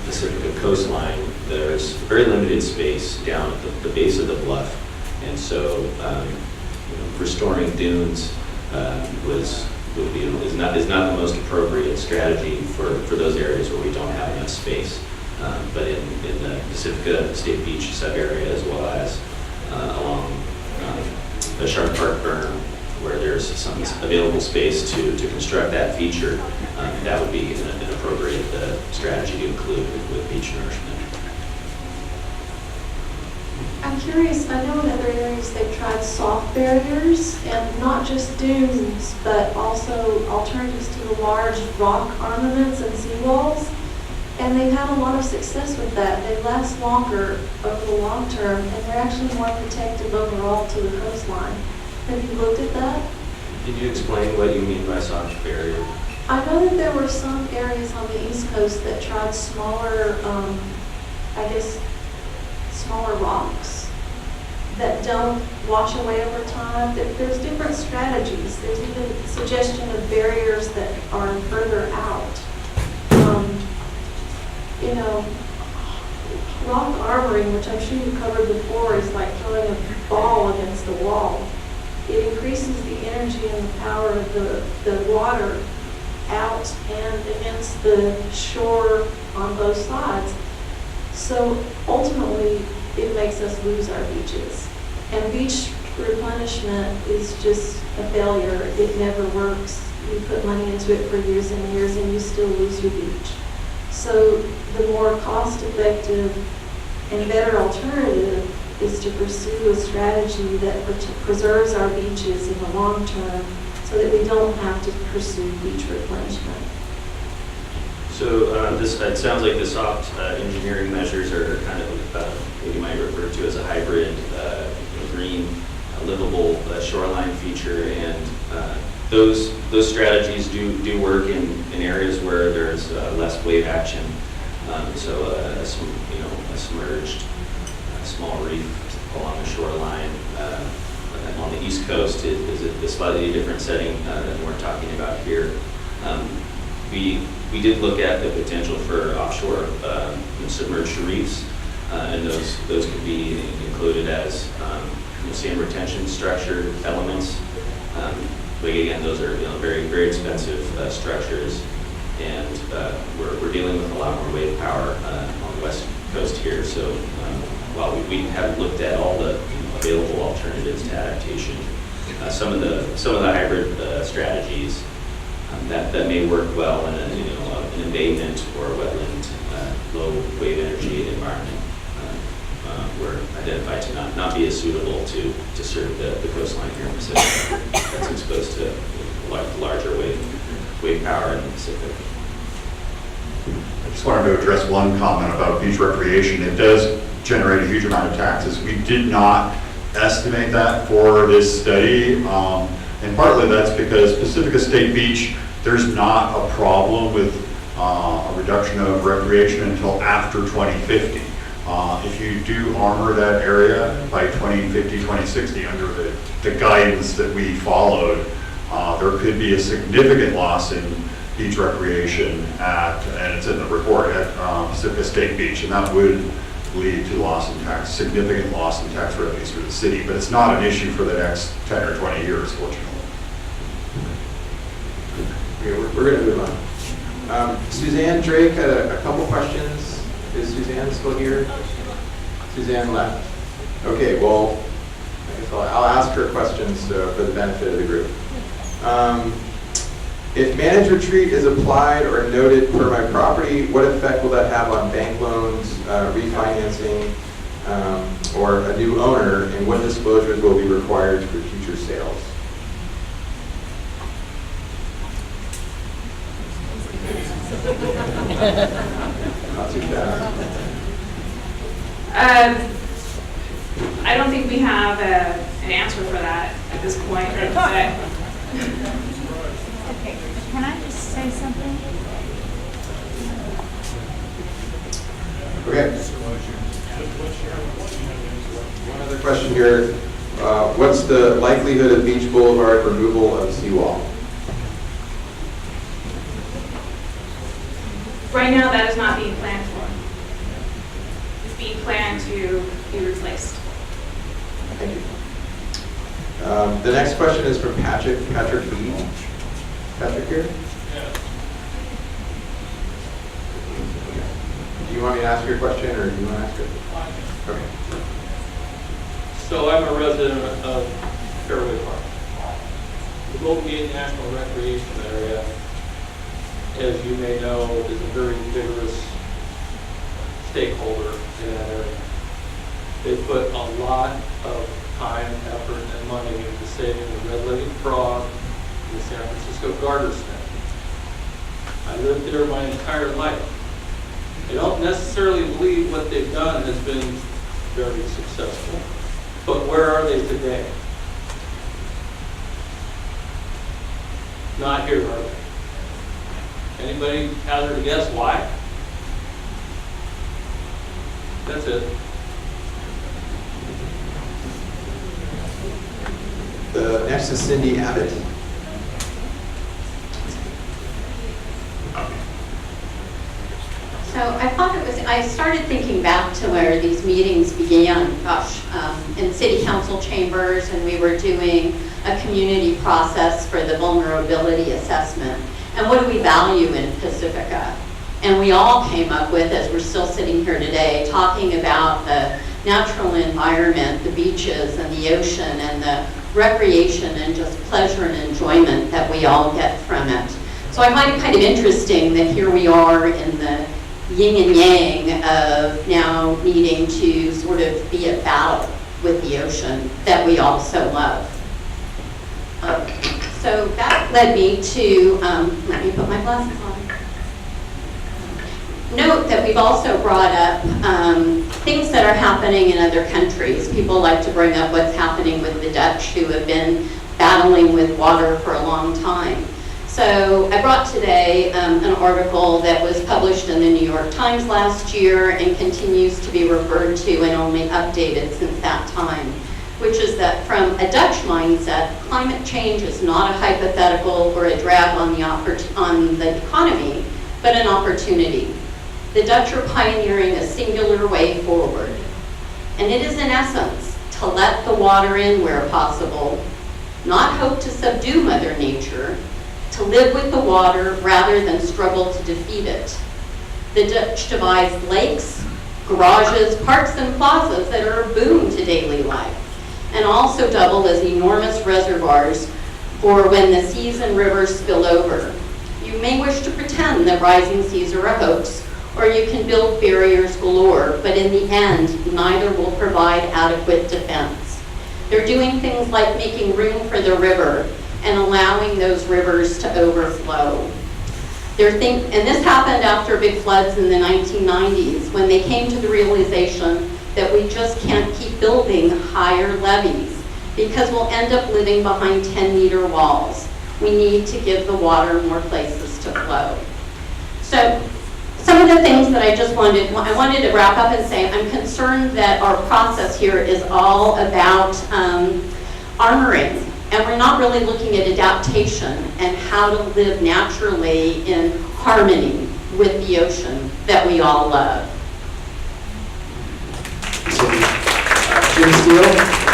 Pacifica coastline, there's very limited space down at the base of the bluff, and so restoring dunes is not the most appropriate strategy for those areas where we don't have enough space. But in the Pacifica State Beach sub area, as well as along the Shark Park berm, where there's some available space to construct that feature, that would be an appropriate strategy to include with beach nourishment. I'm curious, I know in other areas they've tried soft barriers, and not just dunes, but also alternatives to the large rock armaments and seawalls. And they've had a lot of success with that. They last longer over the long term, and they're actually more protective overall to the coastline. Have you looked at that? Can you explain what you mean by soft barrier? I know that there were some areas on the East Coast that tried smaller, smaller rocks that don't wash away over time. There's different strategies. There's even suggestion of barriers that are further out. Rock armoring, which I'm sure you've covered before, is like throwing a ball against the wall. It increases the energy and the power of the water out and against the shore on both sides. So ultimately, it makes us lose our beaches. And beach replenishment is just a failure. It never works. You put money into it for years and years and you still lose your beach. So the more cost-effective and better alternative is to pursue a strategy that preserves our beaches in the long term so that we don't have to pursue beach replenishment. So it sounds like the soft engineering measures are kind of what you might refer to as a hybrid green livable shoreline feature, and those strategies do work in areas where there's less wave action. So a submerged small reef along the shoreline on the East Coast is a slightly different setting than we're talking about here. We did look at the potential for offshore submerged reefs, and those could be included as sand retention structure elements. But again, those are very, very expensive structures, and we're dealing with a lot more wave power on the West Coast here. So while we haven't looked at all the available alternatives to adaptation, some of the hybrid strategies that may work well in an embayment or wetland low wave energy environment were identified to not be as suitable to serve the coastline here in the Pacific that's exposed to larger wave power in the Pacific. I just wanted to address one comment about beach recreation. It does generate a huge amount of taxes. We did not estimate that for this study, and partly that's because Pacifica State Beach, there's not a problem with a reduction of recreation until after 2050. If you do armor that area by 2050, 2060 under the guidance that we followed, there could be a significant loss in beach recreation and it's in the report, at Pacifica State Beach, and that would lead to significant loss in tax revenues for the city, but it's not an issue for the next 10 or 20 years, fortunately. Okay, we're going to move on. Suzanne Drake had a couple questions. Is Suzanne still here? Suzanne left. Okay, well, I guess I'll ask her questions for the benefit of the group. If managed retreat is applied or noted for my property, what effect will that have on bank loans, refinancing, or a new owner, and what disclosures will be required for future sales? Not too fast. I don't think we have an answer for that at this point. Okay, can I just say something? Okay. One other question here. What's the likelihood of Beach Boulevard removal of seawall? Right now, that is not being planned for. It's being planned to be replaced. Thank you. The next question is from Patrick B. Patrick here? Yeah. Do you want me to ask your question, or do you want to ask it? Okay. So I'm a resident of Fairway Park. The Golden Gate National Recreation Area, as you may know, is a very vigorous stakeholder in that area. They put a lot of time, effort, and money into saving the red-legged frog and the San Francisco garter snake. I lived there my entire life. I don't necessarily believe what they've done has been very successful, but where are they today? Not here, are they? Anybody hazard a guess why? That's it. The next is Cindy Abbott. So I thought I started thinking back to where these meetings began, in city council chambers, and we were doing a community process for the vulnerability assessment. And what do we value in Pacifica? And we all came up with, as we're still sitting here today, talking about natural environment, the beaches and the ocean and the recreation and just pleasure and enjoyment that we all get from it. So I find it kind of interesting that here we are in the yin and yang of now needing to sort of be at battle with the ocean that we all so love. So that led me to, let me put my glasses on. Note that we've also brought up things that are happening in other countries. People like to bring up what's happening with the Dutch, who have been battling with water for a long time. So I brought today an article that was published in the New York Times last year and continues to be referred to and only updated since that time, which is that from a Dutch mindset, climate change is not a hypothetical or a drag on the economy, but an opportunity. The Dutch are pioneering a singular way forward, and it is in essence to let the water in where possible, not hope to subdue Mother Nature, to live with the water rather than struggle to defeat it. The Dutch devise lakes, garages, parks, and plazas that are a boon to daily life, and also double as enormous reservoirs for when the seas and rivers spill over. You may wish to pretend that rising seas are a hoax, or you can build barriers galore, but in the end, neither will provide adequate defense. They're doing things like making room for the river and allowing those rivers to overflow. And this happened after big floods in the 1990s, when they came to the realization that we just can't keep building higher levees because we'll end up living behind 10-meter walls. We need to give the water more places to flow. So some of the things that I wanted to wrap up and say, I'm concerned that our process here is all about armoring, and we're not really looking at adaptation and how to live naturally in harmony with the ocean that we all love. Jim Steele.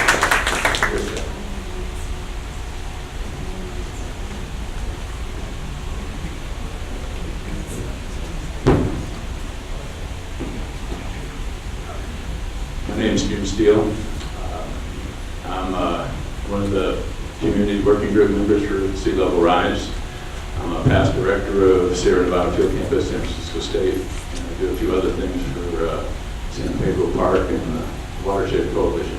My name is Jim Steele. I'm one of the community working group members for sea level rise. I'm a past director of Sierra Nevada Field Campus, San Francisco State, and I do a few other things for San Pedro Park and the Watershed Coalition.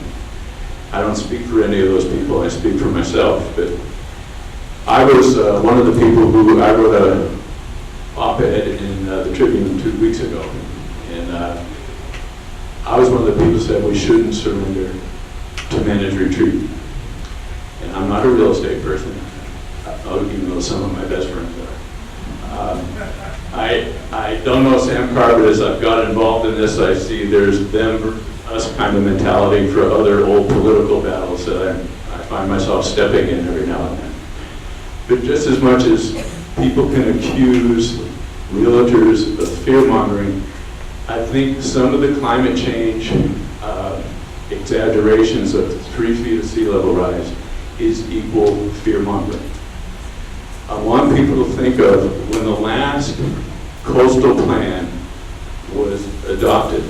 I don't speak for any of those people, I speak for myself, but I was one of the people who, I wrote an op-ed in the Tribune 2 weeks ago, and I was one of the people who said we shouldn't surrender to managed retreat. And I'm not a real estate person, even though some of my best friends are. I don't know Sam Carr, but as I've got involved in this, I see there's them, us kind of mentality for other old political battles that I find myself stepping in every now and then. But just as much as people can accuse realtors of fear-mongering, I think some of the climate change exaggerations of 3 feet of sea level rise is equal fear-mongering. I want people to think of when the last coastal plan was adopted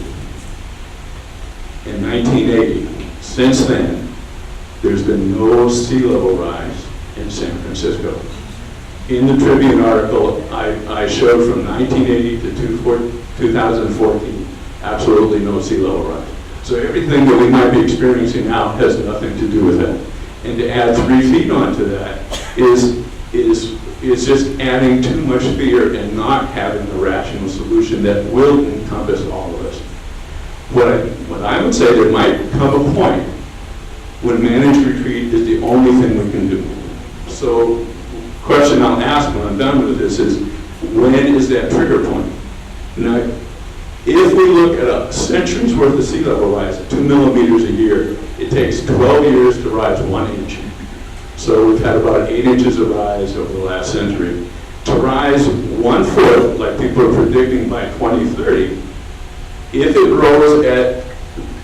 in 1980. Since then, there's been no sea level rise in San Francisco. In the Tribune article, I showed from 1980 to 2014, absolutely no sea level rise. So everything that we might be experiencing now has nothing to do with that. And to add 3 feet onto that is just adding too much fear and not having a rational solution that will encompass all of us. What I would say, there might come a point when managed retreat is the only thing we can do. So question I'll ask when I'm done with this is, when is that trigger point? Now, if we look at a century's worth of sea level rise at 2 millimeters a year, it takes 12 years to rise 1 inch. So we've had about 8 inches of rise over the last century. To rise 1 foot, like people are predicting by 2030, if it rose at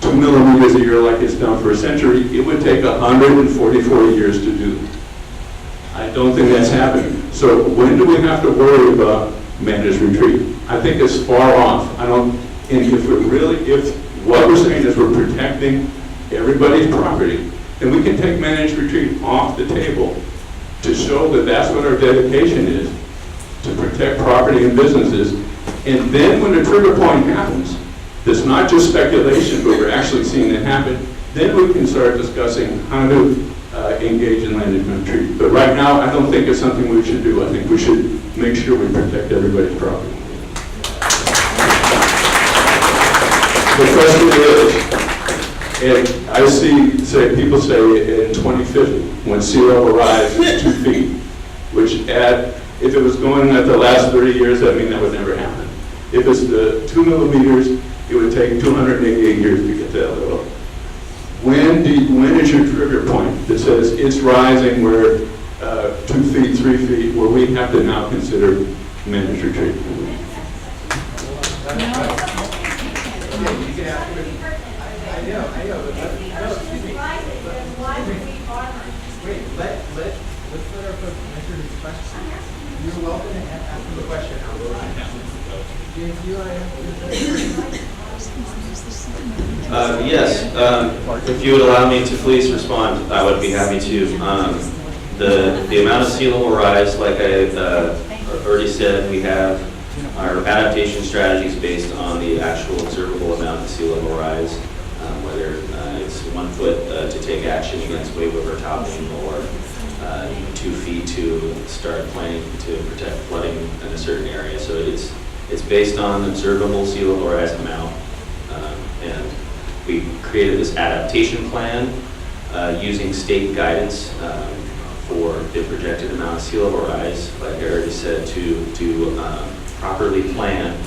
2 millimeters a year like it's done for a century, it would take 144 years to do. I don't think that's happening. So when do we have to worry about managed retreat? I think it's far off. And if What we're saying is we're protecting everybody's property, and we can take managed retreat off the table to show that that's what our dedication is, to protect property and businesses. And then when the trigger point happens, it's not just speculation, but we're actually seeing it happen, then we can start discussing how to engage in land retreat. But right now, I don't think it's something we should do. I think we should make sure we protect everybody's property. The question is, and I see, people say in 2050, when sea level rise is 2 feet, which if it was going at the last 30 years, that mean that would never happen. If it's the 2 millimeters, it would take 288 years to get to that level. When is your trigger point that says it's rising where 2 feet, 3 feet, where we have to now consider managed retreat? I know, but let's let our folks answer this question. You're welcome to ask the question. James, you want to answer? Yes, if you would allow me to please respond, I would be happy to. The amount of sea level rise, like I already said, we have our adaptation strategies based on the actual observable amount of sea level rise, whether it's 1 foot to take action against wave overtopping or 2 feet to start planning to protect flooding in a certain area. So it's based on observable sea level rise amount. And we created this adaptation plan using state guidance for the projected amount of sea level rise, like I already said, to properly plan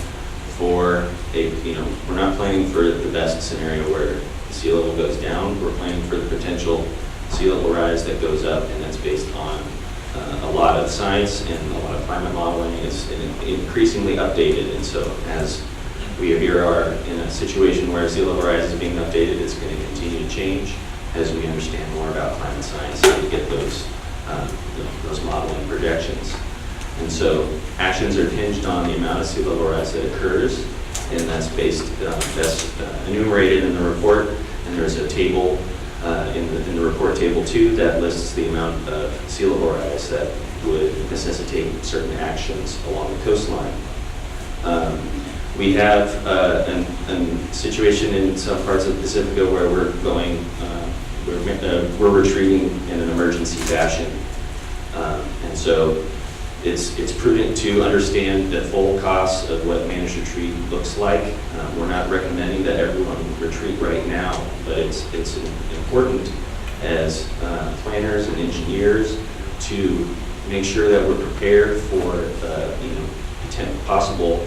for we're not planning for the best scenario where sea level goes down. We're planning for the potential sea level rise that goes up, and that's based on a lot of science and a lot of climate modeling. It's increasingly updated, and so as we here are in a situation where sea level rise is being updated, it's going to continue to change as we understand more about climate science and to get those modeling projections. And so actions are hinged on the amount of sea level rise that occurs, and that's enumerated in the report. And there's a table in the report, table 2, that lists the amount of sea level rise that would necessitate certain actions along the coastline. We have a situation in some parts of Pacifica where we're retreating in an emergency fashion, and so it's prudent to understand the full costs of what managed retreat looks like. We're not recommending that everyone retreat right now, but it's important as planners and engineers to make sure that we're prepared for possible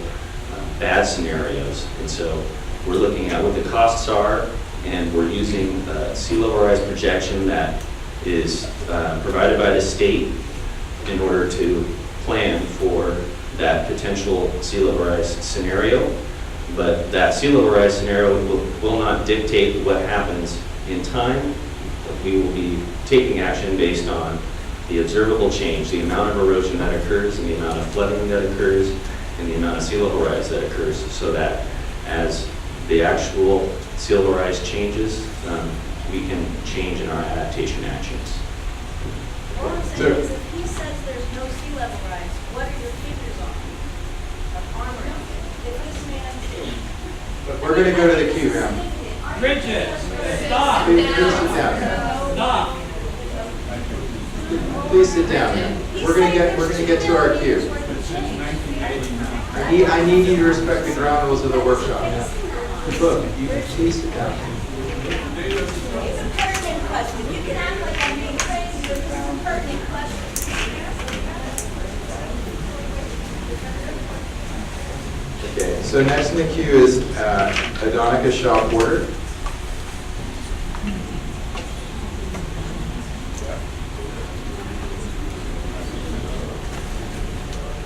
bad scenarios. And so we're looking at what the costs are, and we're using sea level rise projection that is provided by the state in order to plan for that potential sea level rise scenario. But that sea level rise scenario will not dictate what happens in time. We will be taking action based on the observable change, the amount of erosion that occurs and the amount of flooding that occurs and the amount of sea level rise that occurs, so that as the actual sea level rise changes, we can change in our adaptation actions. What I'm saying is, if he says there's no sea level rise, what are your figures on if this man But we're going to go to the queue now. Bridget, stop. Please sit down. Stop. Please sit down. We're going to get to our queue. I need you to respect the ground rules of the workshop. Look, please sit down. It's a pertinent question. You can act like I'm being crazy, but this is a pertinent question. Okay, so next in the queue is Adonica Shaw Porter.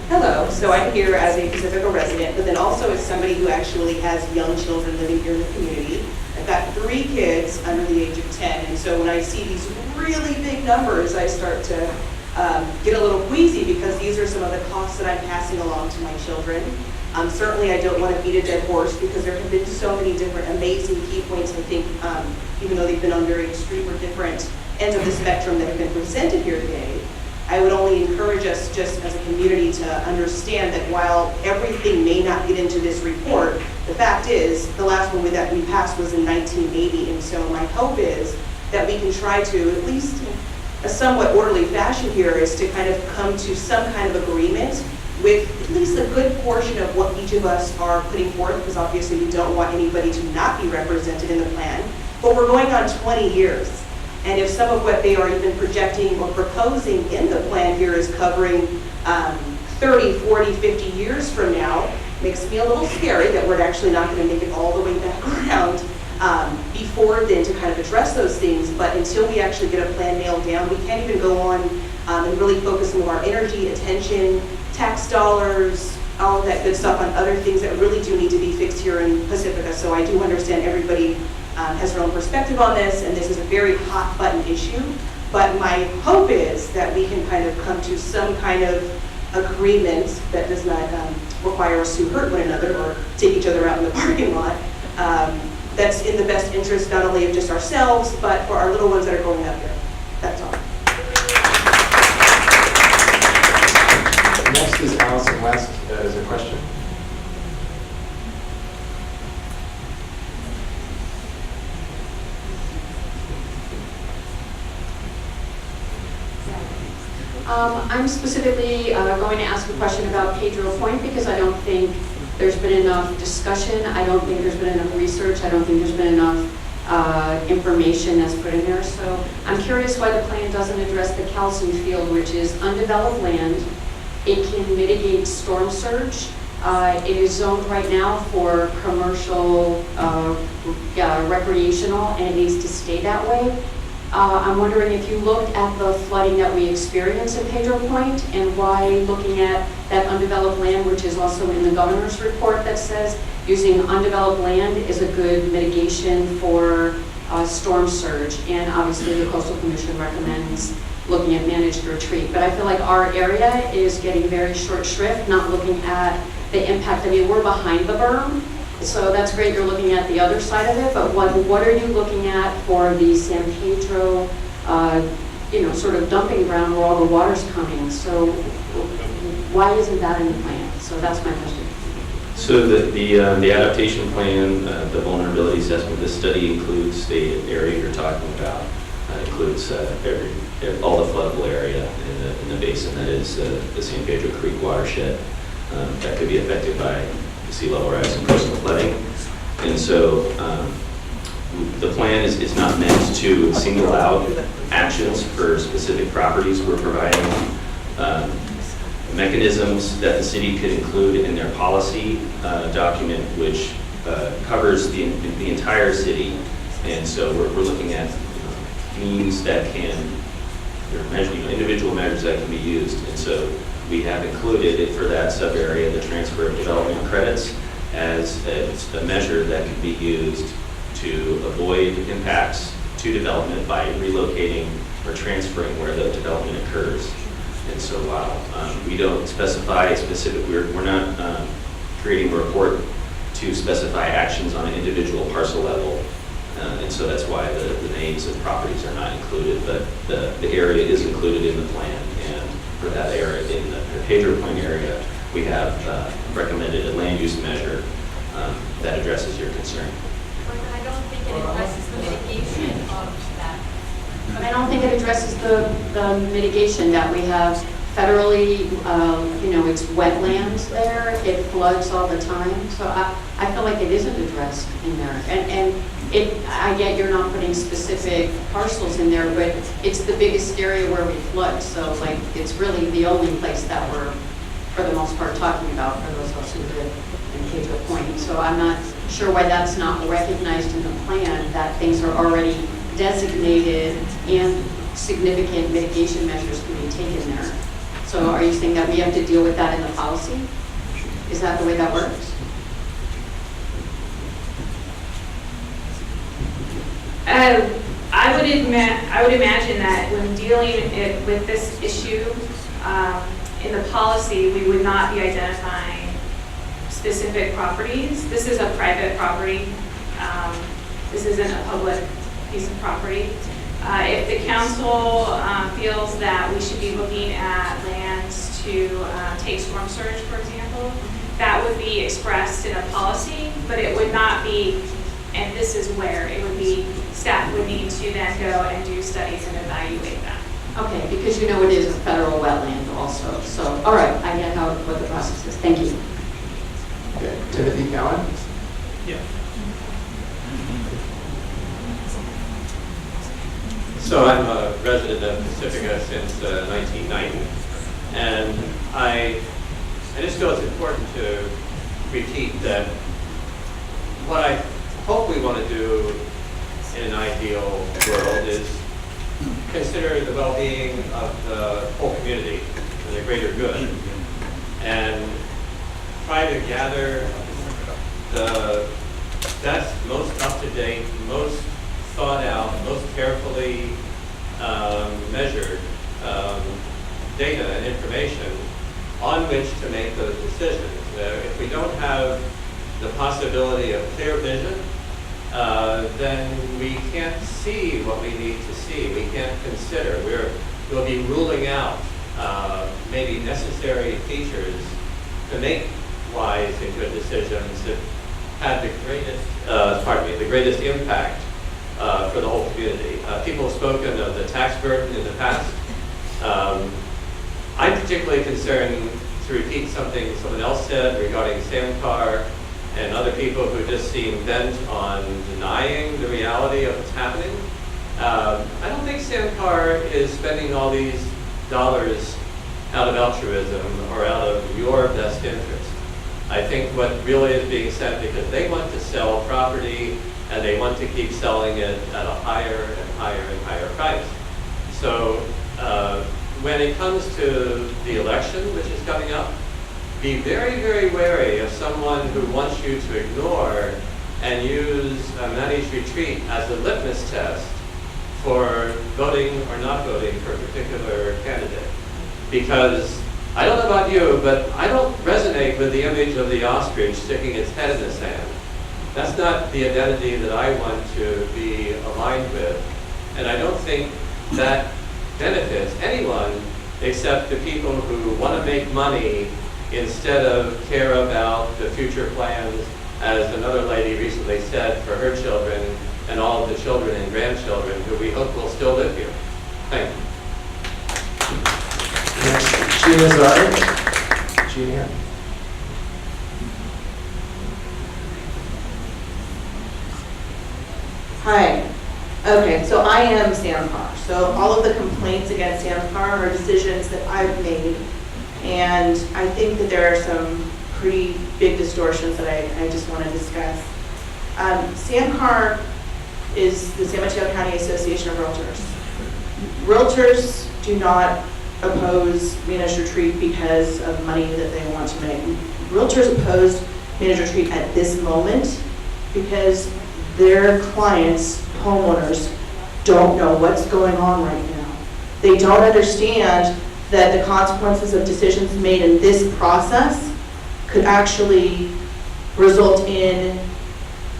Hello, so I'm here as a Pacifica resident, but then also as somebody who actually has young children living here in the community. I've got 3 kids under the age of 10, and so when I see these really big numbers, I start to get a little queasy because these are some of the costs that I'm passing along to my children. Certainly, I don't want to beat a dead horse because there have been so many different amazing key points, I think, even though they've been on very extreme or different ends of the spectrum that have been presented here today. I would only encourage us just as a community to understand that while everything may not get into this report, the fact is the last one that we passed was in 1980. And so my hope is that we can try to, at least in a somewhat orderly fashion here, is to kind of come to some kind of agreement with at least a good portion of what each of us are putting forth, because obviously we don't want anybody to not be represented in the plan. But we're going on 20 years. And if some of what they are even projecting or proposing in the plan here is covering 30, 40, 50 years from now, makes me a little scary that we're actually not going to make it all the way back around before then to kind of address those things. But until we actually get a plan nailed down, we can't even go on and really focus some of our energy, attention, tax dollars, all of that good stuff on other things that really do need to be fixed here in Pacifica. So I do understand everybody has their own perspective on this, and this is a very hot button issue. But my hope is that we can kind of come to some kind of agreement that does not require us to hurt one another or take each other out in the parking lot. That's in the best interest not only of just ourselves, but for our little ones that are growing up here. That's all. Next is Allison West. That is a question. I'm specifically going to ask a question about Pedro Point because I don't think there's been enough discussion. I don't think there's been enough research. I don't think there's been enough information that's put in there. So I'm curious why the plan doesn't address the calcium field, which is undeveloped land. It can mitigate storm surge. It is zoned right now for commercial, recreational, and it needs to stay that way. I'm wondering if you looked at the flooding that we experienced at Pedro Point and why looking at that undeveloped land, which is also in the governor's report that says using undeveloped land is a good mitigation for storm surge. And obviously the Coastal Commission recommends looking at managed retreat. But I feel like our area is getting very short shrift, not looking at the impact. I mean, we're behind the berm. So that's great, you're looking at the other side of it, but what are you looking at for the San Pedro, sort of dumping ground where all the water's coming? So why isn't that in the plan? So that's my question. So the adaptation plan, the vulnerability assessment, this study includes the area you're talking about. Includes all the floodable area in the basin that is the San Pedro Creek watershed that could be affected by sea level rise and coastal flooding. And so the plan is not meant to single out actions for specific properties. We're providing mechanisms that the city could include in their policy document, which covers the entire city. And so we're looking at means that can, individual measures that can be used. And so we have included it for that sub-area, the transfer of development credits, as a measure that can be used to avoid impacts to development by relocating or transferring where the development occurs. And so while we don't specify a specific, we're not creating a report to specify actions on an individual parcel level. And so that's why the names of properties are not included, but the area is included in the plan. And for that area, in the Pedro Point area, we have recommended a land use measure that addresses your concern. But I don't think it addresses the mitigation of that. But I don't think it addresses the mitigation that we have federally, it's wetlands there, it floods all the time. So I feel like it isn't addressed in there. And I get you're not putting specific parcels in there, but it's the biggest area where we flood. So like, it's really the only place that we're, for the most part, talking about for those of us who live in Pedro Point. So I'm not sure why that's not recognized in the plan, that things are already designated and significant mitigation measures can be taken there. So are you saying that we have to deal with that in the policy? Is that the way that works? I I would imagine that when dealing with this issue, in the policy, we would not be identifying specific properties. This is a private property. This isn't a public piece of property. If the council feels that we should be looking at lands to take storm surge, for example, that would be expressed in a policy, but it would not be, and this is where, it would be, staff would need to then go and do studies and evaluate that. Okay, because you know it is a federal wetland also. So, all right, I get how what the process is. Thank you. Okay, Timothy Cowan? Yeah. So I'm a resident of Pacifica since 1990, and I just feel it's important to repeat that what I hope we want to do in an ideal world is consider the well-being of the whole community and the greater good, and try to gather the best, most up-to-date, most thought out, most carefully measured data and information on which to make those decisions. If we don't have the possibility of clear vision, then we can't see what we need to see. We can't consider. We'll be ruling out maybe necessary features to make wise and good decisions that have the greatest impact for the whole community. People have spoken of the tax burden in the past. I'm particularly concerned, to repeat something someone else said regarding SAMCAR and other people who just seem bent on denying the reality of what's happening. I don't think SAMCAR is spending all these dollars out of altruism or out of your best interest. I think what really is being said, because they want to sell property and they want to keep selling it at a higher and higher and higher price. So when it comes to the election, which is coming up, be very, very wary of someone who wants you to ignore and use a managed retreat as a litmus test for voting or not voting for a particular candidate. Because I don't know about you, but I don't resonate with the image of the ostrich sticking its head in the sand. That's not the identity that I want to be aligned with. And I don't think that benefits anyone except the people who want to make money instead of care about the future plans, as another lady recently said, for her children and all of the children and grandchildren who we hope will still live here. Thank you. Next, Gina Zard. Gina. Hi. Okay, so I am SAMCAR. So all of the complaints against SAMCAR are decisions that I've made. And I think that there are some pretty big distortions that I just want to discuss. SAMCAR is the San Mateo County Association of Realtors. Realtors do not oppose managed retreat because of money that they want to make. Realtors oppose managed retreat at this moment because their clients, homeowners, don't know what's going on right now. They don't understand that the consequences of decisions made in this process could actually result in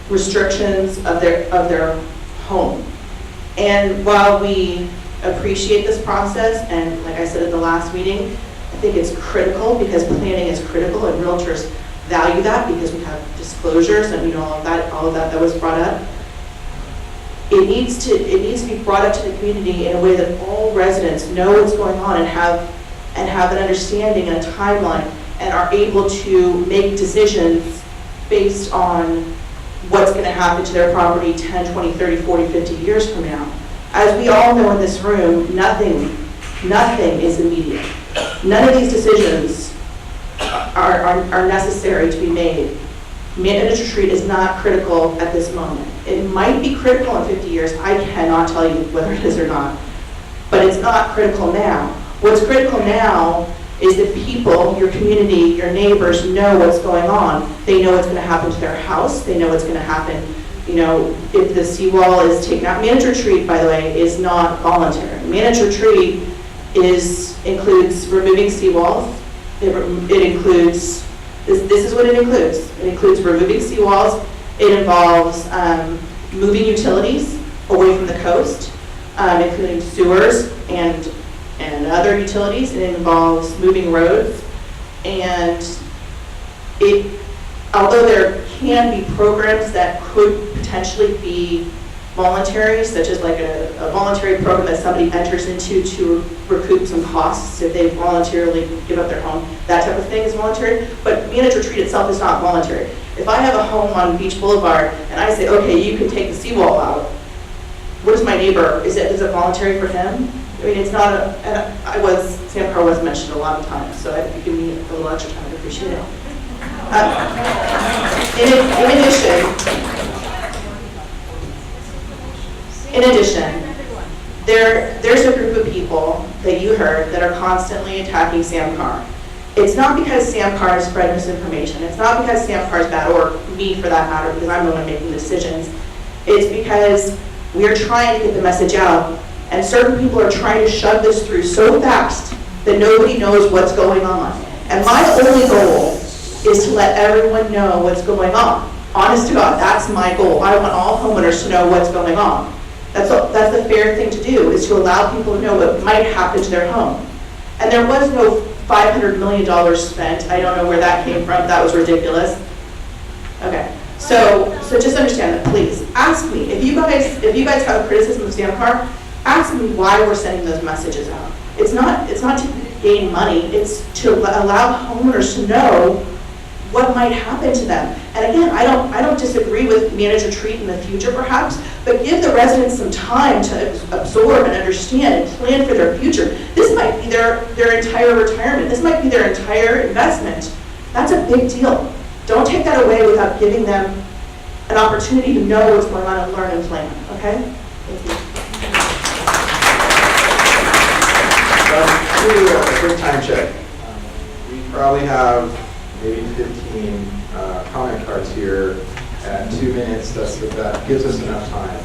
restrictions of their home. And while we appreciate this process, and like I said at the last meeting, I think it's critical because planning is critical and realtors value that because we have disclosures and all of that was brought up. It needs to be brought up to the community in a way that all residents know what's going on and have an understanding and a timeline and are able to make decisions based on what's going to happen to their property 10, 20, 30, 40, 50 years from now. As we all know in this room, nothing is immediate. None of these decisions are necessary to be made. Managed retreat is not critical at this moment. It might be critical in 50 years. I cannot tell you whether it is or not. But it's not critical now. What's critical now is that people, your community, your neighbors know what's going on. They know what's going to happen to their house. They know what's going to happen you know, if the seawall is taken out. Managed retreat, by the way, is not voluntary. Managed retreat includes removing seawalls. It includes, this is what it includes. It includes removing seawalls. It involves moving utilities away from the coast, including sewers and other utilities. It involves moving roads. And although there can be programs that could potentially be voluntary, such as like a voluntary program that somebody enters into to recoup some costs if they voluntarily give up their home, that type of thing is voluntary, but managed retreat itself is not voluntary. If I have a home on Beach Boulevard and I say, okay, you can take the seawall out, what is my neighbor, is it voluntary for him? I mean, it's not Sam Carr was mentioned a lot of times, so if you give me a little extra time, I'd appreciate it. In addition, there's a group of people that you heard that are constantly attacking Sam Carr. It's not because Sam Carr is spreading misinformation. It's not because Sam Carr is bad, or me for that matter, because I'm the one making decisions. It's because we're trying to get the message out, and certain people are trying to shove this through so fast that nobody knows what's going on. And my only goal is to let everyone know what's going on. Honest to God, that's my goal. I want all homeowners to know what's going on. That's the fair thing to do, is to allow people to know what might happen to their home. And there was no $500 million spent. I don't know where that came from. That was ridiculous. Okay, so just understand that, please. Ask me, if you guys have criticism of Sam Carr, ask me why we're sending those messages out. It's not to gain money, it's to allow homeowners to know what might happen to them. And again, I don't disagree with managed retreat in the future perhaps, but give the residents some time to absorb and understand and plan for their future. This might be their entire retirement. This might be their entire investment. That's a big deal. Don't take that away without giving them an opportunity to know what's going on and learn and plan, okay? Thank you. Do a quick time check. We probably have maybe 15 comment cards here at 2 minutes. That gives us enough time.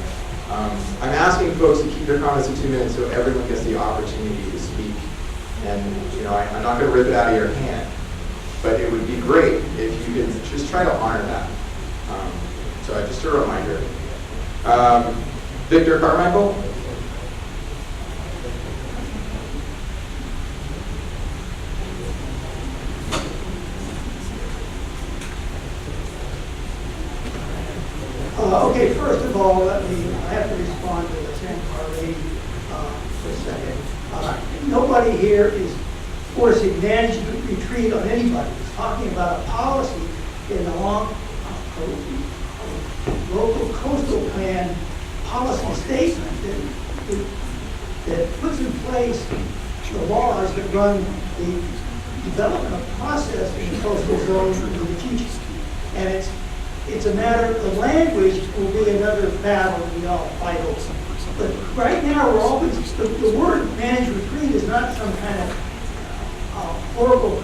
I'm asking folks to keep their comments at 2 minutes so everyone gets the opportunity to speak. And I'm not going to rip it out of your hand, but it would be great if you could just try to honor that. So just a reminder. Victor Carmichael. Okay, first of all, I have to respond to the Sam Carr lady for a second. Nobody here is forcing managed retreat on anybody. It's talking about a policy in the local coastal plan policy statement that puts in place the laws that run the development process in the coastal zone in the future. And it's a matter of the language will be another battle we all fight over. But right now, we're always, the word managed retreat is not some kind of horrible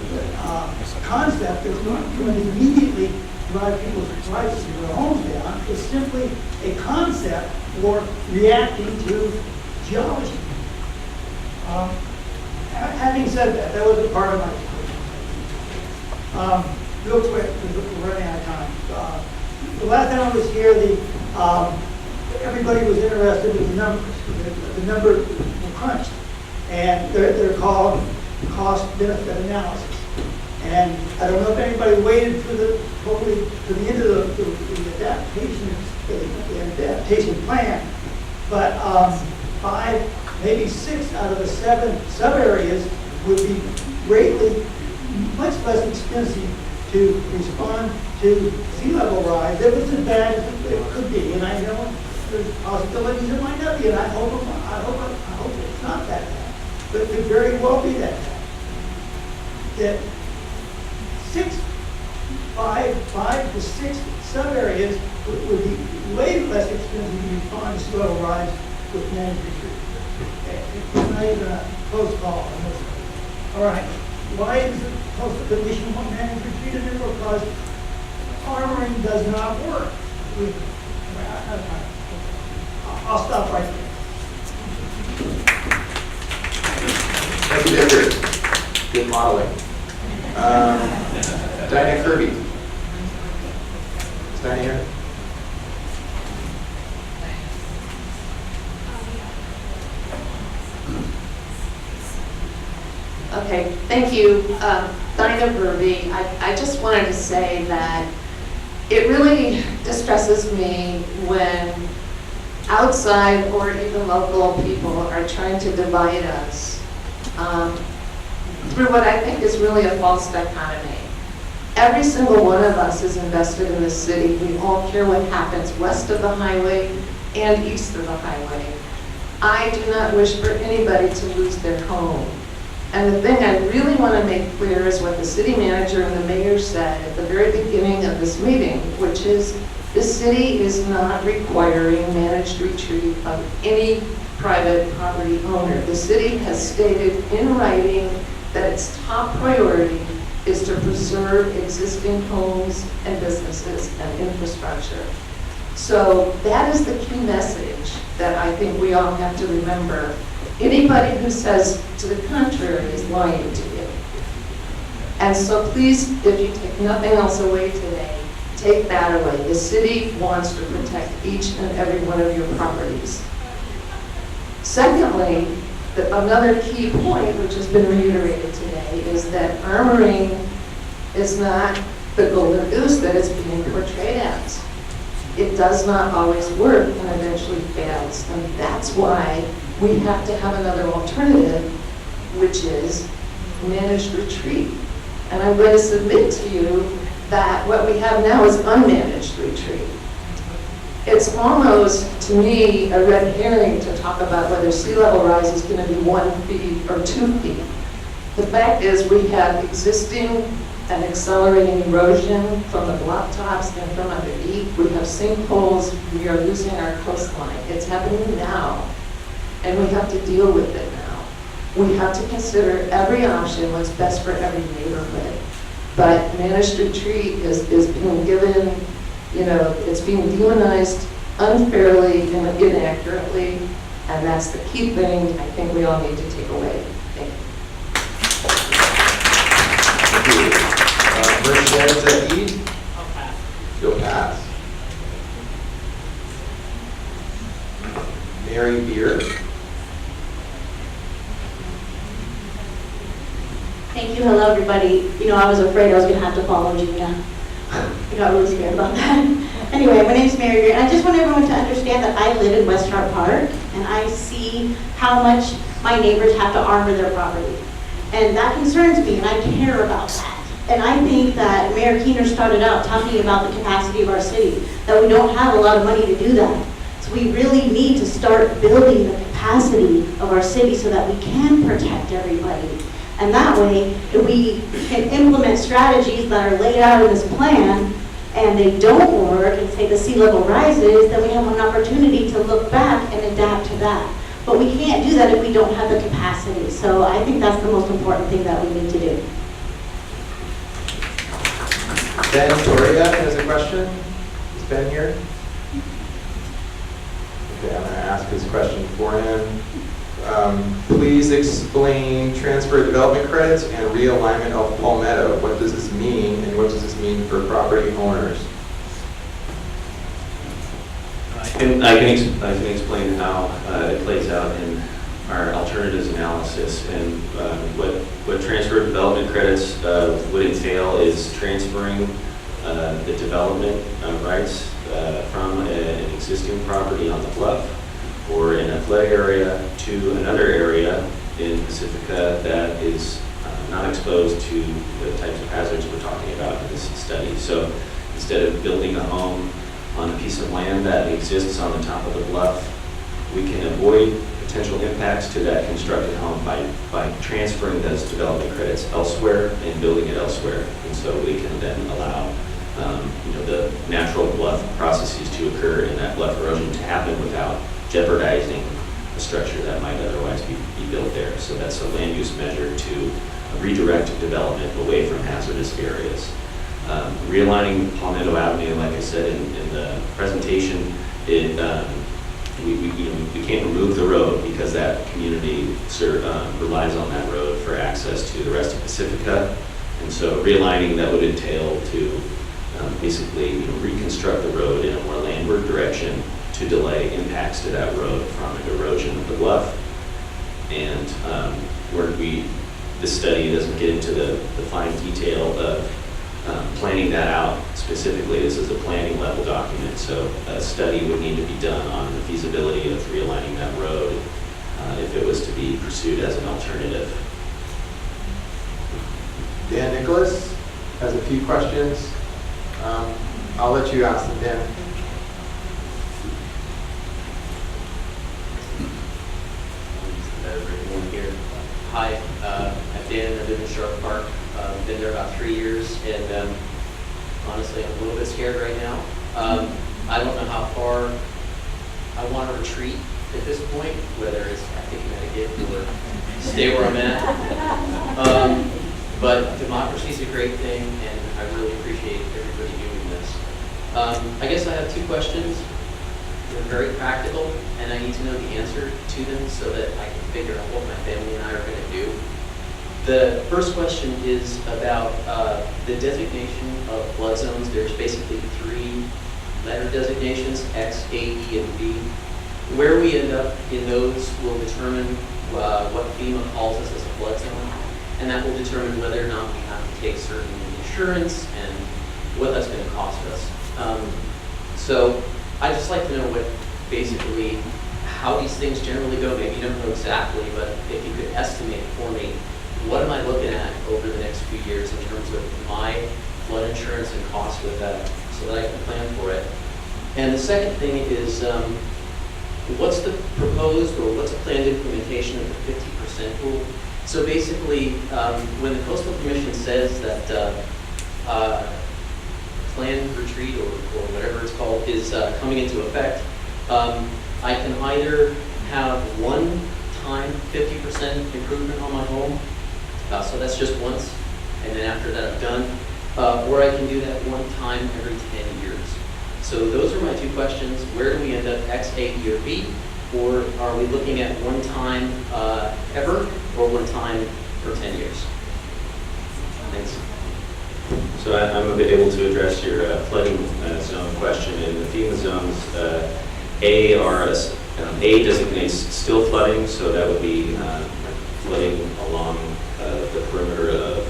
concept that's not going to immediately drive people's prices of their homes down. It's simply a concept for reacting to geology. Having said that, that was a part of my real quick, because we're running out of time. The last time I was here, everybody was interested in the numbers. The numbers were crunched, and they're called cost-benefit analysis. And I don't know if anybody waited for to the end of the adaptation plan, but 5, maybe 6 out of the 7 sub-areas would be greatly much less expensive to respond to sea level rise. If it's as bad as it could be, and I know there's possibilities it might not be, and I hope it's not that bad, but it could very well be that bad. That 5 to 6 sub areas would be way less expensive to respond to sea level rise with managed retreat. It's not even a close call on this. All right. Why is it the mission of managed retreat in there? Because armoring does not work. I'll stop right there. Thank you, Victor. Good modeling. Dinah Kirby. Is Dinah here? Okay, thank you. Dinah Burby. I just wanted to say that it really distresses me when outside or even local people are trying to divide us through what I think is really a false dichotomy. Every single one of us is invested in this city. We all care what happens west of the highway and east of the highway. I do not wish for anybody to lose their home. And the thing I really want to make clear is what the city manager and the mayor said at the very beginning of this meeting, which is the city is not requiring managed retreat of any private property owner. The city has stated in writing that its top priority is to preserve existing homes and businesses and infrastructure. So that is the key message that I think we all have to remember. Anybody who says to the contrary is lying to you. And so please, if you take nothing else away today, take that away. The city wants to protect each and every one of your properties. Secondly, another key point, which has been reiterated today, is that armoring is not the golden goose that it's being portrayed as. It does not always work and eventually fails. And that's why we have to have another alternative, which is managed retreat. And I'm going to submit to you that what we have now is unmanaged retreat. It's almost, to me, a red herring to talk about whether sea level rise is going to be 1 feet or 2 feet. The fact is we have existing and accelerating erosion from the bluff tops and from underneath. We have sinkholes. We are losing our coastline. It's happening now, and we have to deal with it now. We have to consider every option, what's best for every neighborhood. But managed retreat is being given, it's being demonized unfairly and inaccurately, and that's the key thing I think we all need to take away. Thank you. Mercedes Eid? I'll pass. You'll pass. Mary Beer? Thank you. Hello, everybody. I was afraid I was going to have to follow Gina. I got really scared about that. Anyway, my name is Mary Beer, and I just want everyone to understand that I live in West Hart Park, and I see how much my neighbors have to armor their property. And that concerns me, and I care about that. And I think that Mayor Keener started out talking about the capacity of our city, that we don't have a lot of money to do that. So we really need to start building the capacity of our city so that we can protect everybody. And that way, if we can implement strategies that are laid out in this plan, and they don't work, and say the sea level rises, then we have an opportunity to look back and adapt to that. But we can't do that if we don't have the capacity. So I think that's the most important thing that we need to do. Ben Toria has a question. Is Ben here? Okay, I'm going to ask his question for him. Please explain transfer development credits and realignment of Palmetto. What does this mean, and what does this mean for property owners? I can explain how it plays out in our alternatives analysis. And what transfer development credits would entail is transferring the development rights from an existing property on the bluff or an athletic area to another area in Pacifica that is not exposed to the types of hazards we're talking about in this study. So instead of building a home on a piece of land that exists on the top of the bluff, we can avoid potential impacts to that constructed home by transferring those development credits elsewhere and building it elsewhere. And so we can then allow the natural bluff processes to occur and that bluff erosion to happen without jeopardizing a structure that might otherwise be built there. So that's a land use measure to redirect development away from hazardous areas. Realigning Palmetto Avenue, like I said in the presentation, it, we can't remove the road because that community relies on that road for access to the rest of Pacifica. And so realigning that would entail to basically reconstruct the road in a more landward direction to delay impacts to that road from erosion of the bluff. And this study doesn't get into the fine detail of planning that out specifically. This is a planning level document, so a study would need to be done on the feasibility of realigning that road if it was to be pursued as an alternative. Dan Nicholas has a few questions. I'll let you ask them, Dan. Everyone here. Hi, I'm Dan. I live in Sharp Park. Been there about 3 years, and honestly, I'm a little bit scared right now. I don't know how far I want to retreat at this point, whether it's back to Connecticut or stay where I'm at. But democracy is a great thing, and I really appreciate everybody doing this. I guess I have two questions. They're very practical, and I need to know the answer to them so that I can figure out what my family and I are going to do. The first question is about the designation of flood zones. There's basically 3 letter designations, X, A, E, and B. Where we end up in those will determine what FEMA calls us as a flood zone, and that will determine whether or not we have to take certain insurance and what that's going to cost us. So I'd just like to know basically how these things generally go. Maybe you don't know exactly, but if you could estimate for me, what am I looking at over the next few years in terms of my flood insurance and costs with that so that I can plan for it? And the second thing is, what's the proposed or what's a planned implementation of the 50% rule? So basically, when the Coastal Commission says that planned retreat or whatever it's called is coming into effect, I can either have one-time 50% improvement on my home, so that's just once, and then after that I'm done, or I can do that one time every 10 years. So those are my two questions. Where do we end up, X, A, E, or B? Or are we looking at one time ever, or one time for 10 years? Thanks. So I'm able to address your flooding zone question. In the FEMA zones, A designates still flooding, so that would be flooding along the perimeter of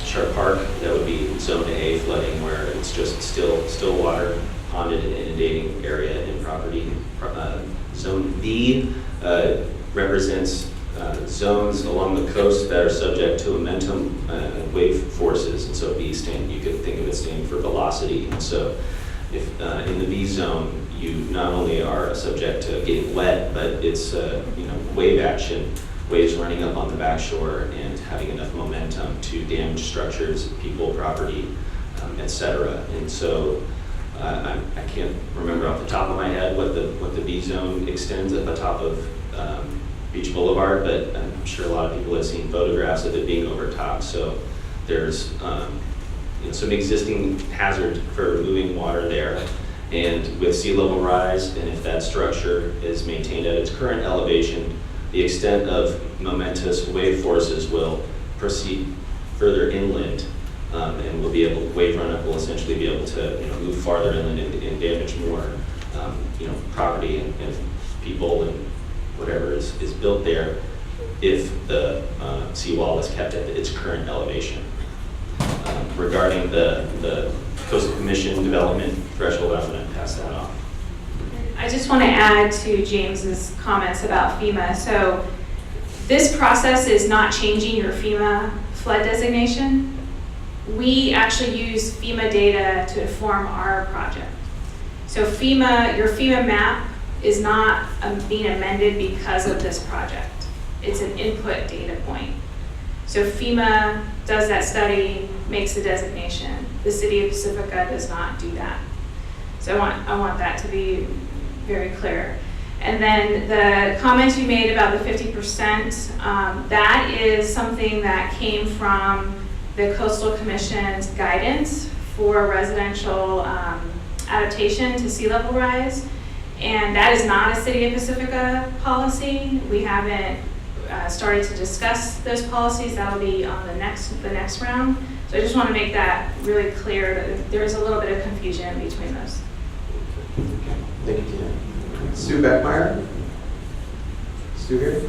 Sharp Park. That would be Zone A flooding, where it's just still water, ponded and inundating area in property. Zone B represents zones along the coast that are subject to momentum wave forces, and so B you could think of it standing for velocity. And so if in the B zone, you not only are subject to getting wet, but it's wave action, waves running up on the back shore and having enough momentum to damage structures, people, property, etc. And so I can't remember off the top of my head what the B zone extends at the top of Beach Boulevard, but I'm sure a lot of people have seen photographs of it being over top. So there's some existing hazard for moving water there. And with sea level rise, and if that structure is maintained at its current elevation, the extent of momentous wave forces will proceed further inland, and we'll be able, wave runup will essentially be able to move farther inland and damage more property and people and whatever is built there if the seawall is kept at its current elevation. Regarding the Coastal Commission development threshold, I'm going to pass that off. I just want to add to James's comments about FEMA. So this process is not changing your FEMA flood designation. We actually use FEMA data to inform our project. So your FEMA map is not being amended because of this project. It's an input data point. So FEMA does that study, makes the designation. The city of Pacifica does not do that. So I want that to be very clear. And then the comments you made about the 50%, that is something that came from the Coastal Commission's guidance for residential adaptation to sea level rise. And that is not a City of Pacifica policy. We haven't started to discuss those policies. That'll be on the next round. So I just want to make that really clear that there is a little bit of confusion between those. Thank you, Tina. Sue Beckmeyer? Sue here?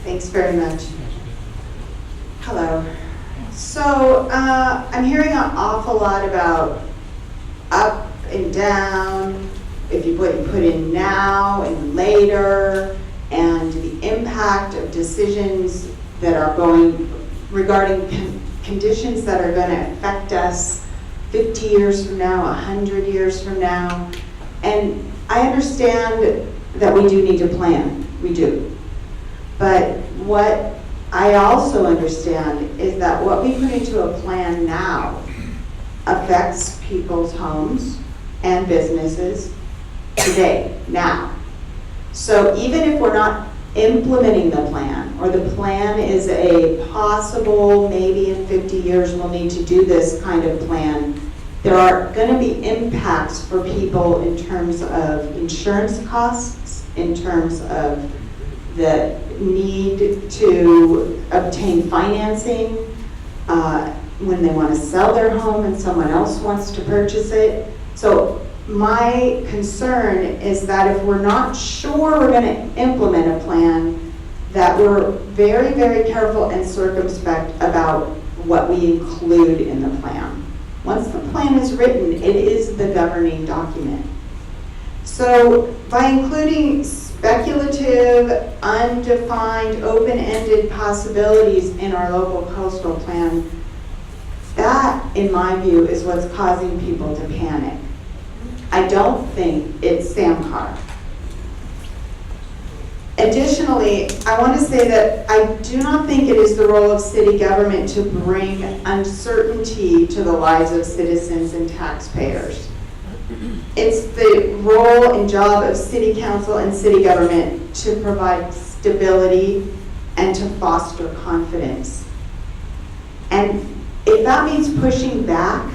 Thanks very much. Hello. So I'm hearing an awful lot about up and down, if you put in now and later, and the impact of decisions that are going regarding conditions that are going to affect us 50 years from now, 100 years from now. And I understand that we do need to plan, we do. But what I also understand is that what we put into a plan now affects people's homes and businesses today, now. So even if we're not implementing the plan, or the plan is a possible, maybe in 50 years we'll need to do this kind of plan, there are going to be impacts for people in terms of insurance costs, in terms of the need to obtain financing when they want to sell their home and someone else wants to purchase it. So my concern is that if we're not sure we're going to implement a plan, that we're very, very careful and circumspect about what we include in the plan. Once the plan is written, it is the governing document. So by including speculative, undefined, open-ended possibilities in our local coastal plan, that, in my view, is what's causing people to panic. I don't think it's SAMCAR. Additionally, I want to say that I do not think it is the role of city government to bring uncertainty to the lives of citizens and taxpayers. It's the role and job of city council and city government to provide stability and to foster confidence. And if that means pushing back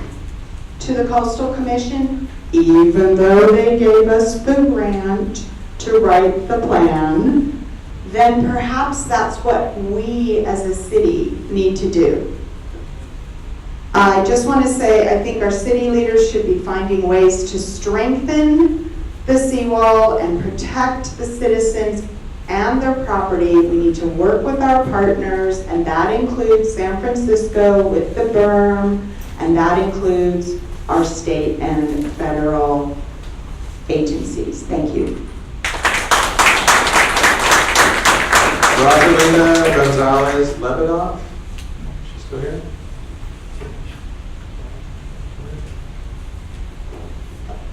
to the Coastal Commission, even though they gave us the grant to write the plan, then perhaps that's what we as a city need to do. I just want to say I think our city leaders should be finding ways to strengthen the seawall and protect the citizens and their property. We need to work with our partners, and that includes San Francisco with the berm, and that includes our state and federal agencies. Thank you. Rosalina Gonzalez-Lebadoff, she's still here?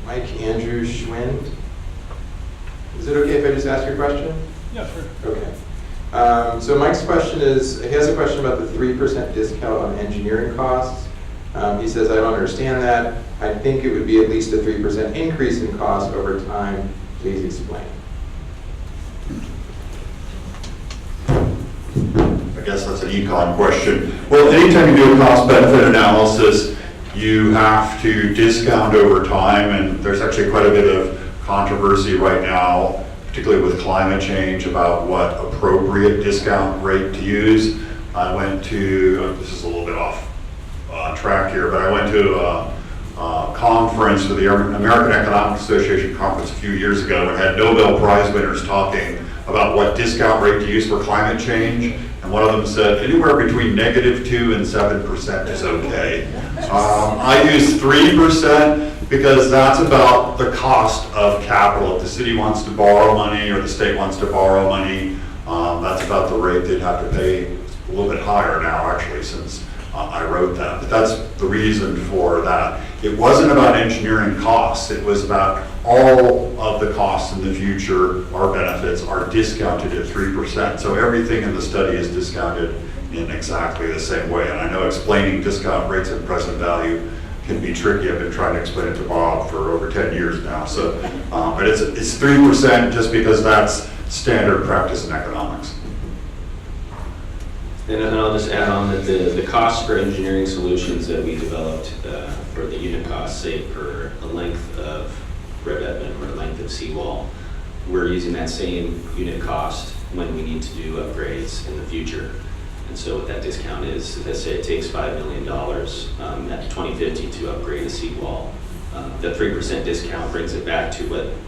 Mike Andrew Schwind. Is it okay if I just ask your question? Yeah, sure. Okay. So Mike's question is, he has a question about the 3% discount on engineering costs. He says, I don't understand that. I think it would be at least a 3% increase in cost over time. Please explain. I guess that's an econ question. Well, anytime you do a cost benefit analysis, you have to discount over time, and there's actually quite a bit of controversy right now, particularly with climate change, about what appropriate discount rate to use. I went to, this is a little bit off track here, but I went to a conference with the American Economic Association conference a few years ago and had Nobel Prize winners talking about what discount rate to use for climate change. And one of them said anywhere between -2% and 7% is okay. I use 3% because that's about the cost of capital. If the city wants to borrow money or the state wants to borrow money, that's about the rate they'd have to pay. A little bit higher now, actually, since I wrote that. But that's the reason for that. It wasn't about engineering costs. It was about all of the costs in the future, our benefits are discounted at 3%. So everything in the study is discounted in exactly the same way. And I know explaining discount rates at present value can be tricky. I've been trying to explain it to Bob for over 10 years now. So, but it's 3% just because that's standard practice in economics. And I'll just add on that the cost for engineering solutions that we developed for the unit cost, say per a length of revetment or a length of seawall, we're using that same unit cost when we need to do upgrades in the future. And so what that discount is, let's say it takes $5 million at 2050 to upgrade a seawall. The 3% discount brings it back to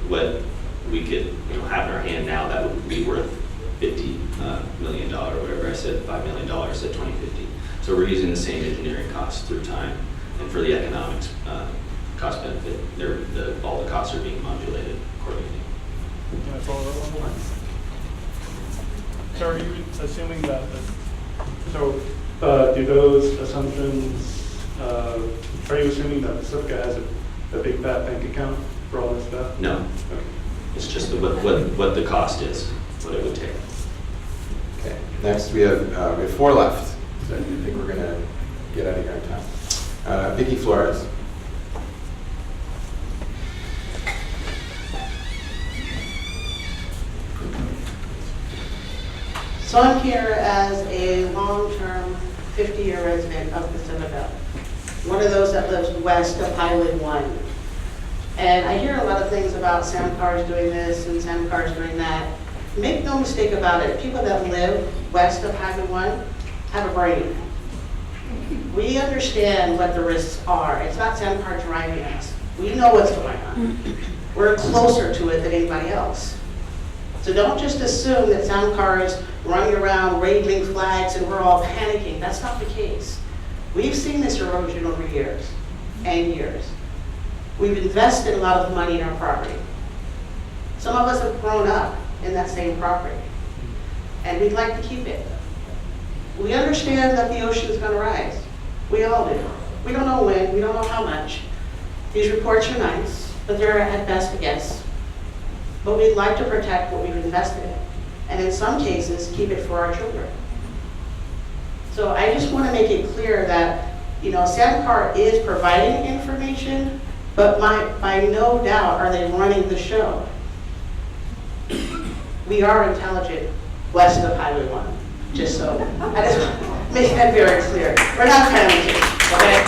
what we could have in our hand now that would be worth $50 million, whatever I said, $5 million at 2050. So we're using the same engineering costs through time. And for the economics cost benefit, all the costs are being modulated accordingly. Can I follow up on that? So are you assuming that, do those assumptions, are you assuming that Pacifica has a big fat bank account for all this stuff? No. Okay. It's just what the cost is, what it would take. Okay, next we have 4 left. So I think we're going to get out of here in time. Vicki Flores. So I'm here as a long-term 50-year resident of Pacifica, one of those that lives west of Highway 1. And I hear a lot of things about Sam Carr's doing this and Sam Carr's doing that. Make no mistake about it, people that live west of Highway 1 have a brain. We understand what the risks are. It's not Sam Carr driving us. We know what's going on. We're closer to it than anybody else. So don't just assume that Sam Carr is running around waving flags and we're all panicking. That's not the case. We've seen this erosion over years and years. We've invested a lot of money in our property. Some of us have grown up in that same property, and we'd like to keep it. We understand that the ocean is going to rise. We all do. We don't know when, we don't know how much. These reports are nice, but they're at best a guess. But we'd like to protect what we've invested in, and in some cases, keep it for our children. So I just want to make it clear that, Sam Carr is providing information, but by no doubt are they running the show. We are intelligent west of Highway 1, just so I just want to make that very clear. We're not panicking, okay?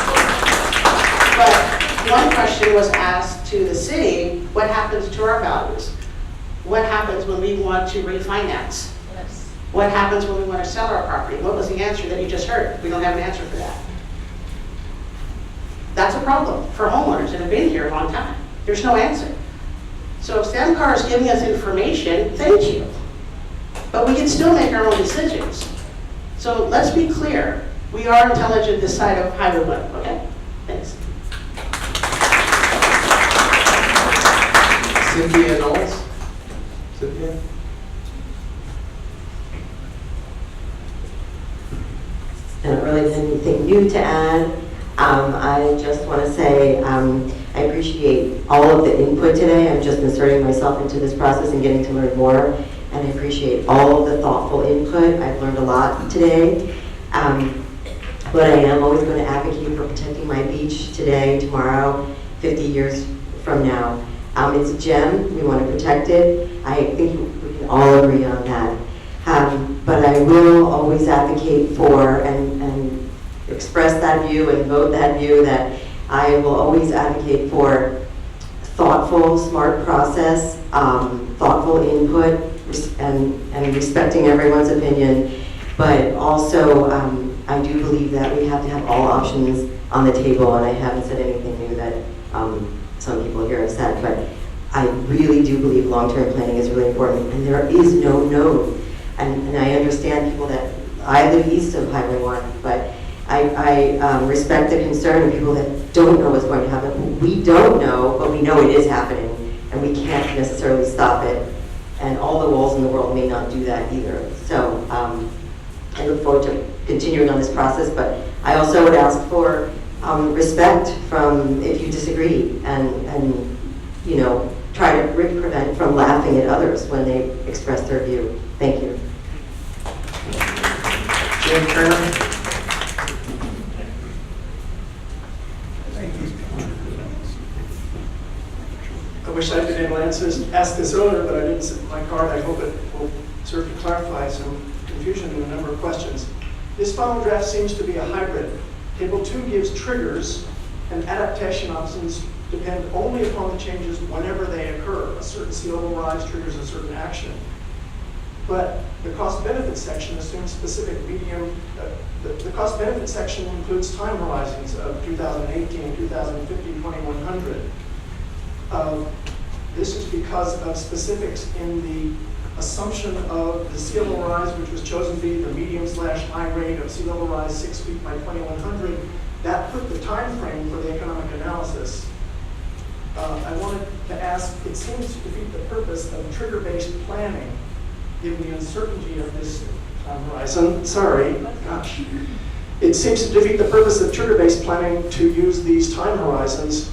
But one question was asked to the city, what happens to our values? What happens when we want to refinance? Yes. What happens when we want to sell our property? What was the answer that you just heard? We don't have an answer for that. That's a problem for homeowners that have been here a long time. There's no answer. So if Sam Carr is giving us information, thank you. But we can still make our own decisions. So let's be clear. We are intelligent this side of Highway 1, okay? Thanks. Cynthia Knowles. Cynthia? I don't really have anything new to add. I just want to say I appreciate all of the input today. I'm just inserting myself into this process and getting to learn more. And I appreciate all of the thoughtful input. I've learned a lot today. But I am always going to advocate for protecting my beach today, tomorrow, 50 years from now. It's a gem. We want to protect it. I think we can all agree on that. But I will always advocate for and express that view and vote that view that I will always advocate for thoughtful, smart process, thoughtful input, and respecting everyone's opinion. But also, I do believe that we have to have all options on the table, and I haven't said anything new that some people here have said, but I really do believe long-term planning is really important, and there is no node. And I understand people that, I live east of Highway 1, but I respect the concern of people that don't know what's going to happen. We don't know, but we know it is happening, and we can't necessarily stop it. And all the walls in the world may not do that either. So I look forward to continuing on this process, but I also would ask for respect from if you disagree, and try to prevent from laughing at others when they express their view. Thank you. Jim Turner. I wish I'd been able to ask this earlier, but I didn't sit in my card. I hope it will serve to clarify some confusion in a number of questions. This final draft seems to be a hybrid. Table 2 gives triggers, and adaptation options depend only upon the changes whenever they occur. A certain sea level rise triggers a certain action. But the cost-benefit section assumes specific medium, the cost-benefit section includes time horizons of 2018, 2050, 2100. This is because of specifics in the assumption of the sea level rise, which was chosen to be the medium/high rate of sea level rise 6 feet by 2100. That put the time frame for the economic analysis. I wanted to ask, it seems to defeat the purpose of trigger-based planning, given the uncertainty of this time horizon. Sorry, gosh. It seems to defeat the purpose of trigger-based planning to use these time horizons,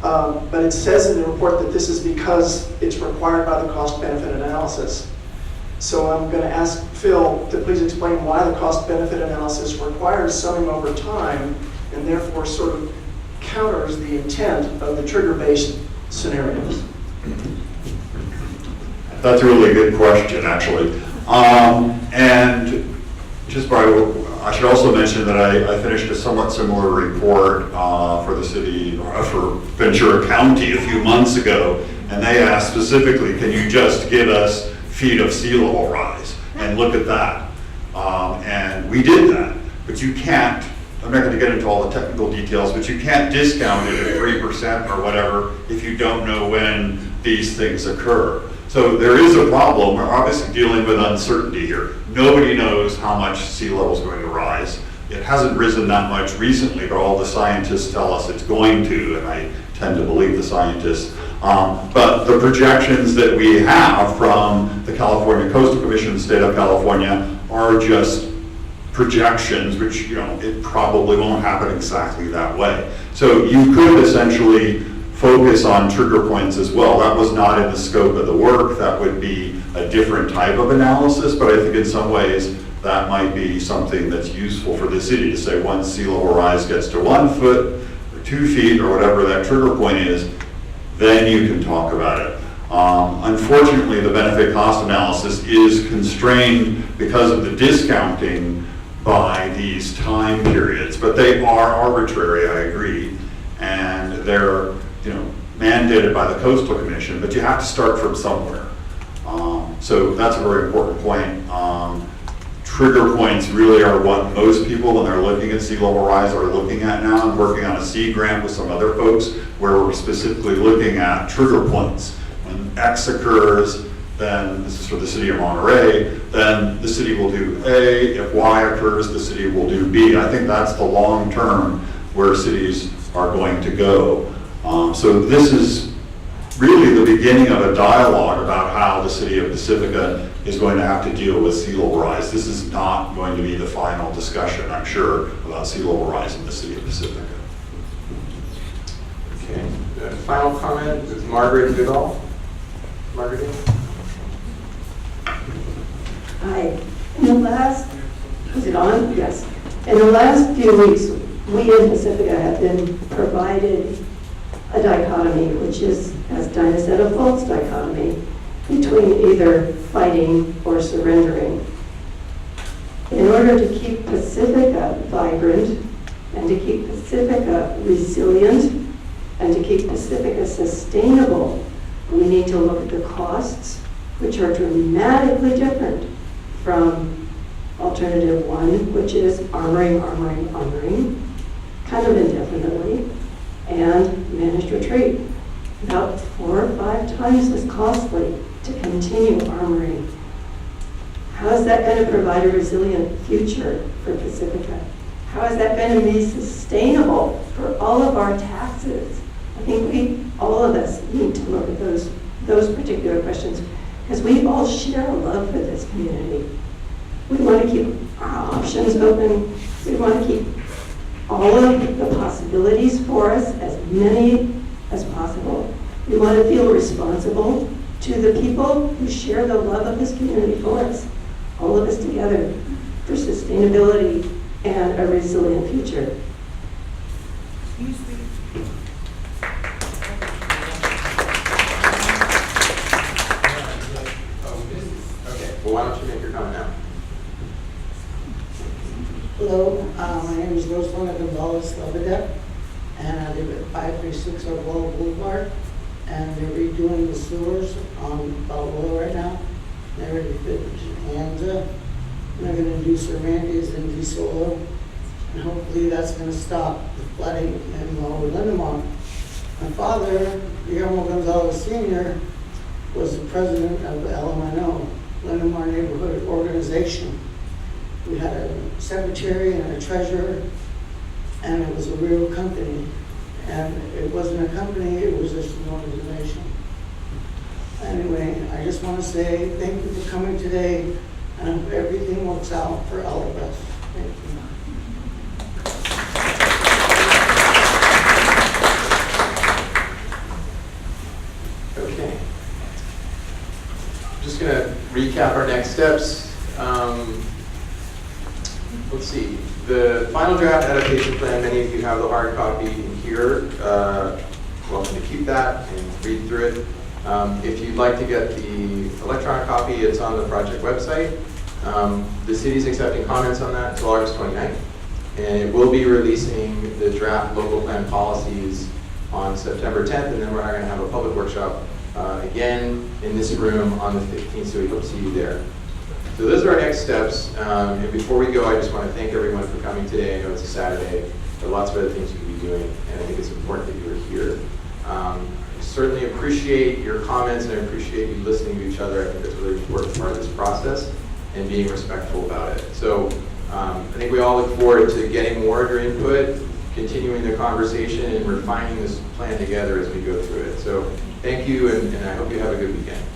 but it says in the report that this is because it's required by the cost-benefit analysis. So I'm going to ask Phil to please explain why the cost-benefit analysis requires summing over time and therefore sort of counters the intent of the trigger-based scenarios. That's a really good question, actually. And just I should also mention that I finished a somewhat similar report for the city, for Ventura County a few months ago, and they asked specifically, can you just give us feet of sea level rise and look at that? And we did that, but you can't, I'm not going to get into all the technical details, but you can't discount it at 3% or whatever if you don't know when these things occur. So there is a problem. We're obviously dealing with uncertainty here. Nobody knows how much sea level is going to rise. It hasn't risen that much recently, but all the scientists tell us it's going to, and I tend to believe the scientists. But the projections that we have from the California Coastal Commission, the state of California, are just projections, which, you know, it probably won't happen exactly that way. So you could essentially focus on trigger points as well. That was not in the scope of the work. That would be a different type of analysis, but I think in some ways that might be something that's useful for the city to say once sea level rise gets to 1 foot or 2 feet or whatever that trigger point is, then you can talk about it. Unfortunately, the benefit cost analysis is constrained because of the discounting by these time periods, but they are arbitrary, I agree, and they're, you know, mandated by the Coastal Commission, but you have to start from somewhere. So that's a very important point. Trigger points really are what most people, when they're looking at sea level rise, are looking at now. I'm working on a sea grant with some other folks where we're specifically looking at trigger points. When X occurs, then this is for the city of Monterey, then the city will do A. If Y occurs, the city will do B. I think that's the long term where cities are going to go. So this is really the beginning of a dialogue about how the city of Pacifica is going to have to deal with sea level rise. This is not going to be the final discussion, I'm sure, about sea level rise in the city of Pacifica. Okay, the final comment is Margaret Goodall. Margaret? Hi. In the last, is it on? Yes. In the last few weeks, we in Pacifica have been provided a dichotomy, which is, as Dinah said, a false dichotomy between either fighting or surrendering. In order to keep Pacifica vibrant and to keep Pacifica resilient and to keep Pacifica sustainable, we need to look at the costs, which are dramatically different from alternative one, which is armoring, kind of indefinitely, and managed retreat. About 4 or 5 times as costly to continue armoring. How is that going to provide a resilient future for Pacifica? How is that going to be sustainable for all of our taxes? I think all of us need to look at those particular questions because we all share a love for this community. We want to keep our options open. We want to keep all of the possibilities for us, as many as possible. We want to feel responsible to the people who share the love of this community for us, all of us together, for sustainability and a resilient future. Okay, well, why don't you make your comment now? Hello, my name is Rosalina Gonzalez Lebedeck, and I live at 536 Arbola Boulevard, and they're redoing the sewers on Balboa right now. They're ready to finish Anza, and they're gonna do Cervantes and DeSolo, and hopefully that's gonna stop the flooding in Lower Lindenmont. My father, Guillermo Gonzalez Sr., was the president of the LMNO, Lindenmont Neighborhood Organization. We had a secretary and a treasurer, and it was a real company. And it wasn't a company, it was just an organization. Anyway, I just want to say thank you for coming today, and I hope everything works out for all of us. Thank you. Okay. I'm just going to recap our next steps. Let's see. The final draft adaptation plan, many of you have the hard copy in here. Welcome to keep that and read through it. If you'd like to get the electronic copy, it's on the project website. The city's accepting comments on that until August 29th. And it will be releasing the draft local plan policies on September 10th, and then we're going to have a public workshop again in this room on the 15th, so we hope to see you there. So those are our next steps. And before we go, I just want to thank everyone for coming today. I know it's a Saturday. There are lots of other things you could be doing, and I think it's important that you are here. I certainly appreciate your comments, and I appreciate you listening to each other. I think that's a really important part of this process, and being respectful about it. So I think we all look forward to getting more of your input, continuing the conversation, and refining this plan together as we go through it. So thank you, and I hope you have a good weekend.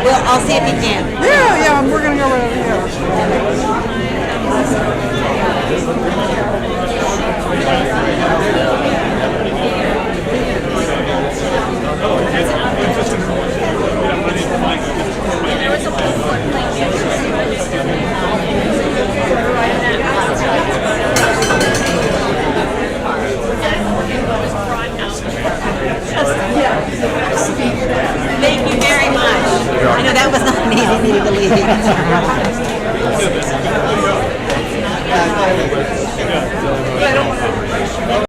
Well, I'll see if you can. Yeah, we're gonna go right over Thank you very much. I know that was not an easy meeting to leave.